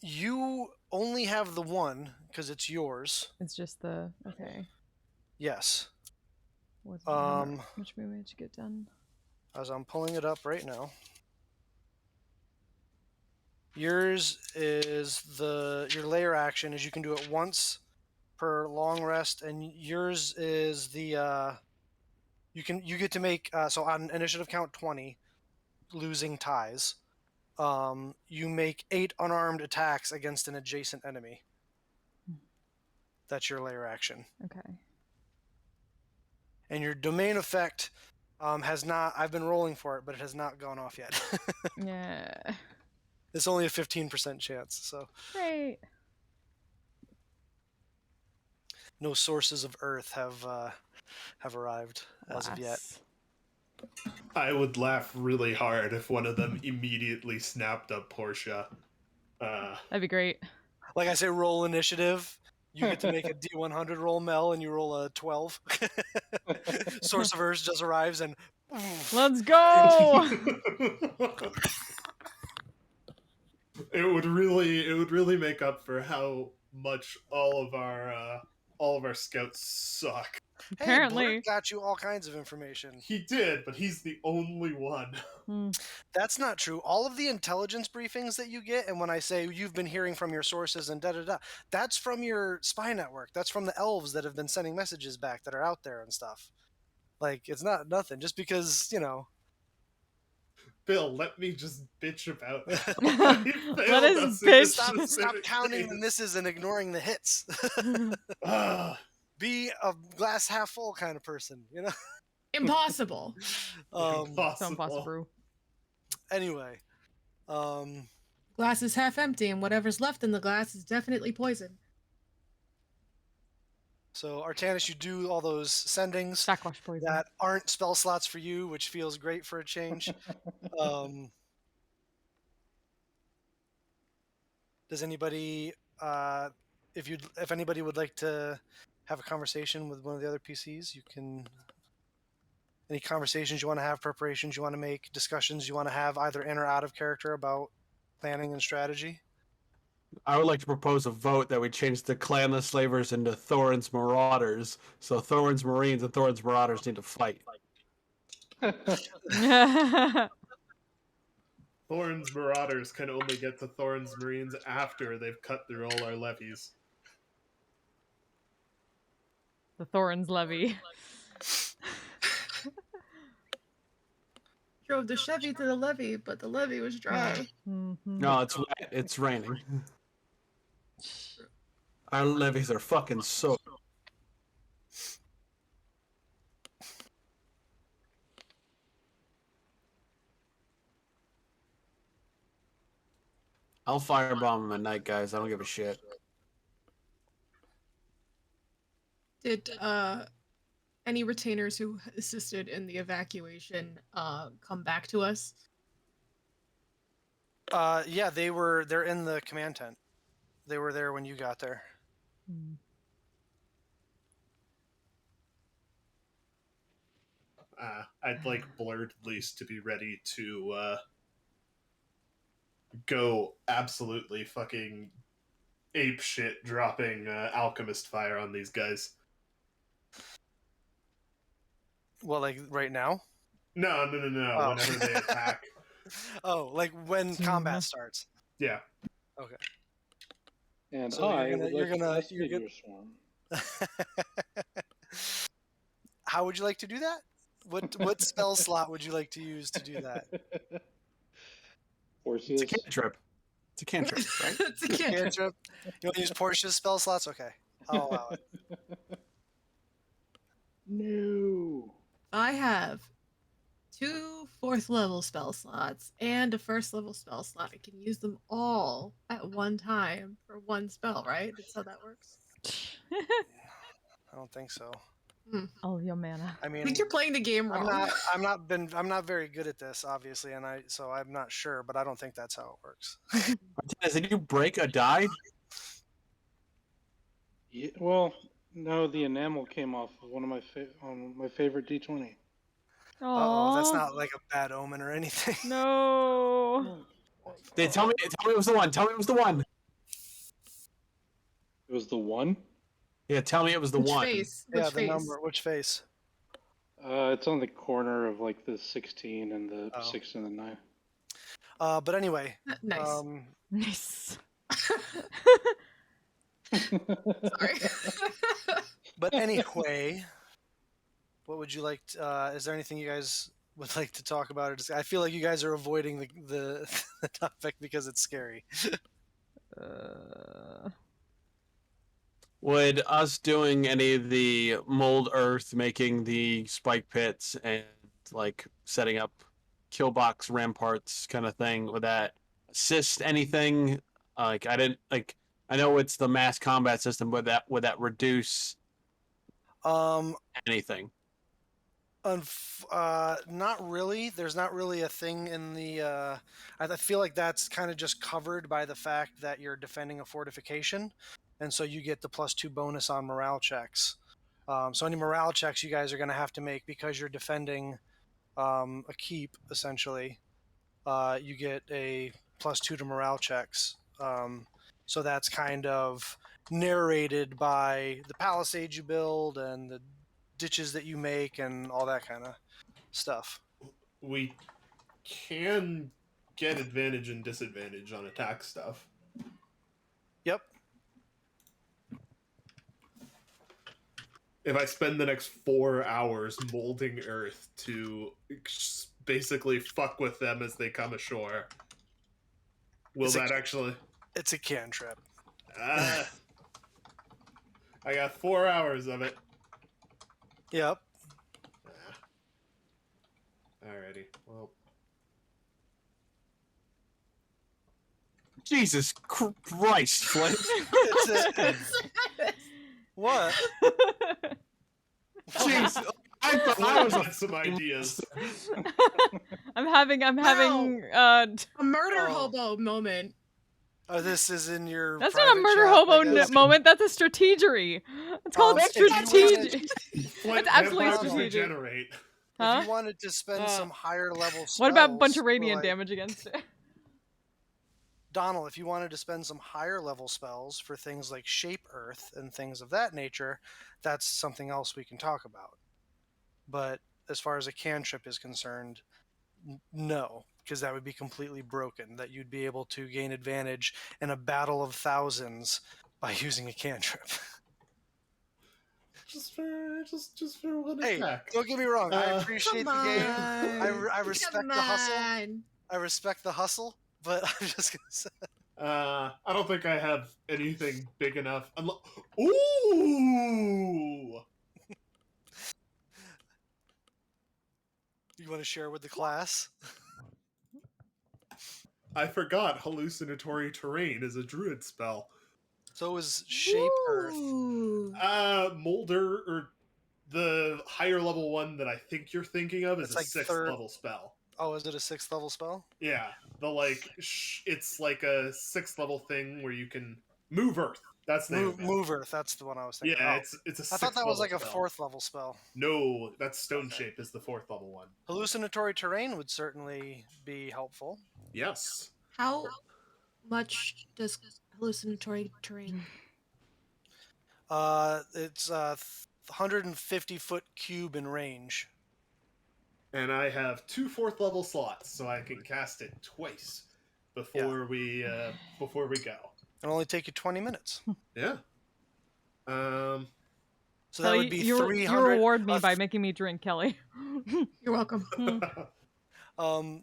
You only have the one because it's yours. It's just the okay. Yes. Which movie did you get done? As I'm pulling it up right now. Yours is your layer action is you can do it once per long rest, and yours is the you get to make so on initiative count 20, losing ties. You make 8 unarmed attacks against an adjacent enemy. That's your layer action. Okay. And your domain effect has not. I've been rolling for it, but it has not gone off yet. Yeah. It's only a 15% chance, so. Great. No sources of Earth have arrived as of yet. I would laugh really hard if one of them immediately snapped up Portia. That'd be great. Like I say, roll initiative. You get to make a D100 roll, Mel, and you roll a 12. Source of Earth just arrives and. Let's go. It would really make up for how much all of our scouts suck. Apparently. Hey, Blurt got you all kinds of information. He did, but he's the only one. That's not true. All of the intelligence briefings that you get, and when I say you've been hearing from your sources and da-da-da, that's from your spy network. That's from the elves that have been sending messages back that are out there and stuff. Like, it's not nothing. Just because, Bill, let me just bitch about it. Let us bitch. Stop counting the misses and ignoring the hits. Be a glass half full kind of person, Impossible. So impossible. Anyway. Glass is half empty, and whatever's left in the glass is definitely poison. So, Artanis, you do all those sendings Backwash poison. that aren't spell slots for you, which feels great for a change. Does anybody, if anybody would like to have a conversation with one of the other PCs, you can. Any conversations you want to have, preparations you want to make, discussions you want to have, either in or out of character about planning and strategy? I would like to propose a vote that we change the clanless slavers into Thorin's Marauders. So Thorin's Marines and Thorin's Marauders need to fight. Thorin's Marauders can only get to Thorin's Marines after they've cut through all our levies. The Thorin's levy. Drove the Chevy to the levee, but the levee was dry. No, it's wet. It's raining. Our levees are fucking soaked. I'll firebomb them at night, guys. I don't give a shit. Did any retainers who assisted in the evacuation come back to us? Yeah, they're in the command tent. They were there when you got there. I'd like Blurred at least to be ready to go absolutely fucking ape shit, dropping alchemist fire on these guys. Well, like right now? No. Oh. Whenever they attack. Oh, like when combat starts. Yeah. Okay. And So you're gonna figure swarm. How would you like to do that? What spell slot would you like to use to do that? Horses. It's a cantrip. It's a cantrip, right? It's a cantrip. You want to use Portia's spell slots? Okay. I'll allow it. No. I have 2 4th level spell slots and a 1st level spell slot. I can use them all at one time for one spell, right? That's how that works. I don't think so. All your mana. I I think mean, you're playing the game wrong. I'm not very good at this, obviously, so I'm not sure, but I don't think that's how it works. Martinez, did you break a die? Yeah, well, no, the enamel came off of one of my favorite D20. Uh-oh, that's Oh not like a bad omen or anything. no! Tell me it was the one. Tell me it was the one. It was the one. Yeah, tell me it was the Which one. face? Yeah, Which the face? number. Which face? It's on the corner of like the 16 and the Oh. 6 and the 9. But anyway. Nice. Nice. Sorry. But anyway, what would you like? Is there anything you guys would like to talk about? I feel like you guys are avoiding the the topic because it's scary. Would us doing any of the mold earth, making the spike pits, and like setting up kill box ramparts kind of thing, would that assist anything? Like I know it's the mass combat system, but would that reduce anything? Not really. There's not really a thing in the. I feel like that's kind of just covered by the fact that you're defending a fortification, and so you get the +2 bonus on morale checks. So any morale checks you guys are going to have to make because you're defending a keep, essentially. You get a +2 to morale checks. So that's kind of narrated by the palisades you build and the ditches that you make and all that kind of stuff. We can get advantage and disadvantage on attack stuff. Yep. If I spend the next 4 hours molding Earth to basically fuck with them as they come ashore, will that actually? It's a cantrip. I got 4 hours of it. Yep. Alrighty. Well. Jesus Christ, Flint. What? Jeez, I thought I was had some ideas. I'm having A murder Oh. hobo moment. Oh, this is in your. That's not a murder hobo moment. That's a strategery. It's called if you strategic. Flint, That's absolutely vampires strategic. regenerate. Huh? If you wanted to spend some higher level spells. What about a bunch of radiant like, damage against it? Donald, if you wanted to spend some higher level spells for things like Shape Earth and things of that nature, that's something else we can talk about. But as far as a cantrip is concerned, no, because that would be completely broken. That you'd be able to gain advantage in a battle of thousands by using a cantrip. Just for one Hey, attack. don't get me wrong. I appreciate Come the game. on. I respect Come the hustle. on. I respect the hustle, but I'm just gonna say. I don't think I have anything big enough. Ooh! You want to share with the class? I forgot Hallucinatory Terrain is a druid spell. So is Shape Earth. Ooh. Molder, or the higher level one that I think you're thinking of, is It's a like 6th level spell. Oh, is it a 6th level spell? Yeah, it's like a 6th level thing where you can move Earth. That's the name of it. Move Earth. That's the one I was thinking. Yeah, Oh. it's a 6th I thought that was like a spell. 4th level spell. No, that's Stone Shape is the 4th level one. Hallucinatory Terrain would certainly be helpful. Yes. How much does hallucinatory terrain? It's 150 foot cube in range. And I have 2 4th level slots, so I can cast it twice before we go. It'll only take you 20 minutes. Yeah. So So that would be you 300. reward me by making me drink, Kelly. You're welcome.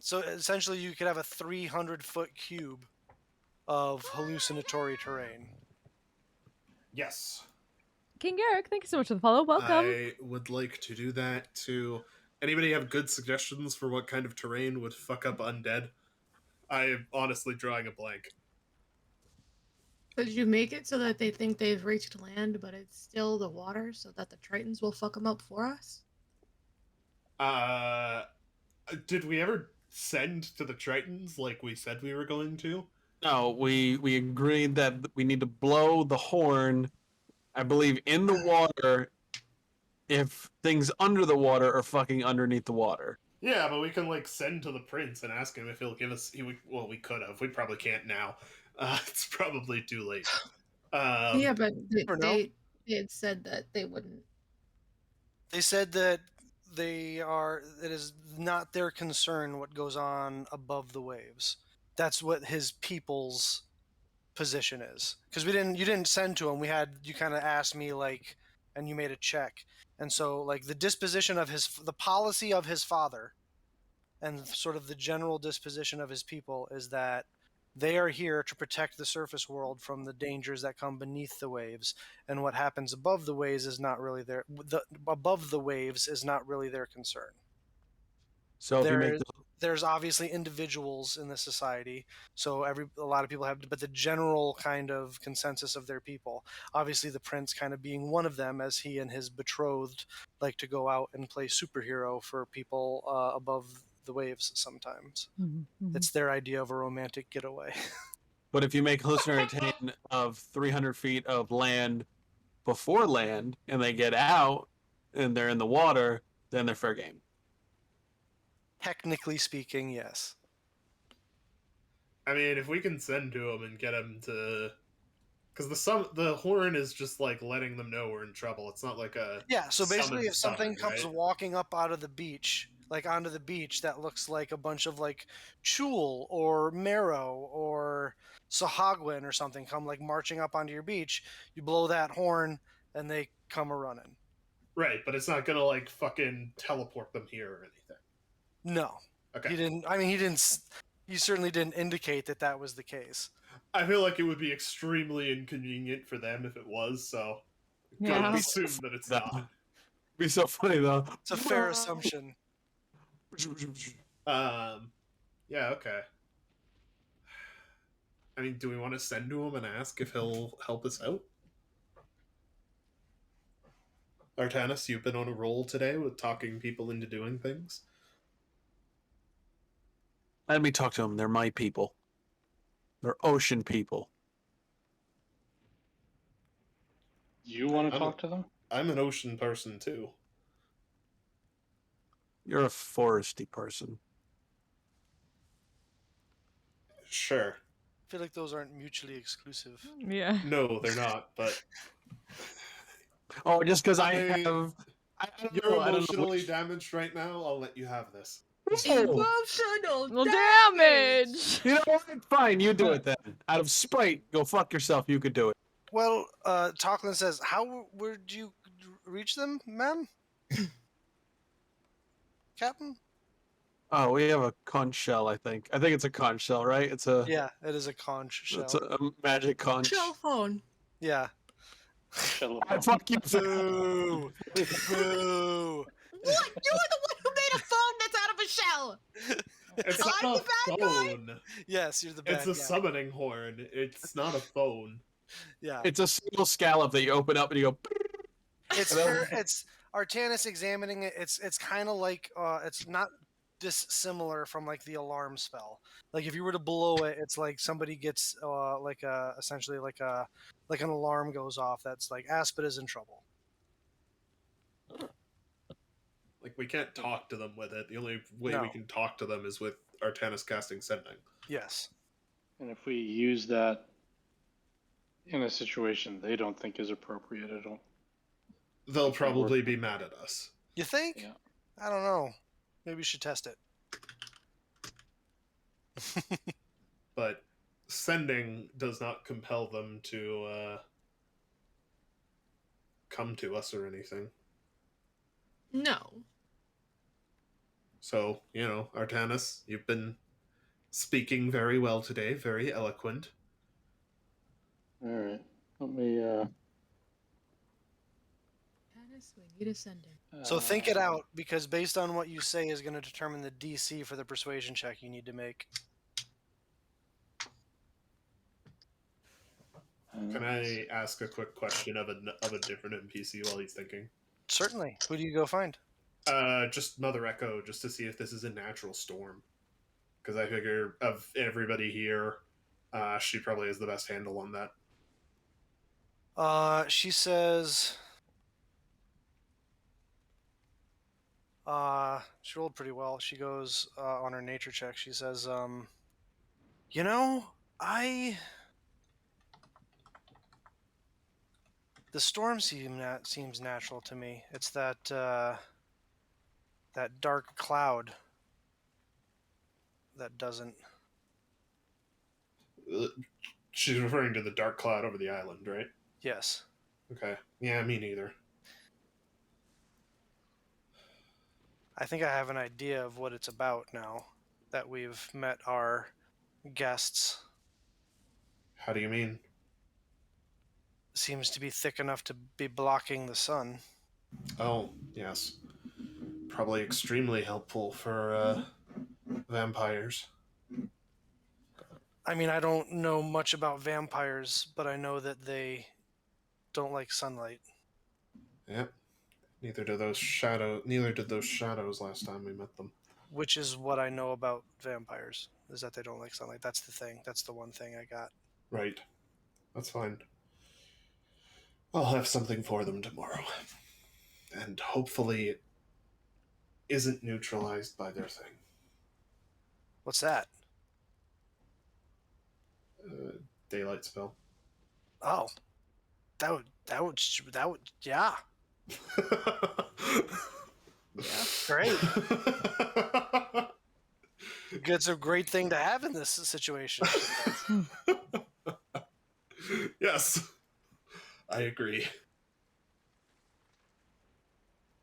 So essentially, you could have a 300 foot cube of hallucinatory terrain. Yes. King Garrick, thank you so much for the follow. Welcome. I would like to do that too. Anybody have good suggestions for what kind of terrain would fuck up undead? I am honestly drawing a blank. Could you make it so that they think they've reached land, but it's still the water, so that the Tritons will fuck them up for us? Did we ever send to the Tritons like we said we were going to? No, we agreed that we need to blow the horn, I believe, in the water if things under the water are fucking underneath the water. Yeah, but we can like send to the prince and ask him if he'll give us. Well, we could have. We probably can't now. It's probably too late. Yeah, but Or no. they had said that they wouldn't. They said that it is not their concern what goes on above the waves. That's what his people's position is. Because you didn't send to him. You kind of asked me like, and you made a check. And so like the disposition of the policy of his father, and sort of the general disposition of his people is that they are here to protect the surface world from the dangers that come beneath the waves, and what happens above the waves is not really above the waves is not really their concern. So if you make There's obviously individuals in the society, so a lot of people have, but the general kind of consensus of their people, obviously the prince kind of being one of them, as he and his betrothed like to go out and play superhero for people above the waves sometimes. It's their idea of a romantic getaway. But if you make Hallucinatory Terrain of 300 feet of land before land, and they get out, and they're in the water, then they're fair game. Technically speaking, yes. I mean, if we can send to him and get him to, because the horn is just like letting them know we're in trouble. It's not like a So basically, if something summon, comes right? walking up out of the beach, like onto the beach, that looks like a bunch of like Chul or Marrow or Sahagwin or something come like marching up onto your beach, you blow that horn and they come a running. Right, but it's not gonna like fucking teleport them here or anything. No. Okay. He certainly didn't indicate that was the case. I feel like it would be extremely inconvenient for them if it was, so Yeah. gotta assume that it's That not. be so funny though. It's a fair assumption. Yeah, okay. I mean, do we want to send to him and ask if he'll help us out? Artanis, you've been on a roll today with talking people into doing things. Let me talk to them. They're my people. They're ocean people. You want to talk to them? I'm an ocean person too. You're a foresty person. Sure. I feel like those aren't mutually exclusive. Yeah. No, they're not, but Oh, just because I Hey, have... I don't you're know, I don't know emotionally which- damaged right now. I'll let you have this. Emotional Well, damage. You know what? Fine, you do it then. Out of spite, go fuck yourself. You could do it. Well, Talklin says, how would you reach them, ma'am? Captain? Oh, we have a conch shell, I think. I think it's a conch shell, right? It's a... Yeah, it is a conch shell. It's a magic conch. Shell phone. Yeah. Fuck you. Boo! Boo! What? You were the one who made a phone that's out of a shell. It's I'm not the a bad guy? phone. Yes, you're the bad It's a guy. summoning horn. It's not a phone. Yeah. It's a single scallop that you open up and you go... It's Artanis examining it. It's kind of like it's not dissimilar from like the alarm spell. Like if you were to blow it, it's like somebody gets essentially like an alarm goes off. That's like Aspid is in trouble. Like, we can't talk to them with it. The only way No. we can talk to them is with Artanis casting Sending. Yes. And if we use that in a situation they don't think is appropriate at all. They'll probably be mad at us. You think? Yeah. I don't know. Maybe we should test it. But Sending does not compel them to come to us or anything. No. So, Artanis, you've been speaking very well today, very eloquent. All right. Let me this? We need a sender. So think it out, because based on what you say is going to determine the DC for the persuasion check you need to make. Can I ask a quick question of a different NPC while he's thinking? Certainly. Who do you go find? Just Mother Echo, just to see if this is a natural storm. Because I figure of everybody here, she probably has the best handle on that. She says... she rolled pretty well. She goes, on her nature check, she says, you know, the storm seems natural to me. It's that dark cloud that doesn't... She's referring to the dark cloud over the island, right? Yes. Okay. Yeah, me neither. I think I have an idea of what it's about now that we've met our guests. How do you mean? Seems to be thick enough to be blocking the sun. Oh, yes. Probably extremely helpful for vampires. I mean, I don't know much about vampires, but I know that they don't like sunlight. Yep. Neither did those shadows last time we met them. Which is what I know about vampires, is that they don't like sunlight. That's the thing. That's the one thing I got. Right. That's fine. I'll have something for them tomorrow. And hopefully it isn't neutralized by their thing. What's that? Daylight spell. Oh. That would, yeah. Yeah. Great. It's a great thing to have in this situation. Yes. I agree.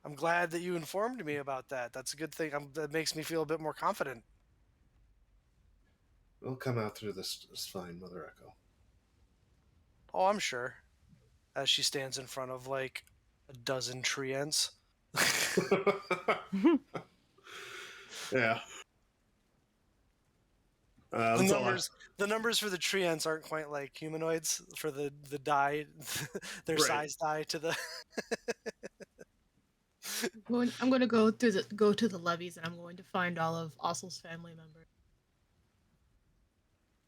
I'm glad that you informed me about that. That's a good thing. That makes me feel a bit more confident. We'll come out through this just fine, Mother Echo. Oh, I'm sure. As she stands in front of like a dozen treants. Yeah. The numbers for the treants aren't quite like humanoids for the die, their Right. size die to the. I'm going to go to the levees, and I'm going to find all of Ossel's family members.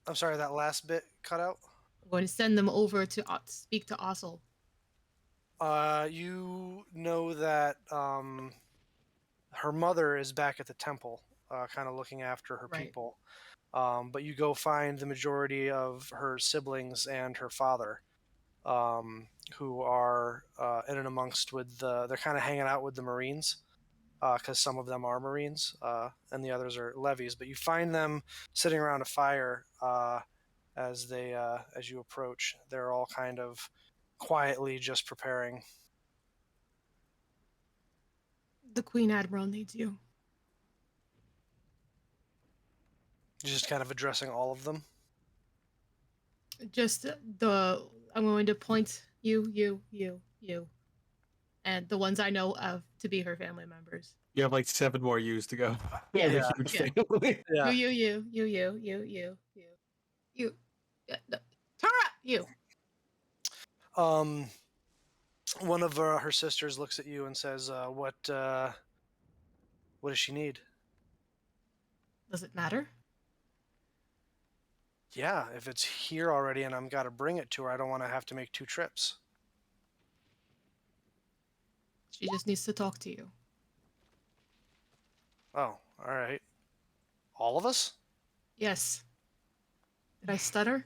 I'm sorry, that last bit cut out. I'm going to send them over to speak to Ossel. You know that her mother is back at the temple, kind of looking after her Right. people. But you go find the majority of her siblings and her father, who are in and amongst they're kind of hanging out with the Marines, because some of them are Marines, and the others are levies. But you find them sitting around a fire as you approach. They're all kind of quietly just preparing. The Queen Admiral needs you. You're just kind of addressing all of them. Just I'm going to point you, and the ones I know of to be her family members. You have like 7 more U's to go. Yeah. You have a huge family. Yeah. You. Tara, you. One of her sisters looks at you and says, "What does she need?" Does it matter? Yeah, if it's here already and I'm got to bring it to her, I don't want to have to make 2 trips. She just needs to talk to you. Oh, all right. All of us? Yes. Did I stutter?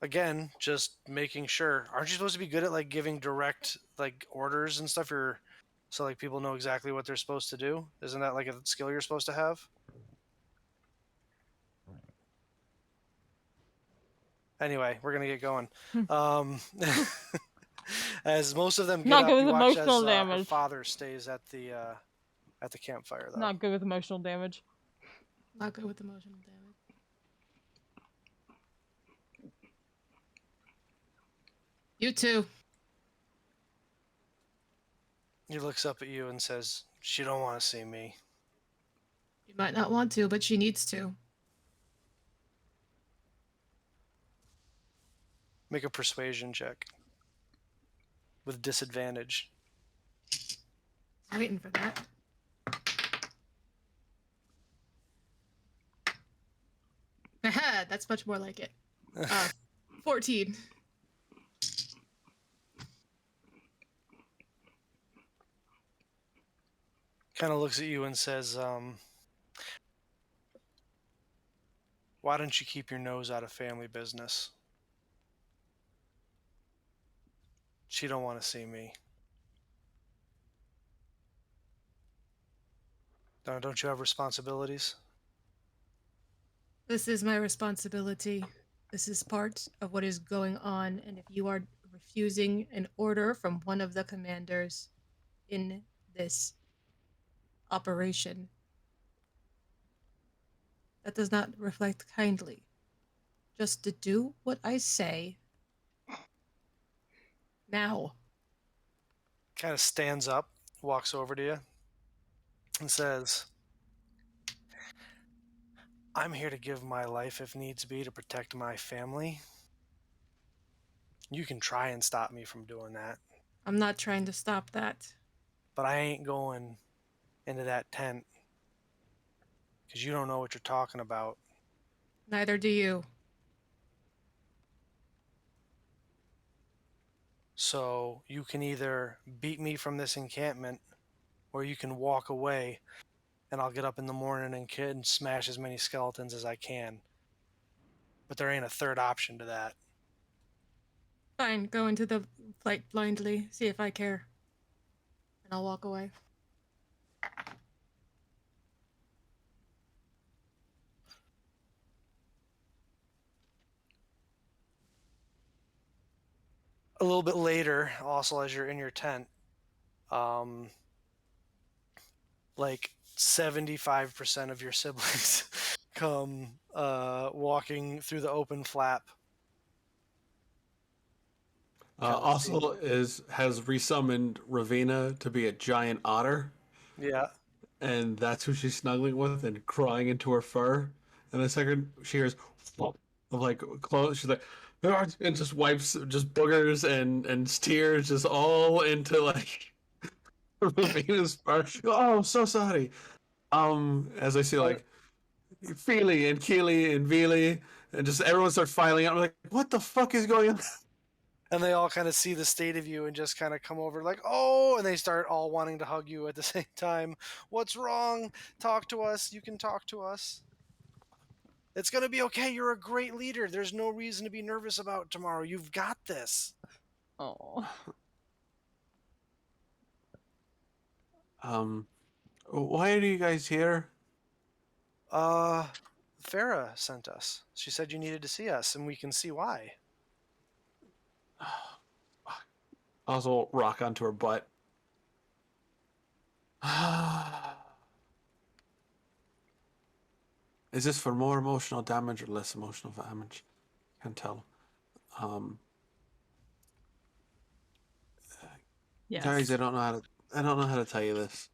Again, just making sure. Aren't you supposed to be good at like giving direct like orders and stuff? So like people know exactly what they're supposed to do. Isn't that like a skill you're supposed to have? Anyway, we're gonna get going. As most of them get Not up, good you with watch emotional as her damage. father stays at the campfire though. Not good with emotional damage. Not good with emotional damage. You too. He looks up at you and says, "She don't want to see me." She might not want to, but she needs to. Make a persuasion check with disadvantage. Waiting for that. Haha, that's much more like it. 14. Kind of looks at you and says, "Why don't you keep your nose out of family business? She don't want to see me." Don't you have responsibilities? This is my responsibility. This is part of what is going on, and if you are refusing an order from one of the commanders in this operation, that does not reflect kindly. Just to do what I say now. Kind of stands up, walks over to you, and says, "I'm here to give my life if needs be to protect my family. You can try and stop me from doing that, I'm not trying to stop that. but I ain't going into that tent because you don't know what you're talking about. Neither do you. So you can either beat me from this encampment or you can walk away and I'll get up in the morning and smash as many skeletons as I can. But there ain't a third option to that." Fine, go into the fight blindly, see if I care. And I'll walk away. A little bit later, also as you're in your tent, like 75% of your siblings come walking through the open flap. Also, has resummoned Ravina to be a giant otter, Yeah. and that's who she's snuggling with and crying into her fur. And the second she hears of like clothes, she's like, "Ah," and just wipes just boogers and tears just all into like Ravina's fur. Oh, I'm so sorry. As I see like Feely and Keely and Veely, and just everyone starts filing out. I'm like, what the fuck is going on? And they all kind of see the state of you and just kind of come over like, "Oh," and they start all wanting to hug you at the same time. "What's wrong? Talk to us. You can talk to us. It's going to be okay. You're a great leader. There's no reason to be nervous about tomorrow. You've got this." Oh. Why are you guys here? Farah sent us. She said you needed to see us, and we can see why. Also, rock onto her butt. Is this for more emotional damage or less emotional damage? Can't tell. Yes. Guys, I don't know how to tell you this.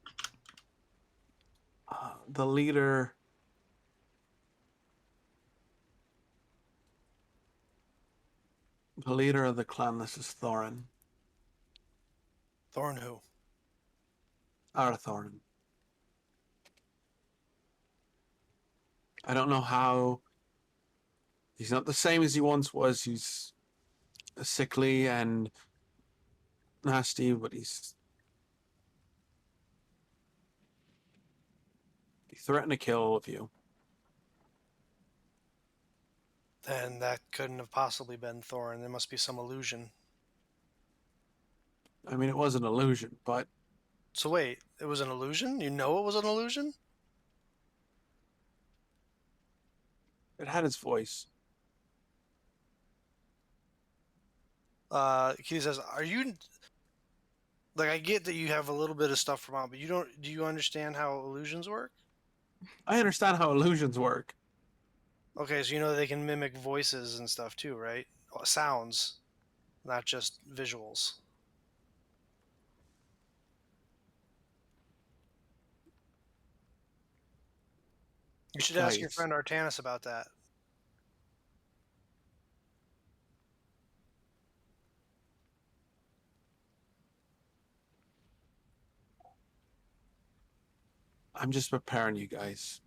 The leader. The leader of the clan, this is Thorin. Thorn who? Our Thorin. I don't know how. He's not the same as he once was. He's sickly and nasty, but he threatened to kill all of you. Then that couldn't have possibly been Thorn. There must be some illusion. I mean, it was an illusion, but So wait, it was an illusion? You know it was an illusion? it had its voice. He says, "Are you like, I get that you have a little bit of stuff from out, but do you understand how illusions work?" I understand how illusions work. Okay, so you know they can mimic voices and stuff too, right? Sounds, not just visuals. You should ask your Guys, friend Artanis about that. I'm just preparing you guys.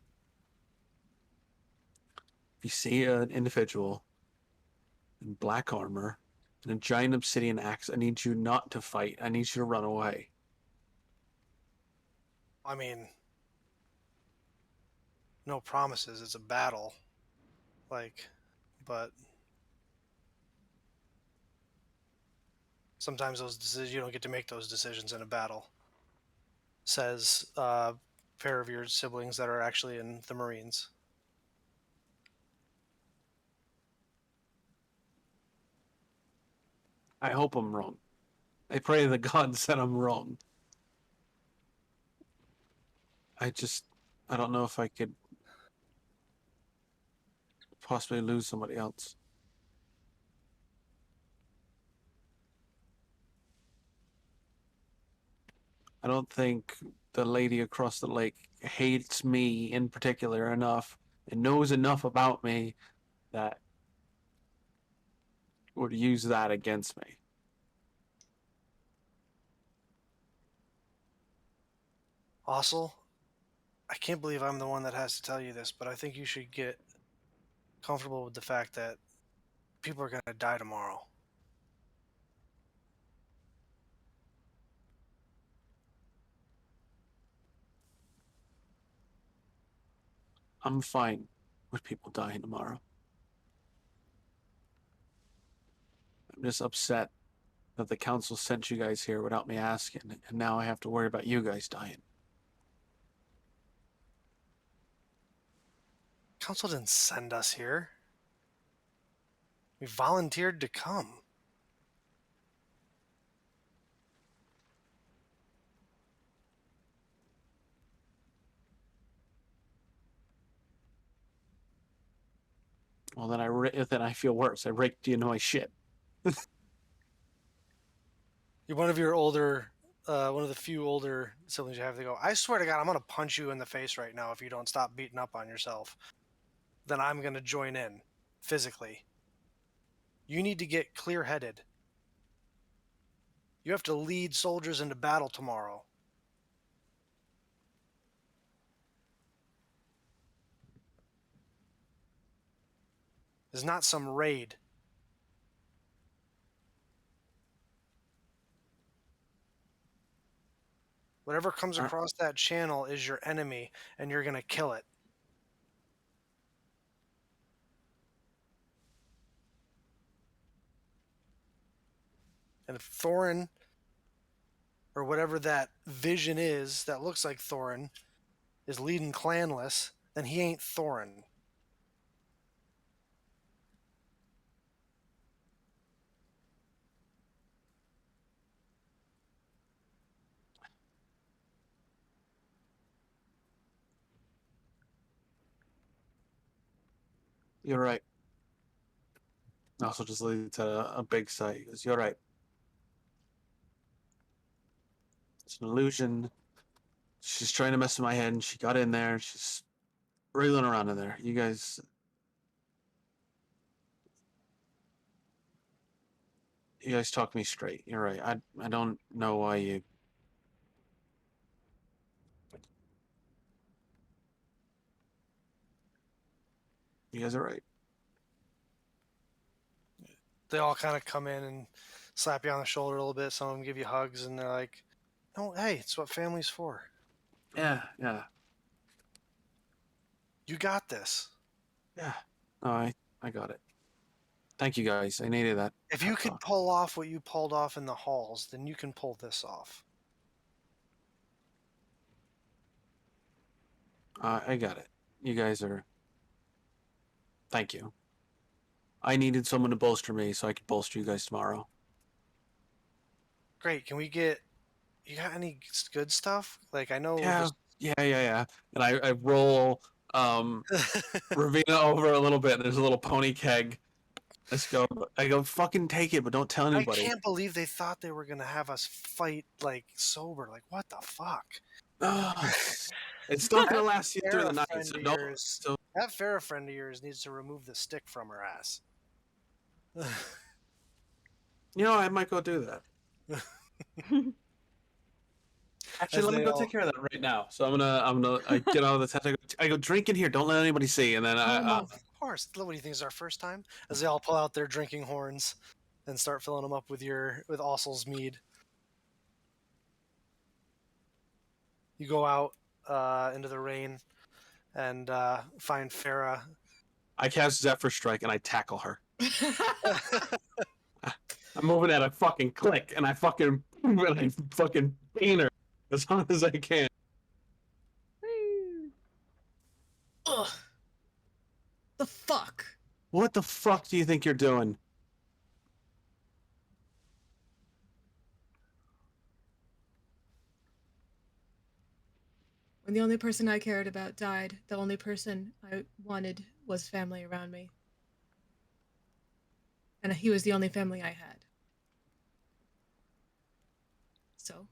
If you see an individual in black armor and a giant obsidian axe, I need you not to fight. I need you to run away. I mean, no promises. It's a battle. But sometimes those decisions, you don't get to make those decisions in a battle. Says a pair of your siblings that are actually in the Marines. I hope I'm wrong. I pray to the gods that I'm wrong. I don't know if I could possibly lose somebody else. I don't think the lady across the lake hates me in particular enough and knows enough about me that would use that against me. Ossel, I can't believe I'm the one that has to tell you this, but I think you should get comfortable with the fact that people are going to die tomorrow. I'm fine with people dying tomorrow. I'm just upset that the council sent you guys here without me asking, and now I have to worry about you guys dying. Council didn't send us here. We volunteered to come. Well, then I feel worse. I raked you into my shit. You're one of the few older siblings you have to go, I swear to God, I'm going to punch you in the face right now if you don't stop beating up on yourself. Then I'm going to join in physically. You need to get clear-headed. You have to lead soldiers into battle tomorrow. It's not some raid. Whatever comes across that channel is your enemy, and you're going to kill it. And if Thorin, or whatever that vision is that looks like Thorin, is leading clanless, then he ain't Thorin. You're right. Also just leads to a big sigh. He goes, you're right. It's an illusion. She's trying to mess with my head, and she got in there. She's wriggling around in there. You guys talk me straight. You're right. I don't know why you guys are right. They all kind of come in and slap you on the shoulder a little bit. Some of them give you hugs, and they're like, "No, hey, it's what family's for. Yeah. You got this." No, I got it. Thank you guys. I needed that. If you could pull off what you pulled off in the halls, then you can pull this off. I got it. You guys are. Thank you. I needed someone to bolster me so I could bolster you guys tomorrow. Great. Can we get? You got any good stuff? Like I know. Yeah. And I roll Ravina over a little bit. There's a little pony keg. Let's go. I go, fucking take it, but don't tell anybody. I can't believe they thought they were gonna have us fight like sober. Like what the fuck? It's not gonna last you through the Farrah night. friend So of no. yours- So That Farrah friend of yours needs to remove the stick from her ass. you know, I might go do that. Actually, As let me they go all- take care of that right now. So I get out of the tent. I go drink in here. Don't let anybody see. And then Of course. What do you think is our first time? As they all pull out their drinking horns and start filling them up with Ossel's mead. You go out into the rain and find Farrah. I cast Zephyr Strike and I tackle her. I'm moving at a fucking click, and I fucking paint her as hard as I can. Ugh. The fuck? What the fuck do you think you're doing? When the only person I cared about died, the only person I wanted was family around me. And he was the only family I had. So.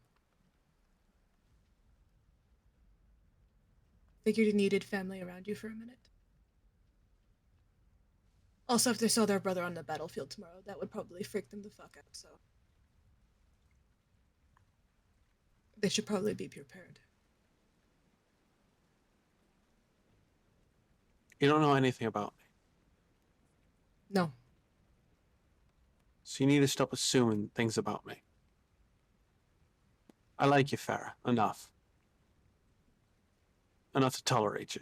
Figured you needed family around you for a minute. Also, if they saw their brother on the battlefield tomorrow, that would probably freak them the fuck out, so. They should probably be prepared. You don't know anything about me. No. So you need to stop assuming things about me. I like you, Farrah. Enough. Enough to tolerate you.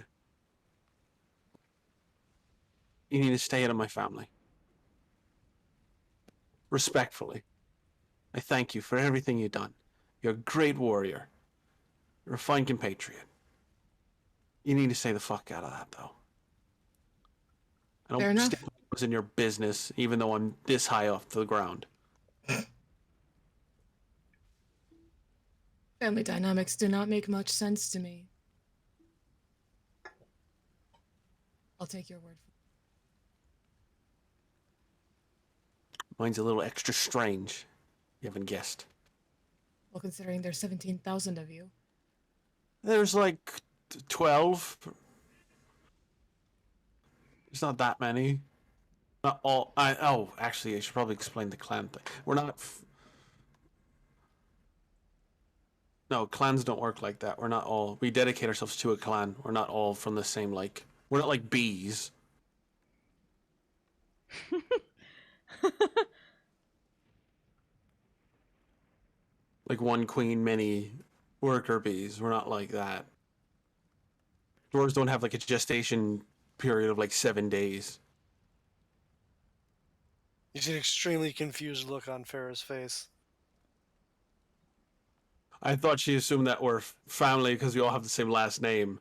You need to stay out of my family. Respectfully. I thank you for everything you've done. You're a great warrior. You're a fine compatriot. You need to stay the fuck out of that, though. I Fair don't enough. stick my nose in your business, even though I'm this high off the ground. Family dynamics do not make much sense to me. I'll take your word for it. Mine's a little extra strange. You haven't guessed. Well, considering there's 17,000 of you. There's like 12. It's not that many. Not all. Actually, I should probably explain the clan thing. We're not. No, clans don't work like that. We're not all. We dedicate ourselves to a clan. We're not all from the same, like. We're not like bees. Like one queen, many worker bees. We're not like that. Dwarves don't have like a gestation period of like 7 days. You see an extremely confused look on Farrah's face. I thought she assumed that we're family because we all have the same last name.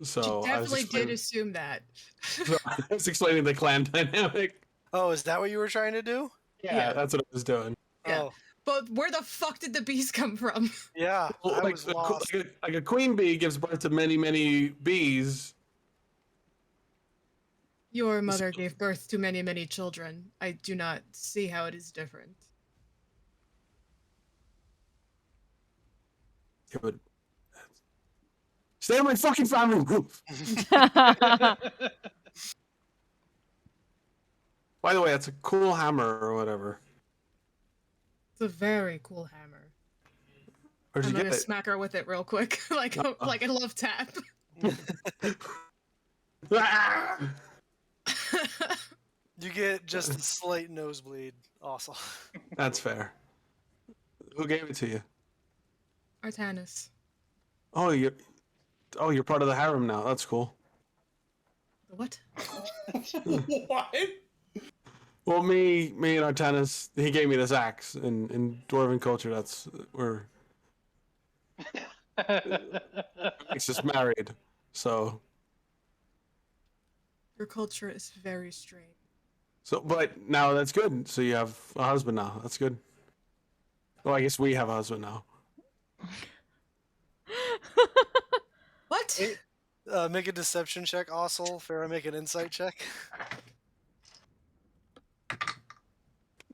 So She I was definitely did explaining, assume that. so I was explaining the clan dynamic. Oh, is that what you were trying to do? Yeah, that's what I was doing. Yeah. Oh, But where the fuck did the bees come from? yeah. I Like, was lost. like a queen bee gives birth to many, many bees. Your mother gave birth to many, many children. I do not see how it is different. Yeah, but stay on my fucking family roof. By the way, that's a cool hammer or whatever. It's a very cool hammer. Where'd I'm you gonna get it? smack her with it real quick, like like a love tap. Ah! You get just a slight nosebleed, also. That's fair. Who gave it to you? Artanis. Oh, you're part of the harem now. That's cool. What? What? Well, me and Artanis, he gave me this axe. In dwarven culture, that's we're makes us married. So Your culture is very strange. but now that's good. So you have a husband now. That's good. Well, I guess we have a husband now. What? Make a deception check, Ossel. Farrah, make an insight check.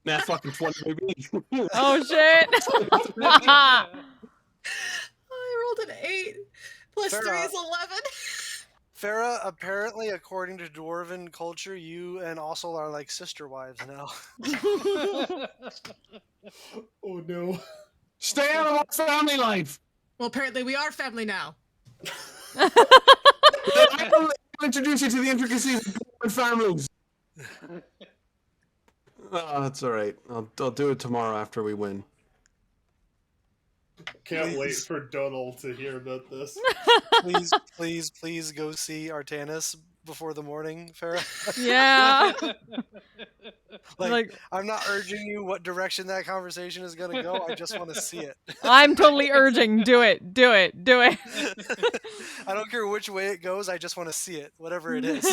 Nah, fucking 20 maybe. Oh shit! I rolled an 8 Plus 3 Farah. is 11. Farah, apparently, according to Dwarven culture, you and also are like sister wives now. Oh no. Stay out of our family life. Well, apparently we are family now. I will introduce you to the intricacies of Dwarven families. Oh, that's all right. I'll do it tomorrow after we win. Can't wait Please. for Donald to hear about this. Please go see Artanis before the morning, Farah. Yeah. Like, I'm not urging you what direction that conversation is going to go. I just want to see it. I'm totally urging. Do it. Do it. Do it. I don't care which way it goes. I just want to see it, whatever it is.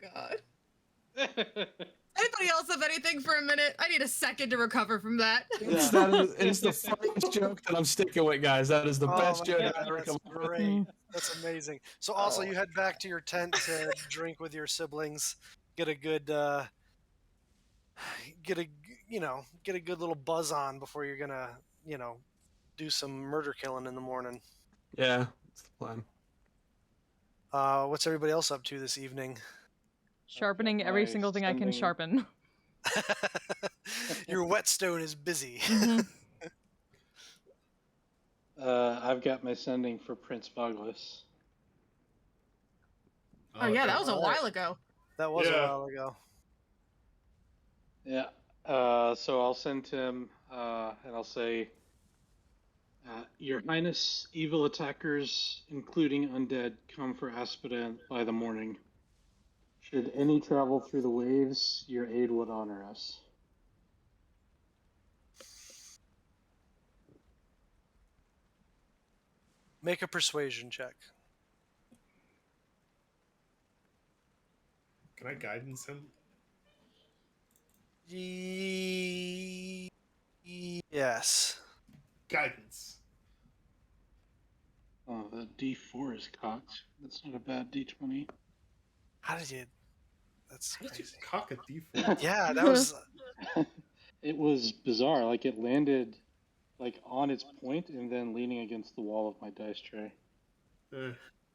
God. Anybody else have anything for a minute? I need a second to recover from that. It's the funniest joke that I'm sticking with, guys. That is the Oh best my joke God, I've ever that's come up with. great. That's amazing. So also, you head back to your tent to drink with your siblings, get a good, get a good little buzz on before you're gonna, do some murder killing in the morning. Yeah, that's the plan. What's everybody else up to this evening? Sharpening every my single thing I can sending- sharpen. Your whetstone is busy. Mhm. I've got my sending for Prince Boglis. Oh yeah, that Okay. was a while ago. That was a Yeah. while ago. Yeah. So I'll send him, and I'll say, Your Highness, evil attackers, including undead, come for Aspida by the morning. Should any travel through the waves, your aid would honor us. Make a persuasion check. Can I guidance him? Yes. Guidance. Oh, the D4 is cocked. That's not a bad D20. How did you? That's How did you crazy. cock a D4? Yeah, that was. It was bizarre. Like, it landed like on its point and then leaning against the wall of my dice tray.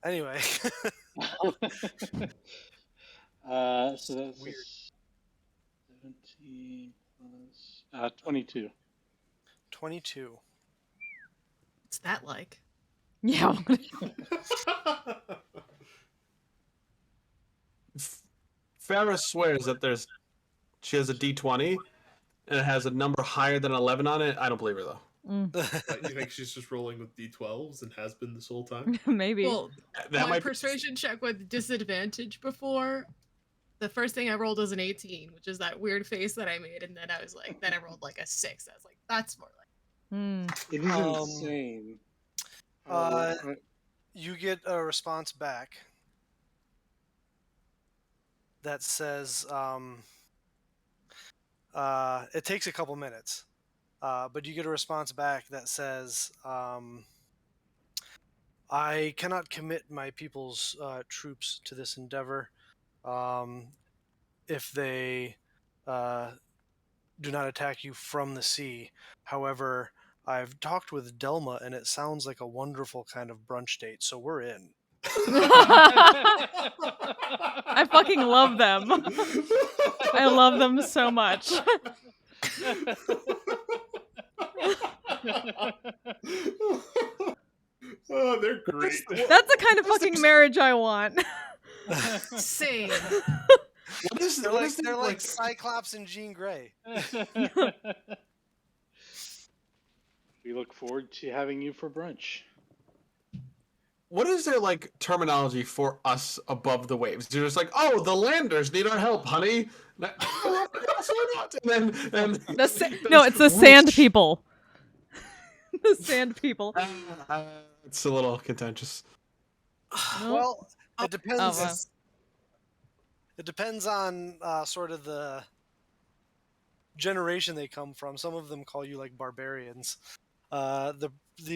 Anyway. So that's Weird. 17 plus 22. 22. What's that like? Yeah. Farrah swears that she has a D20 and it has a number higher than 11 on it. I don't believe her though. You think she's just rolling with D12s and has been this whole time? Maybe. Well, That my might persuasion check with disadvantage before. The first thing I rolled was an 18, which is that weird face that I made, and then I was like, then I rolled like a 6. I was like, that's more like. It is insane. You get a response back that says, it takes a couple minutes, but you get a response back that says, I cannot commit my people's troops to this endeavor if they do not attack you from the sea. However, I've talked with Delma, and it sounds like a wonderful kind of brunch date, so we're in. I fucking love them. I love them so much. Oh, they're great. That's the kind of fucking marriage I want. Same. They're like Cyclops and Jean Grey. We look forward to having you for brunch. What is their like terminology for us above the waves? They're just like, oh, the landers need our help, honey. And then No, it's the sand people. The sand people. It's a little contentious. Well, it depends. Oh, wow. It depends on sort of the generation they come from. Some of them call you like barbarians. The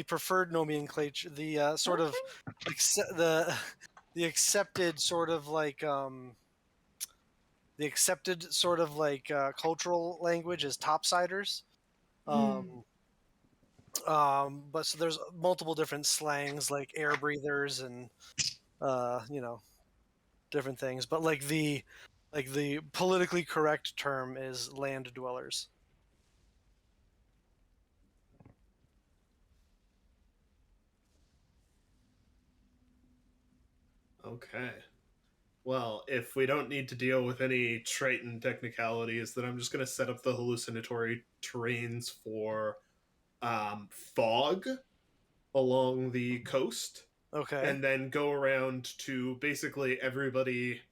preferred nomenclature, the sort of the accepted sort of like cultural language is topsiders. But so there's multiple different slangs like air breathers and different things. But like the politically correct term is land dwellers. Okay. Well, if we don't need to deal with any Triton technicalities, then I'm just going to set up the hallucinatory terrains for fog along the coast, Okay. and then go around to basically everybody,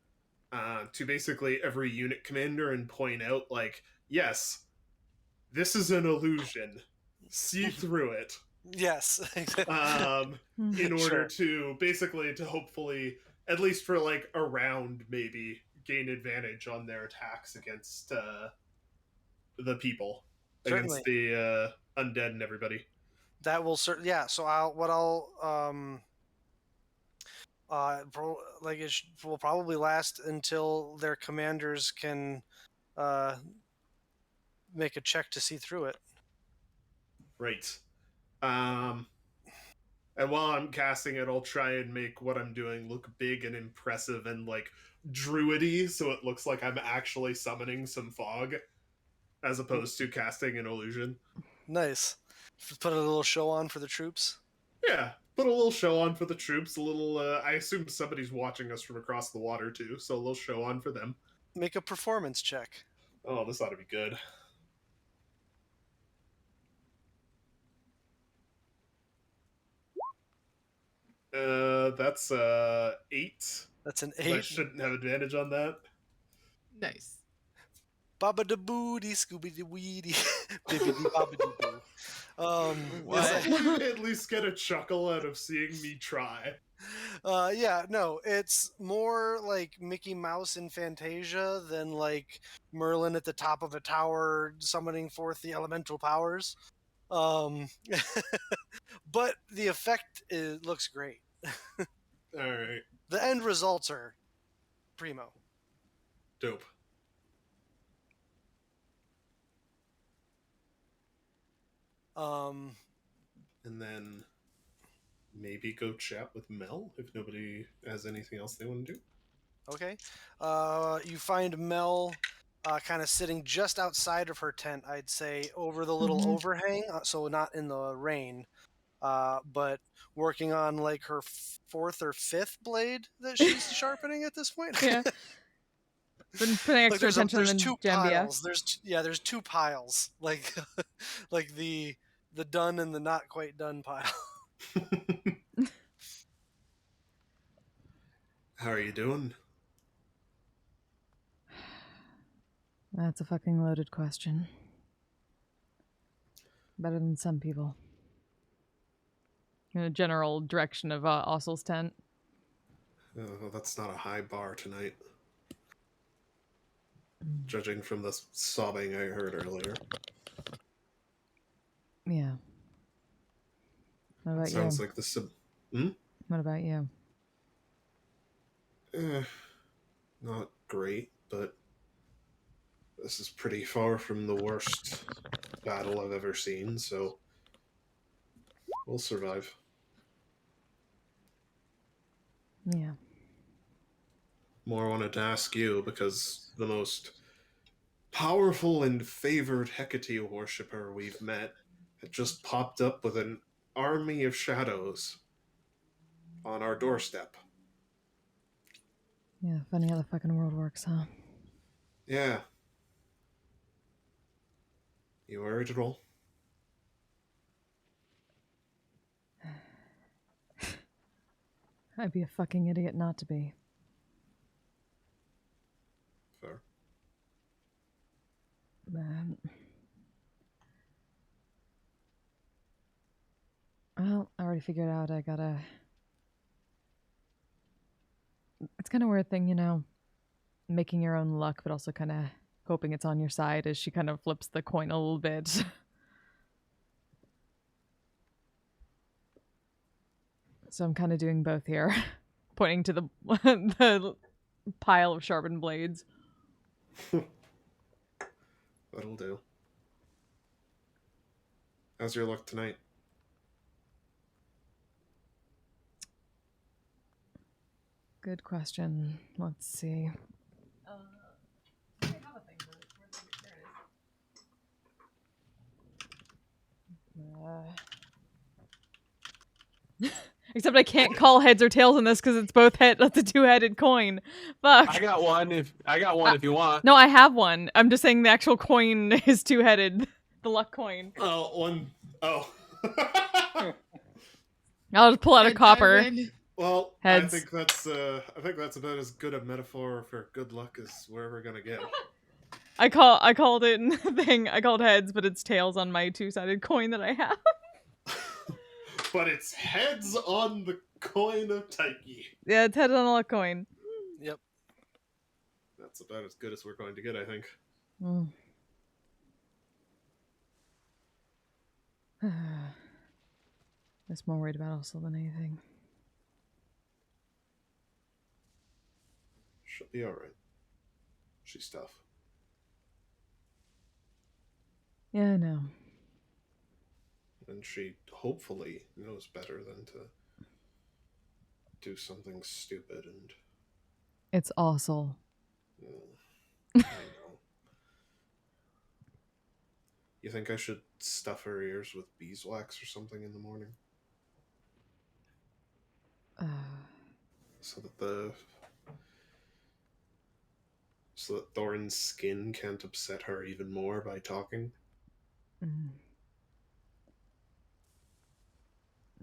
to basically every unit commander, and point out, like, yes, this is an illusion. See through it. Yes. In order Sure. to basically to hopefully, at least for like a round, maybe gain advantage on their attacks against the people, Certainly. against the undead and everybody. That will certainly, yeah. So it will probably last until their commanders can make a check to see through it. Right. And while I'm casting it, I'll try and make what I'm doing look big and impressive and like druidy, so it looks like I'm actually summoning some fog, as opposed to casting an illusion. Nice. Put a little show on for the troops. Yeah, put a little show on for the troops. A little. I assume somebody's watching us from across the water too, so a little show on for them. Make a performance check. Oh, this ought to be good. That's 8. That's an I 8. shouldn't have advantage on that. Nice. Baba da booty, Scooby da weedy, bibbidi bobbidi boo. What? At least get a chuckle out of seeing me try. Yeah, no, it's more like Mickey Mouse in Fantasia than like Merlin at the top of a tower summoning forth the elemental powers. But the effect looks great. All right, The end results are primo. dope. And then maybe go chat with Mel if nobody has anything else they want to do. Okay. You find Mel kind of sitting just outside of her tent, I'd say, over the little Mhm. overhang, so not in the rain, but working on like her 4th or 5th blade that she's sharpening at this point. Yeah. Been putting Like extra there's attention there's than 2 GMBF. piles. There's 2 piles, like like the done and the not quite done pile. How are you doing? That's a fucking loaded question. Better than some people. In a general direction of Ossel's tent. Oh, that's not a high bar tonight. Judging from the sobbing I heard earlier. Yeah. What about Sounds you? like the What about you? not great, but this is pretty far from the worst battle I've ever seen, so we'll survive. Yeah. More wanted to ask you, because the most powerful and favored Hecate worshipper we've met had just popped up with an army of shadows on our doorstep. Yeah, funny how the fucking world works, huh? Yeah. You worried at all? I'd be a fucking idiot not to be. Fair. Well, I already figured out I gotta... It's kind of weird thing, you know, making your own luck, but also kind of hoping it's on your side as she kind of flips the coin a little bit. So I'm kind of doing both here. Pointing to the pile of sharpened blades. That'll do. How's your luck tonight? Good question. Let's see. I have a thing for it. There it is. Except I can't call heads or tails on this because it's both head. That's a two-headed coin. Fuck. I got one. If you want. No, I have one. I'm just saying the actual coin is two-headed. The luck coin. Oh, one. Oh. I'll just pull out a copper. Well, Heads. I think that's about as good a metaphor for good luck as we're ever gonna get. I called it in the thing. I called heads, but it's tails on my two-sided coin that I have. But it's heads on the coin of Taiki. Yeah, it's heads on the luck coin. Yep. That's about as good as we're going to get, I think. Mm. That's more worried about also than anything. She'll be alright. She's tough. Yeah, I know. And she hopefully knows better than to do something stupid and... It's awful. I know. You think I should stuff her ears with beeswax or something in the morning? So that Thorin's skin can't upset her even more by talking?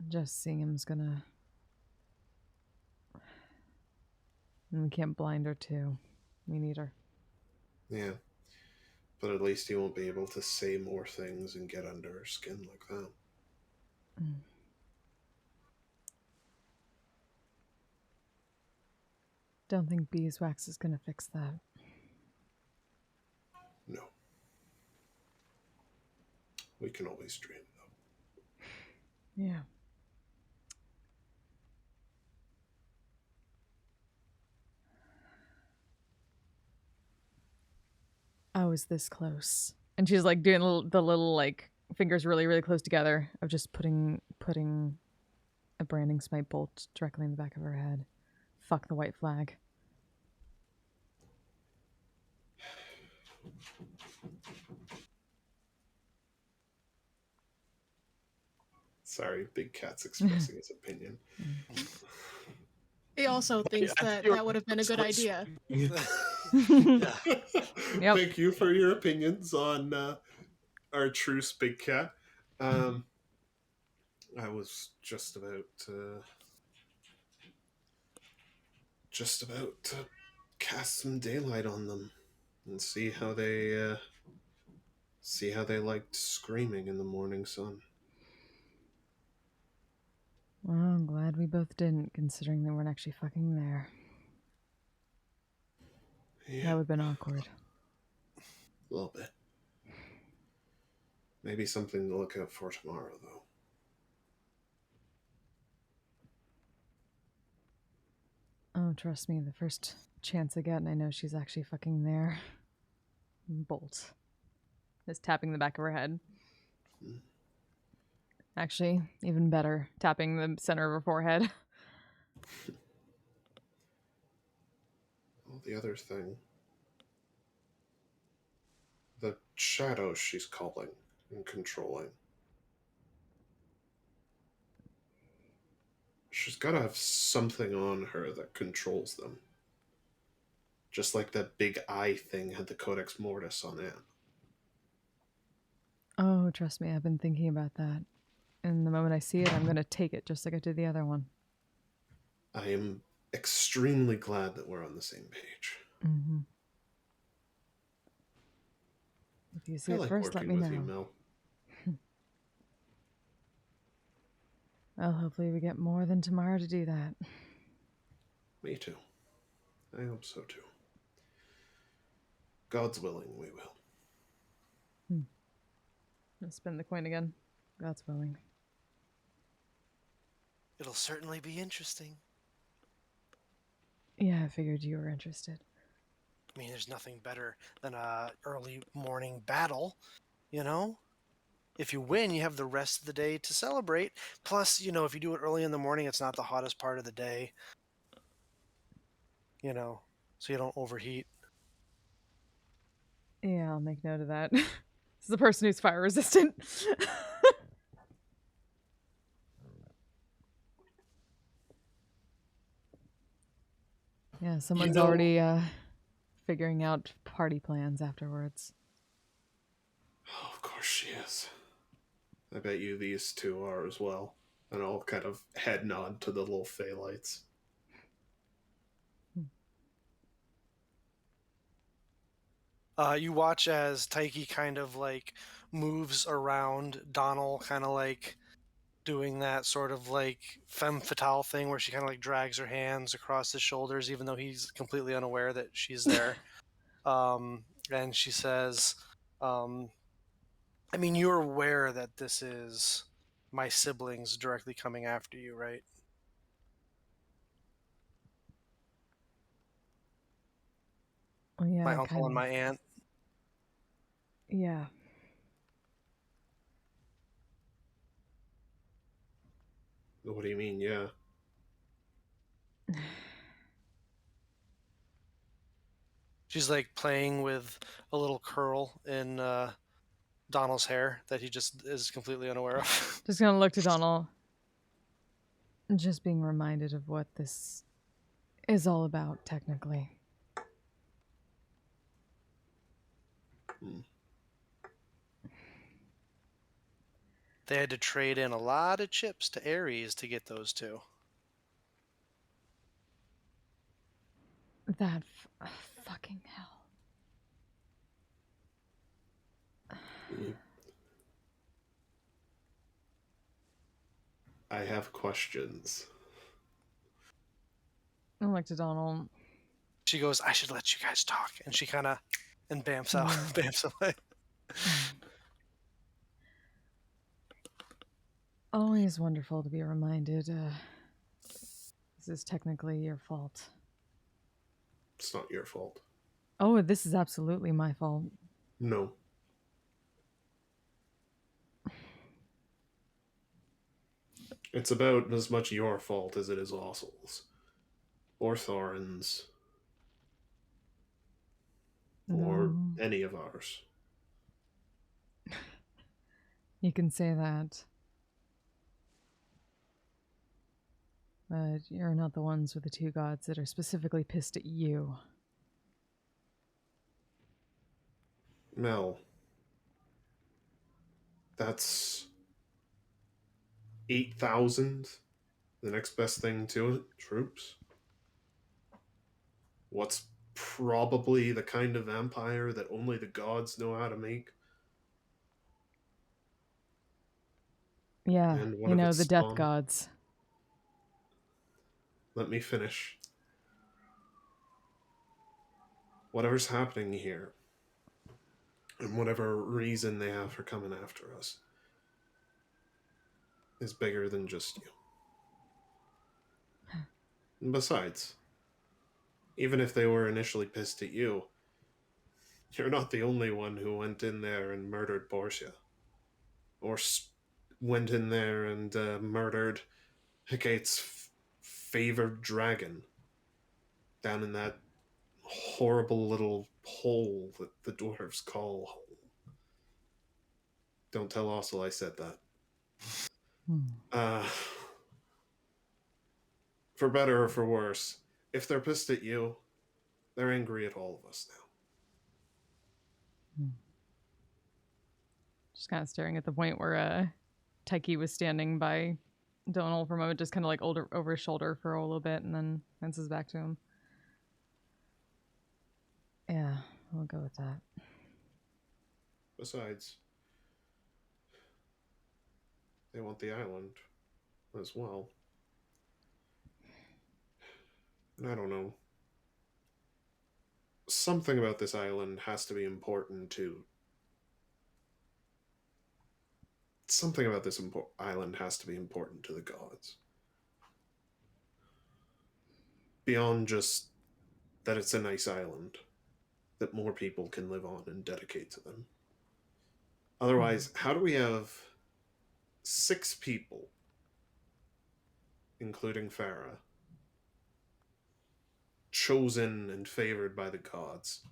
Just seeing him's gonna... And we can't blind her too. We need her. Yeah. But at least he won't be able to say more things and get under her skin like that. Don't think beeswax is gonna fix that. No. We can always dream, though. Yeah. I was this close. And she's like doing the little like fingers really, really close together of just putting a branding smite bolt directly in the back of her head. Fuck the white flag. Sorry, Big Cat's expressing his opinion. He also thinks that would have been a good idea. Yep. Thank you for your opinions on our truce, Big Cat. I was just about to cast some daylight on them and see how they liked screaming in the morning sun. Well, I'm glad we both didn't, considering they weren't actually fucking there. Yeah. That would have been awkward. A little bit. Maybe something to look out for tomorrow, though. Oh, trust me, the first chance I get and I know she's actually fucking there. Bolt. Just tapping the back of her head. Actually, even better, tapping the center of her forehead. Well, the other thing. The shadows she's calling and controlling. She's got to have something on her that controls them. Just like that big eye thing had the Codex Mortis on it. Oh, trust me, I've been thinking about that. And the moment I see it, I'm going to take it, just like I did the other one. I am extremely glad that we're on the same page. Mm-hmm. If you see I it like first, let working me with know. you, Mel. Well, hopefully we get more than tomorrow to do that. Me too. I hope so too. God's willing, we will. I'll spin the coin again. God's willing. It'll certainly be interesting. Yeah, I figured you were interested. I mean, there's nothing better than a early morning battle, you know? If you win, you have the rest of the day to celebrate. Plus, if you do it early in the morning, it's not the hottest part of the day. so you don't overheat. Yeah, I'll make note of that. This is the person who's fire resistant. Yeah, someone's already figuring out party plans afterwards. Oh, of course she is. I bet you these two are as well. And I'll kind of head nod to the little fey lights. You watch as Taiki kind of like moves around Donald, kind of like doing that sort of like femme fatale thing where she kind of like drags her hands across his shoulders, even though he's completely unaware that she's there. And she says, I mean, you're aware that this is my siblings directly coming after you, right? Oh, yeah, My uncle and my aunt. Yeah. What do you mean, yeah? She's like playing with a little curl in Donald's hair that he just is completely unaware of. Just gonna look to Donald. Just being reminded of what this is all about, technically. They had to trade in a lot of chips to Ares to get those two. That fucking hell. I have questions. I look to Donald. She goes, I should let you guys talk. And she kind of, and bamps out, bamps away. Always wonderful to be reminded this is technically your fault. It's not your fault. Oh, this is absolutely my fault. No. It's about as much your fault as it is Ossel's. Or Thorin's. Or any of ours. You can say that. But you're not the ones with the two gods that are specifically pissed at you. Mel. That's 8,000. The next best thing to it. Troops. What's probably the kind of empire that only the gods know how to make. Yeah, And one you of know, its the death spawn. gods. Let me finish. Whatever's happening here, and whatever reason they have for coming after us, is bigger than just you. And besides, even if they were initially pissed at you, you're not the only one who went in there and murdered Portia. Or went in there and murdered Hecate's favored dragon down in that horrible little hole that the dwarves call home. Don't tell Ossel I said that. For better or for worse, if they're pissed at you, they're angry at all of us now. Just kind of staring at the point where Taiki was standing by Donald for a moment, just kind of like over his shoulder for a little bit, and then fences back to him. Yeah, we'll go with that. Besides, they want the island as well. And I don't know. Something about this island has to be important to... Something about this island has to be important to the gods. Beyond just that it's a nice island that more people can live on and dedicate to them. Otherwise, how do we have 6 people, including Farah, chosen and favored by the gods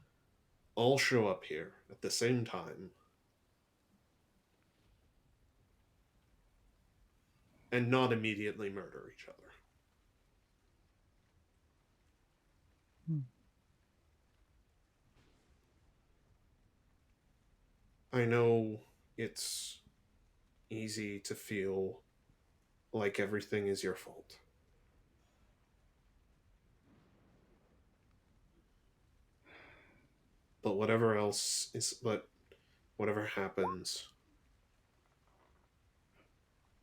all show up here at the same time and not immediately murder each other. I know it's easy to feel like everything is your fault. But whatever happens,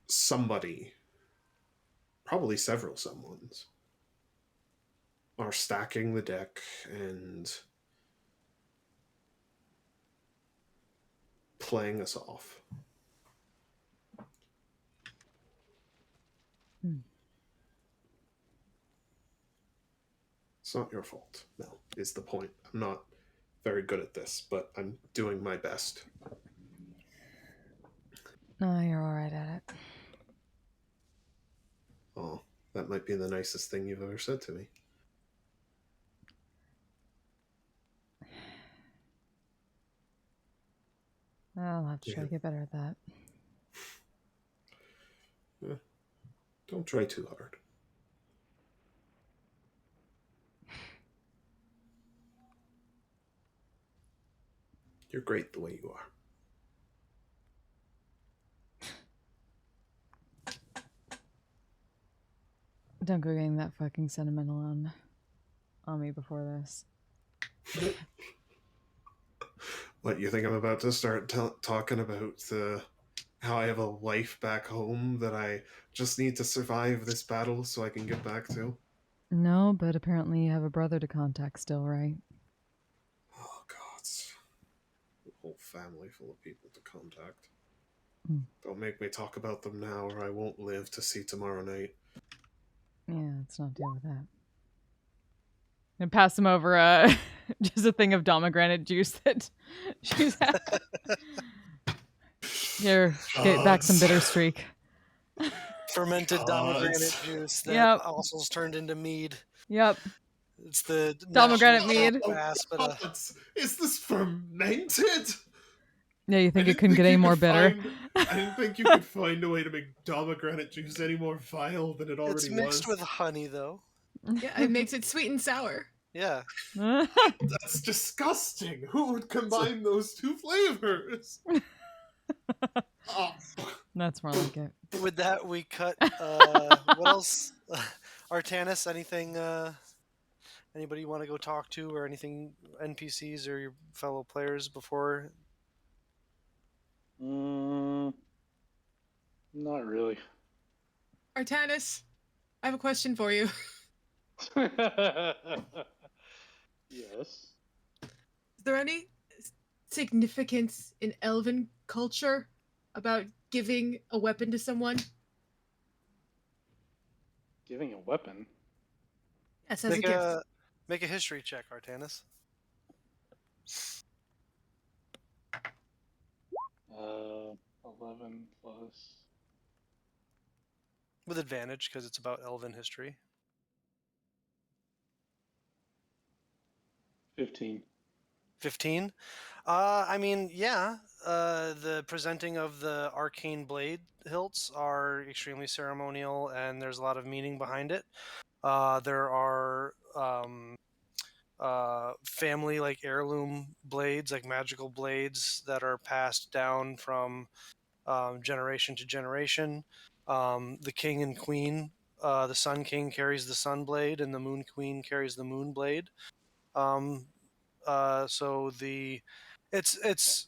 somebody, probably several someones, are stacking the deck and playing us off. It's not your fault, no, is the point. I'm not very good at this, but I'm doing my best. No, you're alright at it. Oh, that might be the nicest thing you've ever said to me. I'll have to try to get better at that. Don't try too hard. You're great the way you are. Don't go getting that fucking sentimental on me before this. What, you think I'm about to start talking about how I have a life back home that I just need to survive this battle so I can get back to? No, but apparently you have a brother to contact still, right? Oh, gods. A whole family full of people to contact. Don't make me talk about them now or I won't live to see tomorrow night. Yeah, let's not deal with that. And pass him over just a thing of pomegranate juice that she's had. Here, get back some bitter streak. Fermented pomegranate juice that also's turned into mead. Yep. It's the pomegranate mead. Is this fermented? Yeah, you think it couldn't get any more bitter? I didn't think you could find a way to make pomegranate juice any more vile than it already was. It's mixed with honey, though. Yeah, it makes it sweet and sour. Yeah. That's disgusting. Who would combine those two flavors? Oh. That's more like it. With that, we cut. What else? Artanis, anything? Anybody you want to go talk to, or anything? NPCs or your fellow players before? Not really. Artanis, I have a question for you. Yes. Is there any significance in elven culture about giving a weapon to someone? Giving a weapon? Yes, as a gift. Make a history check, Artanis. 11 plus... With advantage, because it's about elven history. 15. 15? I mean, yeah. The presenting of the arcane blade hilts are extremely ceremonial, and there's a lot of meaning behind it. There are family, like, heirloom blades, like magical blades that are passed down from generation to generation. The king and queen, the sun king carries the sun blade, and the moon queen carries the moon blade. So it's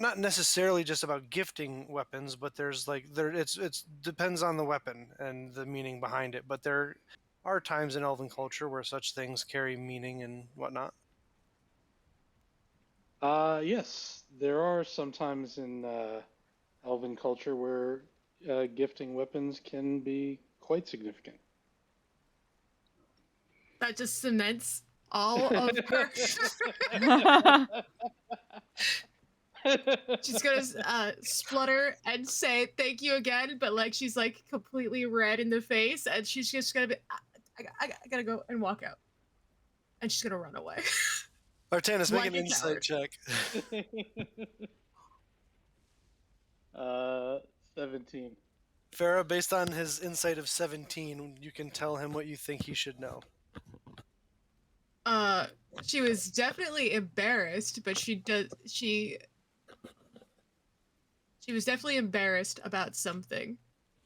not necessarily just about gifting weapons, but there's it's depends on the weapon and the meaning behind it. But there are times in elven culture where such things carry meaning and whatnot. Yes, there are some times in elven culture where gifting weapons can be quite significant. That just cements all of her. She's gonna splutter and say thank you again, but like she's like completely red in the face, and she's just gonna be, I gotta go and walk out. And she's gonna run away. Artanis, make Like an a insight coward. check. 17. Farah, based on his insight of 17, you can tell him what you think he should know. She was definitely embarrassed, but she was definitely embarrassed about something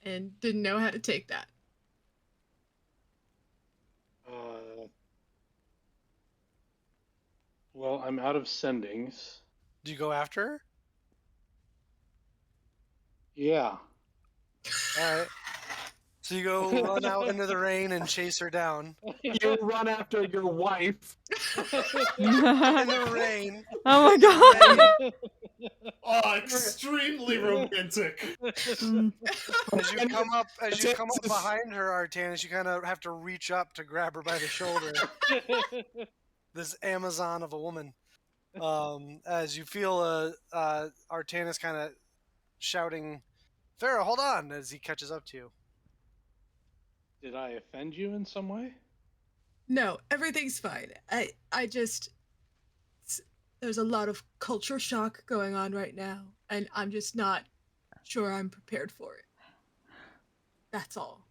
and didn't know how to take that. Well, I'm out of sendings. Do you go after her? Yeah. All right. So you go run out into the rain and chase her down. You run after your wife. In the rain. Oh my god. Oh, extremely romantic. Mm. As you come up behind her, Artanis, you kind of have to reach up to grab her by the shoulder. This Amazon of a woman. As you feel Artanis kind of shouting, "Farah, hold on!" as he catches up to you. Did I offend you in some way? No, everything's fine. I just there's a lot of culture shock going on right now, and I'm just not sure I'm prepared for it. That's all.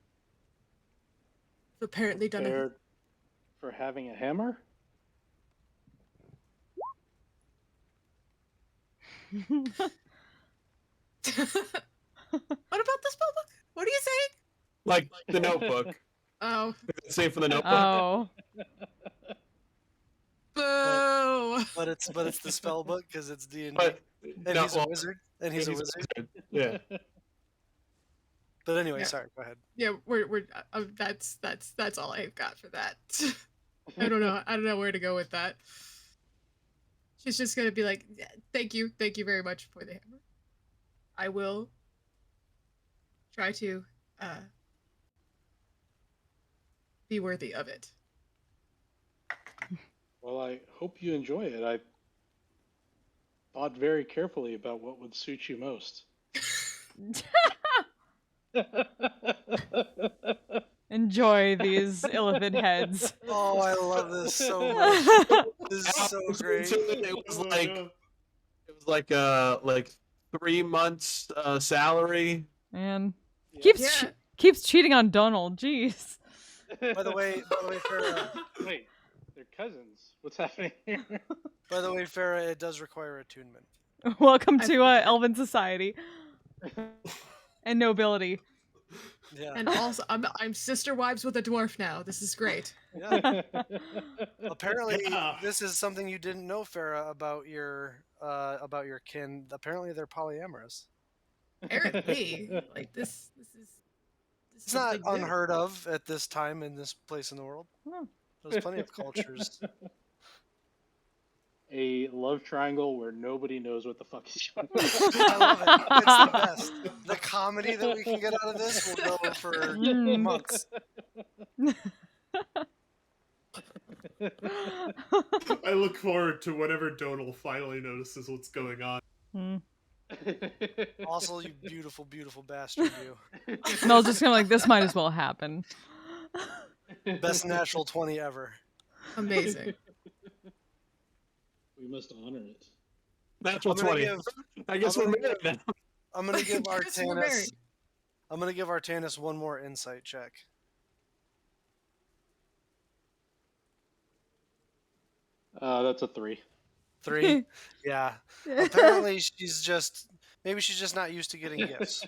I've apparently done Prepared for having a hammer? What about the spell book? What are you saying? Like the Notebook. Oh, Same for the Notebook. Oh. boo! But it's the spell book because it's D&D. But And no, he's a well, wizard. And he's a wizard. Yeah. But anyway, Yeah. sorry. Go ahead. Yeah, we're that's all I've got for that. I don't know where to go with that. She's just gonna be like, "Yeah, thank you very much for the hammer. I will try to be worthy of it." Well, I hope you enjoy it. I thought very carefully about what would suit you most. Enjoy these elephant heads. Oh, I love this so much. This is so great. It was Oh my like God. like 3 months salary. Man. Yeah. Keeps cheating on Donald. Jeez. By the way, Farah. Wait, they're cousins. What's happening here? By the way, Farah, it does require attunement. Welcome to Elven society and nobility. Yeah. And also, I'm sister wives with a dwarf now. This is great. Yeah. Apparently, Yeah. this is something you didn't know, Farah, about your kin. Apparently, they're polyamorous. Apparently, like this is It's not something new. unheard of at this time in this place in the world. No. There's plenty of cultures. A love triangle where nobody knows what the fuck is going on. I love it. It's the best. The comedy that we can get out of this will go for Mm. months. I look forward to whenever Donal finally notices what's going on. Mm. Also, you beautiful, beautiful bastard, you. Mel's just kind of like, this might as well happen. Best natural 20 ever. Amazing. We must honor it. Natural I'm gonna 20. give- I guess I'm we're gonna married now. I'm gonna give Yes, we're married. Artanis one more insight check. That's a 3. 3. Yeah. Apparently she's just not used to getting gifts.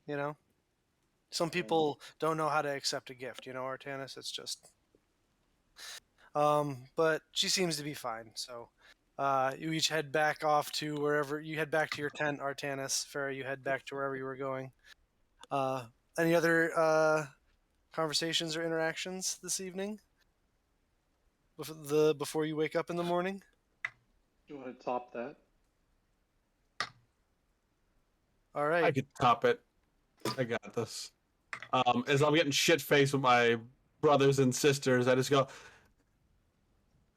You know? Some people don't know how to accept a gift, you know, Artanis. It's just but she seems to be fine, so you each head back off to wherever you head back to your tent, Artanis. Farah, you head back to wherever you were going. Any other conversations or interactions this evening? Before you wake up in the morning? You want to top that? All right. I could top it. I got this. As I'm getting shit faced with my brothers and sisters, I just go,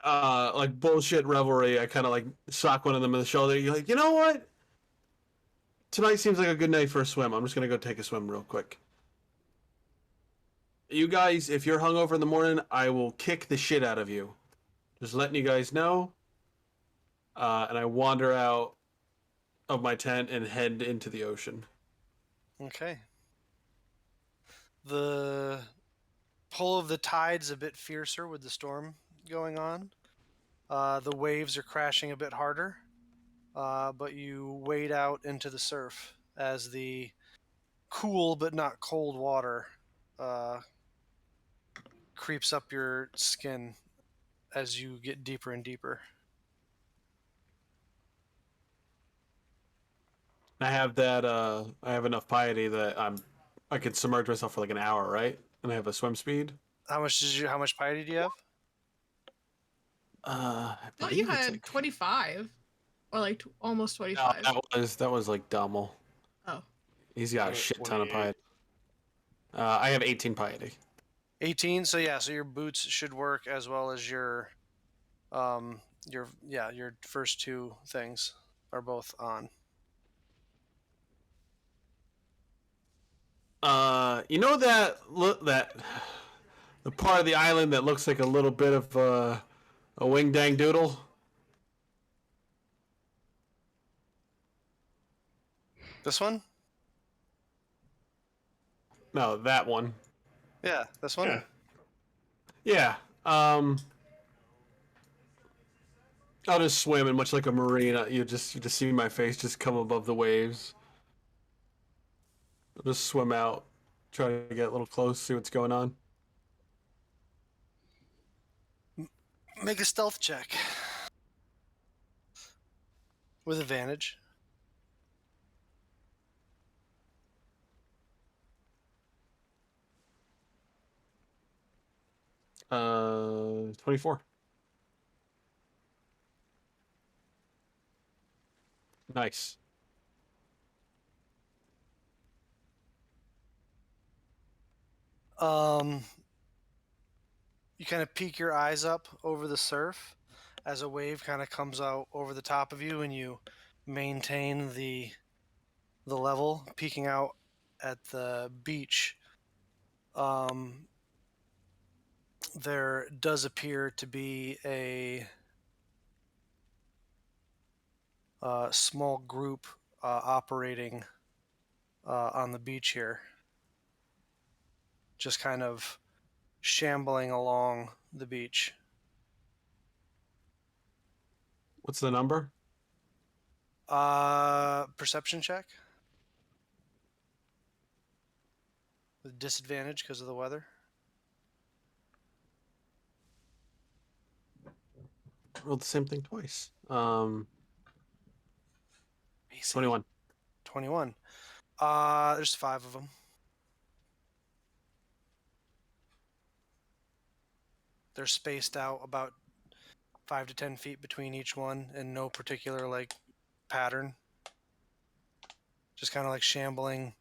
like bullshit revelry. I kind of like sock one of them in the shoulder. You're like, you know what? Tonight seems like a good night for a swim. I'm just gonna go take a swim real quick. You guys, if you're hungover in the morning, I will kick the shit out of you. Just letting you guys know. And I wander out of my tent and head into the ocean. Okay. The pull of the tide's a bit fiercer with the storm going on. The waves are crashing a bit harder, but you wade out into the surf as the cool but not cold water creeps up your skin as you get deeper and deeper. I have that. I have enough piety that I can submerge myself for like an hour, right? And I have a swim speed. How much piety do you have? I I thought you believe it's had like 25 or like almost no, 25. that was like Dummel. Oh. He's got a shit ton of piety. I have 18 piety. 18. So yeah, so your boots should work as well as your your first two things are both on. You know that the part of the island that looks like a little bit of a wing dang doodle. This one? No, that one. Yeah, this one. Yeah. Yeah. I'll just swim, and much like a marine, you just see my face just come above the waves. I'll just swim out, try to get a little close, see what's going on. Make a stealth check with advantage. Uh, 24. Nice. You kind of peek your eyes up over the surf as a wave kind of comes out over the top of you, and you maintain the level, peeking out at the beach. There does appear to be a small group operating on the beach here, just kind of shambling along the beach. What's the number? Perception check with disadvantage because of the weather. Rolled the same thing twice. 21. 21. There's 5 of them. They're spaced out about 5 to 10 feet between each one in no particular like pattern. Just kind of like shambling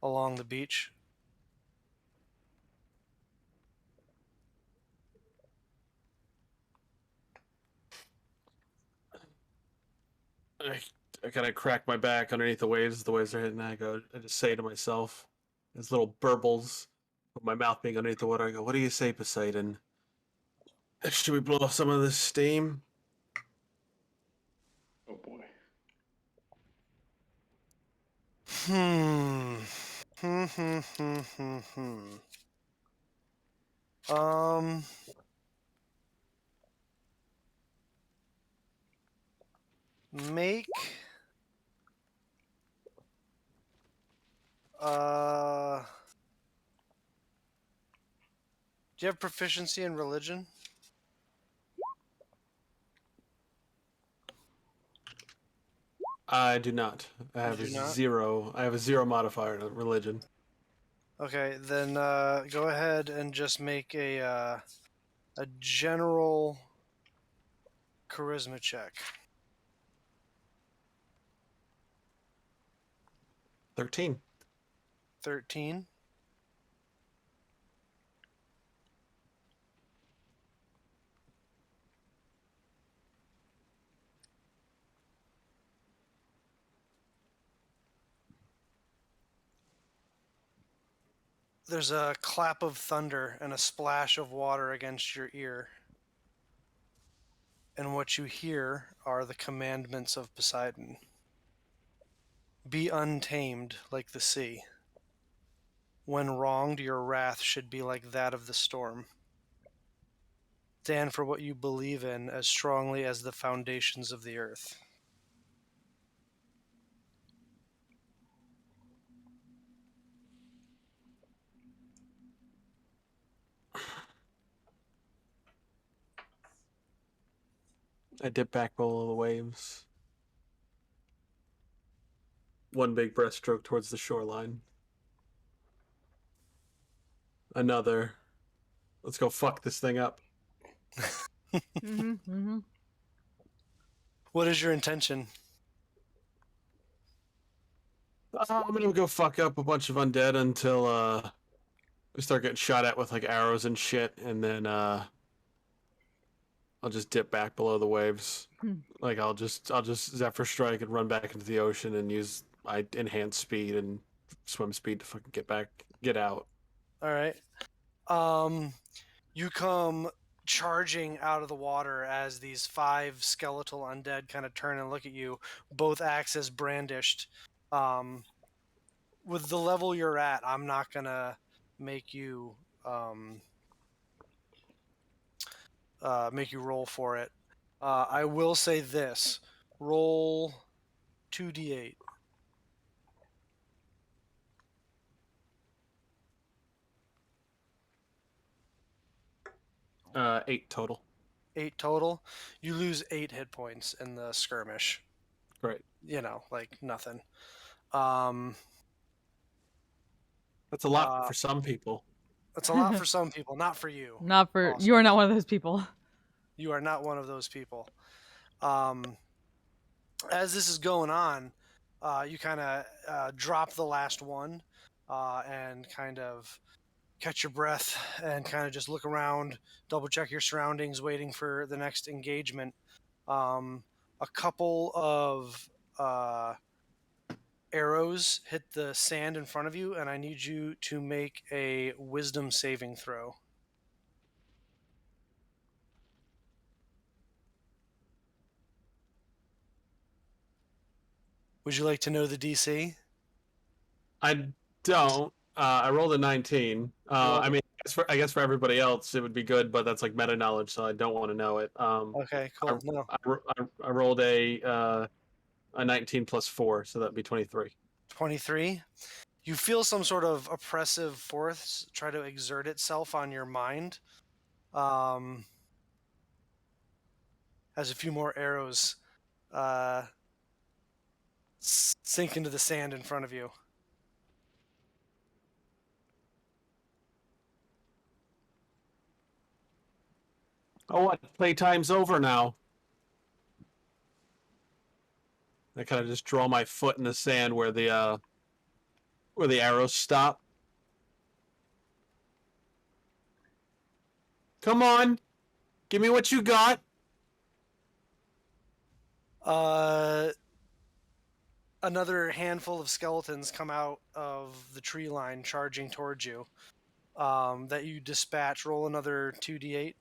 along the beach. I kind of crack my back underneath the waves are hitting. I just say to myself, as little burbles, with my mouth being underneath the water, I go, "What do you say, Poseidon? Should we blow off some of this steam?" Oh boy. Hmm. Um. Make. Do you have proficiency in religion? I do not. I have You a do not? 0. I have a 0 modifier to religion. Okay, then go ahead and just make a general charisma check. 13. 13. There's a clap of thunder and a splash of water against your ear. And what you hear are the commandments of Poseidon. Be untamed like the sea. When wronged, your wrath should be like that of the storm. Stand for what you believe in as strongly as the foundations of the earth. I dip back below the waves. One big breaststroke towards the shoreline. Another. Let's go fuck this thing up. What is your intention? I'm gonna go fuck up a bunch of undead until we start getting shot at with like arrows and shit, and then I'll just dip back below the waves. Like I'll just Zephyr Strike and run back into the ocean and use my enhanced speed and swim speed to fucking get out. All right. You come charging out of the water as these 5 skeletal undead kind of turn and look at you, both axes brandished. With the level you're at, I'm not gonna make you roll for it. I will say this: roll 2d8. Eight total. 8 total. You lose 8 hit points in the skirmish. Great. You know, like nothing. That's a lot for some people. That's a lot for some people, not for you. Not for Also. you are not one of those people. You are not one of those people. As this is going on, you kind of drop the last one and kind of catch your breath and kind of just look around, double check your surroundings, waiting for the next engagement. A couple of arrows hit the sand in front of you, and I need you to make a wisdom saving throw. Would you like to know the DC? I don't. I rolled a 19. I mean, I guess for everybody else it would be good, but that's like meta knowledge, so I don't want to know it. Okay, cool. No. I rolled a 19 plus 4, so that'd be 23. 23. You feel some sort of oppressive force try to exert itself on your mind. As a few more arrows sink into the sand in front of you. Oh, what? Playtime's over now. I kind of just draw my foot in the sand where the arrows stop. Come on, give me what you got. Another handful of skeletons come out of the tree line charging towards you that you dispatch. Roll another 2d8.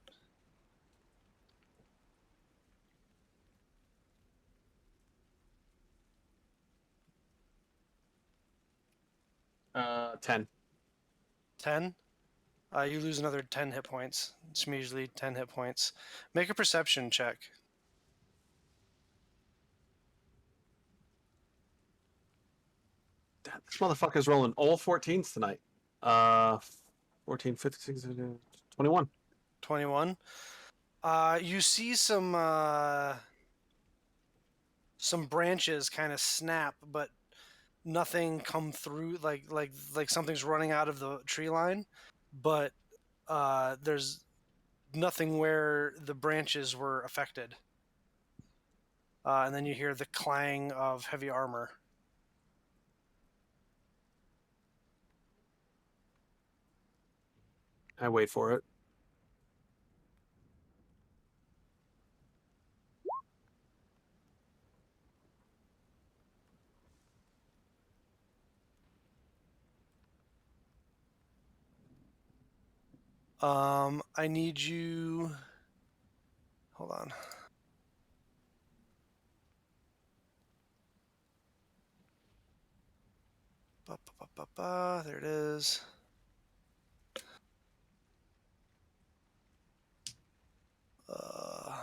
Uh, 10. 10. You lose another 10 hit points. It's usually 10 hit points. Make a perception check. This motherfucker's rolling all 14s tonight. 14, 15, 16, 21. 21. You see some branches kind of snap, but nothing come through. Like something's running out of the tree line, but there's nothing where the branches were affected. And then you hear the clang of heavy armor. I wait for it. I need you. Hold on. There it is. Uh,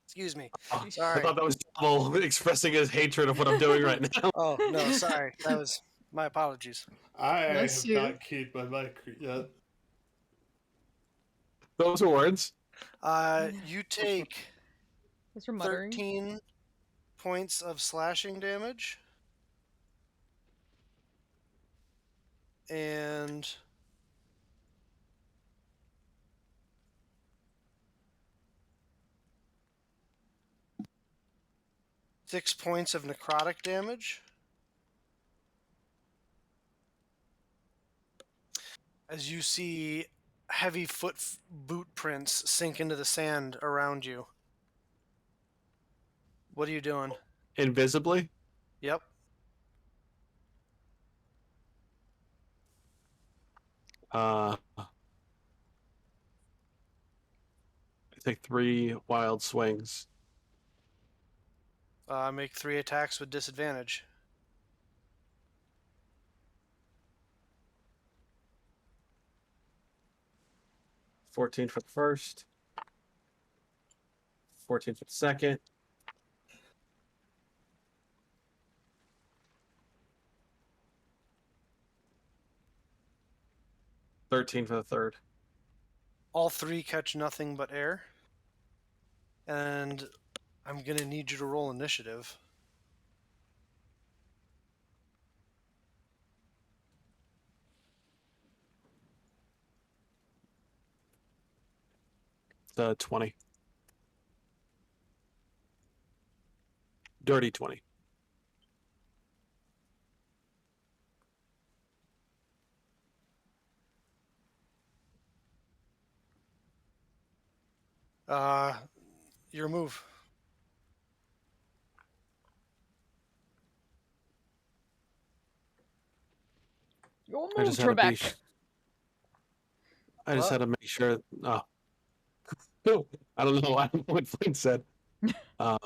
Excuse me. Oh, I Sorry. thought that was Devil expressing his hatred of what I'm doing right now. Oh, no, sorry. That was my apologies. I Bless have you. not keyed my mic yet. Those are words. You take What's your muttering? 13 points of slashing damage. And six points of necrotic damage. As you see heavy boot prints sink into the sand around you. What are you doing? Invisibly. Yep. I take 3 wild swings. Make 3 attacks with disadvantage. 14 for the first. 14 for the second. 13 for the third. All 3 catch nothing but air. And I'm going to need you to roll initiative. The 20. Dirty 20. Your move. Your I move, just had to be. Trebek. I just What? had to make sure. Oh, I don't know. I don't know what Flint said. I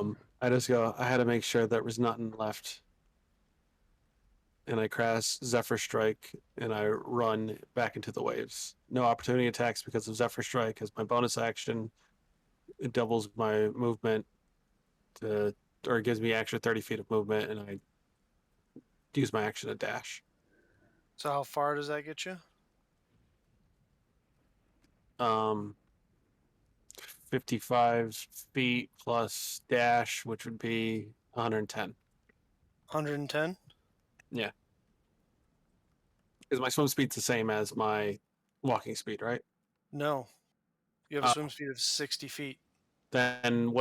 just go. I had to make sure there was nothing left, and I cast Zephyr Strike, and I run back into the waves. No opportunity attacks because of Zephyr Strike as my bonus action. It doubles my movement, or it gives me extra 30 feet of movement, and I use my action to dash. So how far does that get you? 55 feet plus dash, which would be 110. 110? Yeah. Because my swim speed's the same as my walking speed, right? No. You have a swim speed of 60 feet. Then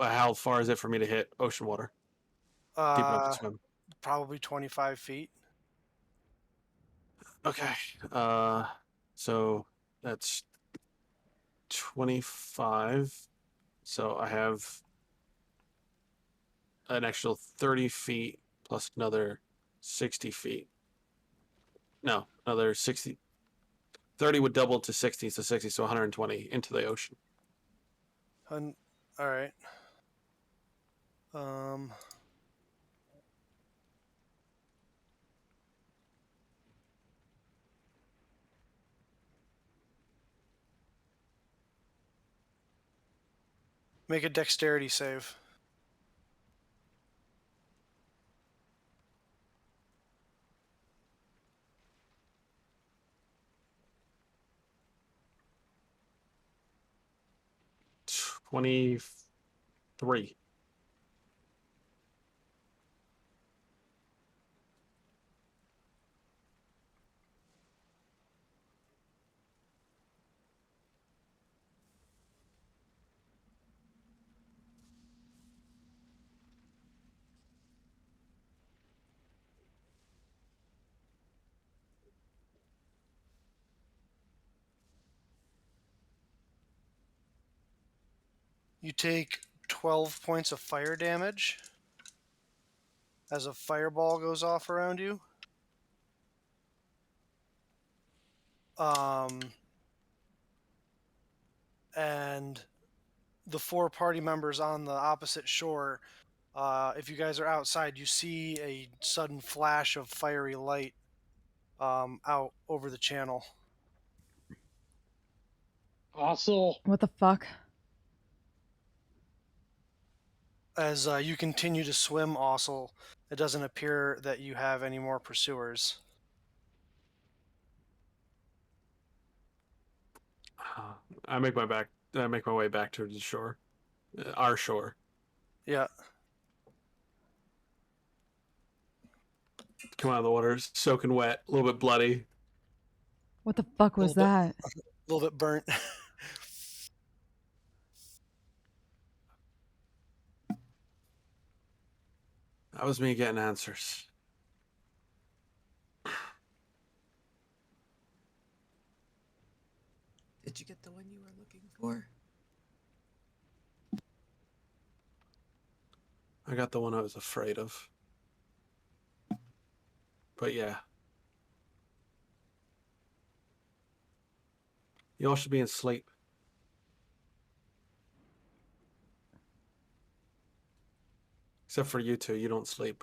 how far is it for me to hit ocean water? Deep enough to swim. Probably 25 feet. Okay. So that's 25. So I have an extra 30 feet plus another 60 feet. No, another 60. 30 would double to 60, so 60, so 120 into the ocean. All right. Make a dexterity save. $23. You take 12 points of fire damage as a fireball goes off around you. And the 4 party members on the opposite shore, if you guys are outside, you see a sudden flash of fiery light out over the channel. Also, What the fuck? As you continue to swim, Ossel, it doesn't appear that you have any more pursuers. I make my way back to the shore, our shore. Yeah. Come out of the water, soaking wet, a little bit bloody. What the fuck was Little that? A little bit burnt. That was me getting answers. Did you get the one you were looking for? I got the one I was afraid of. But yeah. You all should be in sleep. Except for you two, you don't sleep.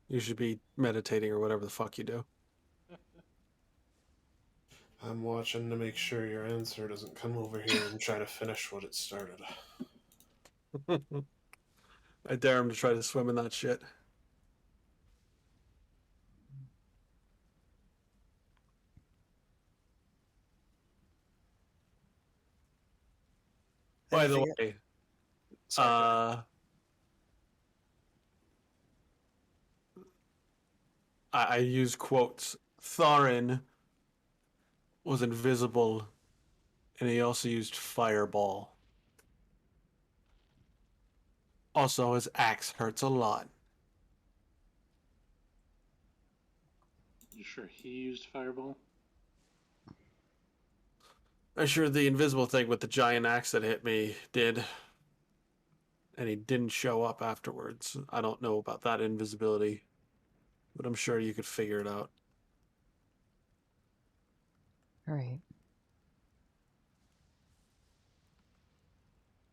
You should be meditating or whatever the fuck you do. I'm watching to make sure your answer doesn't come over here and try to finish what it started. I dare him to try to swim in that shit. By the Anything- way, Sorry, I use quotes. Thorin was invisible, and he also used fireball. Also, his axe hurts a lot. you sure he used fireball? I'm sure the invisible thing with the giant axe that hit me did. And he didn't show up afterwards. I don't know about that invisibility, but I'm sure you could figure it out. All right.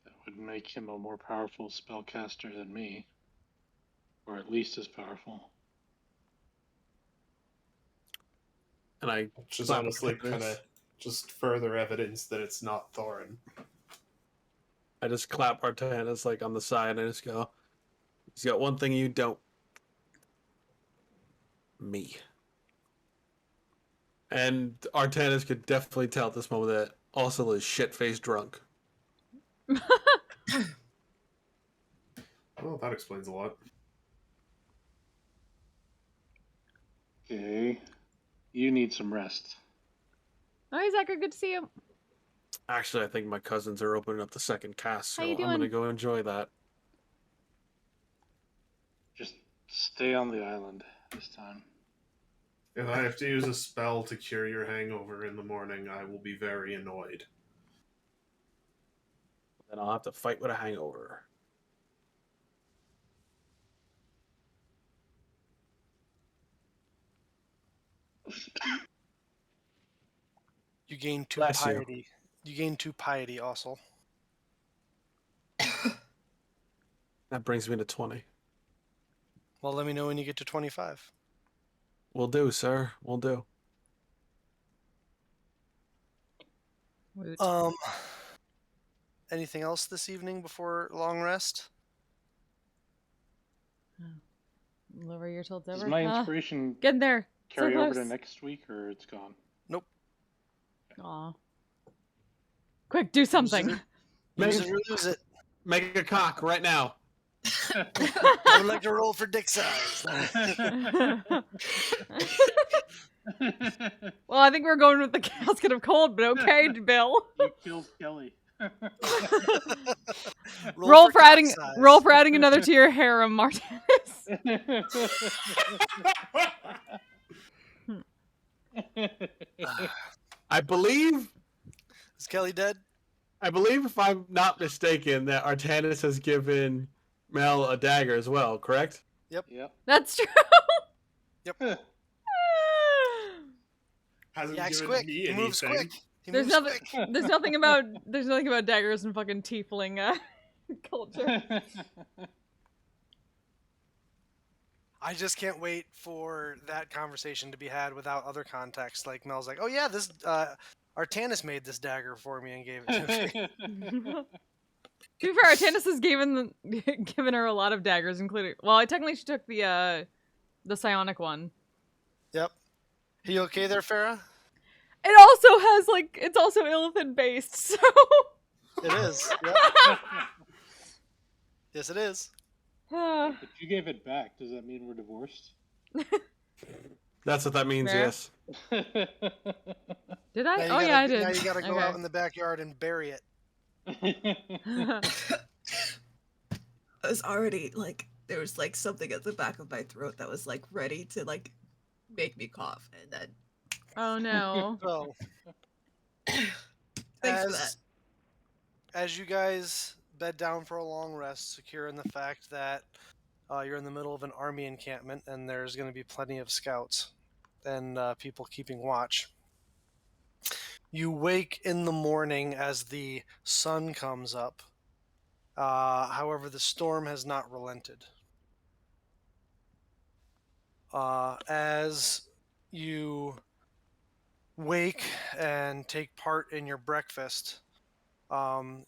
That would make him a more powerful spellcaster than me. Or at least as powerful. And I Which is clap honestly my hands. kind of just further evidence that it's not Thorin. I just clap Artanis like on the side and I just go, he's got one thing you don't. Me. And Artanis could definitely tell at this moment that also is shit-faced drunk. Well, that explains a lot. Okay. You need some rest. Hi, Zachary. Good to see you. Actually, I think my cousins are opening up the second cast, so How you I'm going to doing? go enjoy that. Just stay on the island this time. If I have to use a spell to cure your hangover in the morning, I will be very annoyed. Then I'll have to fight with a hangover. You gain 2 Bless you. piety. You gain 2 piety, Ossel. That brings me to 20. Well, let me know when you get to 25. Will do, sir. Will do. Woot. Anything else this evening before long rest? Lower your tilts Does over. my inspiration Get in there. carry so over close. to next week or it's gone? Nope. Aw. Quick, do something. Use it or lose it. Make a cock right now. I would like to roll for dick size. Well, I think we're going with the casket of cold, but okay, Bill. You killed Kelly. Roll for cock adding size. another to your harem, Martinez. I believe Is Kelly dead? I believe, if I'm not mistaken, that Artanis has given Mel a dagger as well, correct? Yep. That's true. Hasn't He acts given quick. me He moves anything. quick. He There's moves nothing. quick. There's nothing about daggers and fucking tiefling culture. I just can't wait for that conversation to be had without other context. Like Mel's like, "Oh yeah, this Artanis made this dagger for me and gave it to me." To be fair, Artanis has given her a lot of daggers, including. Well, technically she took the psionic one. Yep. You okay there, Farah? It also has it's also Illithid based, so. It is. Yep. Yes, it is. If you gave it back, does that mean we're divorced? That's what that means, Fair. yes. Did I? Now Oh you yeah, I gotta- did. Now you gotta go Okay. out in the backyard and bury it. I was already there was something at the back of my throat that was ready to make me cough, and then Oh no. So, thanks for that. as you guys bed down for a long rest, secure in the fact that you're in the middle of an army encampment and there's going to be plenty of scouts and people keeping watch. You wake in the morning as the sun comes up. However, the storm has not relented. As you wake and take part in your breakfast,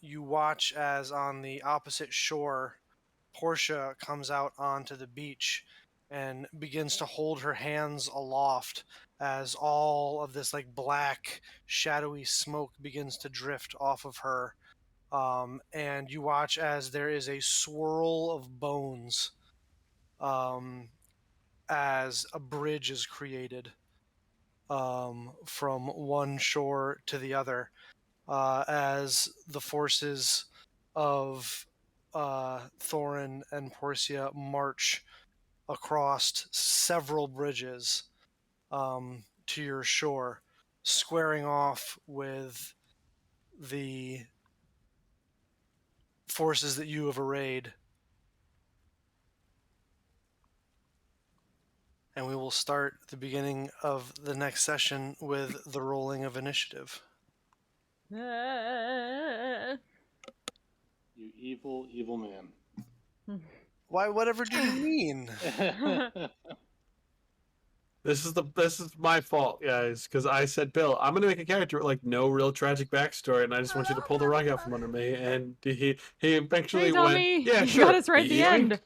you watch as on the opposite shore, Portia comes out onto the beach and begins to hold her hands aloft as all of this black shadowy smoke begins to drift off of her. And you watch as there is a swirl of bones as a bridge is created from one shore to the other, as the forces of Thorin and Portia march across several bridges to your shore, squaring off with the forces that you have arrayed. And we will start the beginning of the next session with the rolling of initiative. Ah. You evil, evil man. Why? Whatever do you mean? This is my fault, guys, because I said, Bill, I'm gonna make a character with no real tragic backstory, and I just want you to pull the rug out from under me. And he eventually Hey, went, Tommy, yeah, you sure. got us right at the end.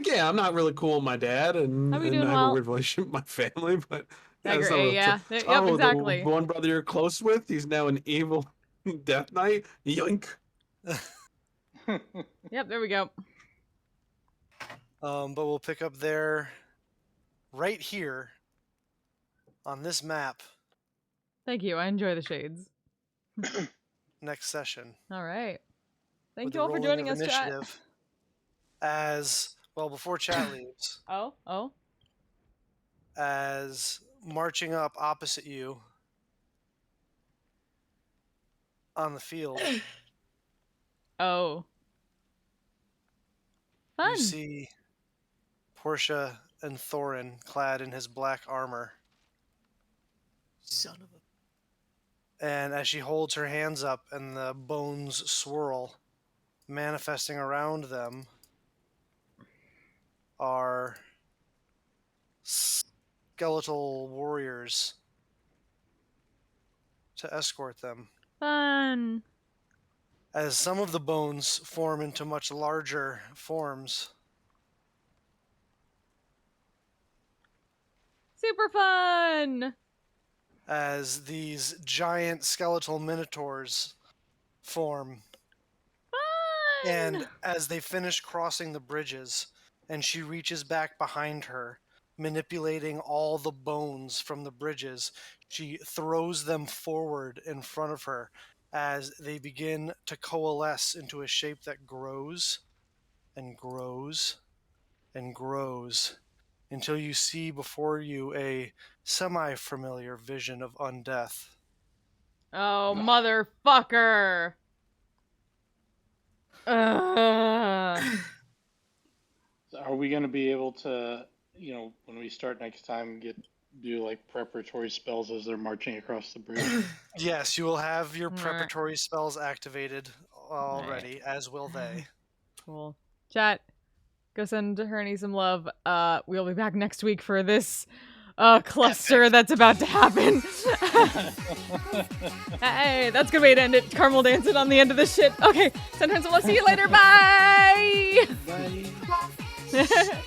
Yeah, I'm not really cool with my dad, and, How we and doing, I have a Walt? weird relationship with my family, but I that's agree, not real yeah. true. Yep, Oh, exactly. the one brother you're close with, he's now an evil Death Knight. Yoink. Yep, there we go. But we'll pick up there, right here, on this map, Thank you. I enjoy the shades. next session. All right. Thank with you the all for rolling joining of us, chat. initiative. Before chat leaves, Oh. as marching up opposite you on the field, Oh. Fun. you see Portia and Thorin clad in his black armor. Son of a. And as she holds her hands up and the bones swirl, manifesting around them are skeletal warriors to escort them. Fun. As some of the bones form into much larger forms, Super fun. as these giant skeletal minotaurs form. Fun. And as they finish crossing the bridges, and she reaches back behind her, manipulating all the bones from the bridges, she throws them forward in front of her as they begin to coalesce into a shape that grows and grows and grows until you see before you a semi-familiar vision of undeath. Oh, motherfucker. Ugh. Are we going to be able to, when we start next time, do like preparatory spells as they're marching across the bridge? Yes, you will have your Alright. preparatory spells activated already, as will they. Cool. Chat, go send Hernie some love. We'll be back next week for this cluster that's about to happen. Hey, that's a good way to end it. Carmel dancing on the end of this shit. Okay, send her some love. See you later. Bye. Bye.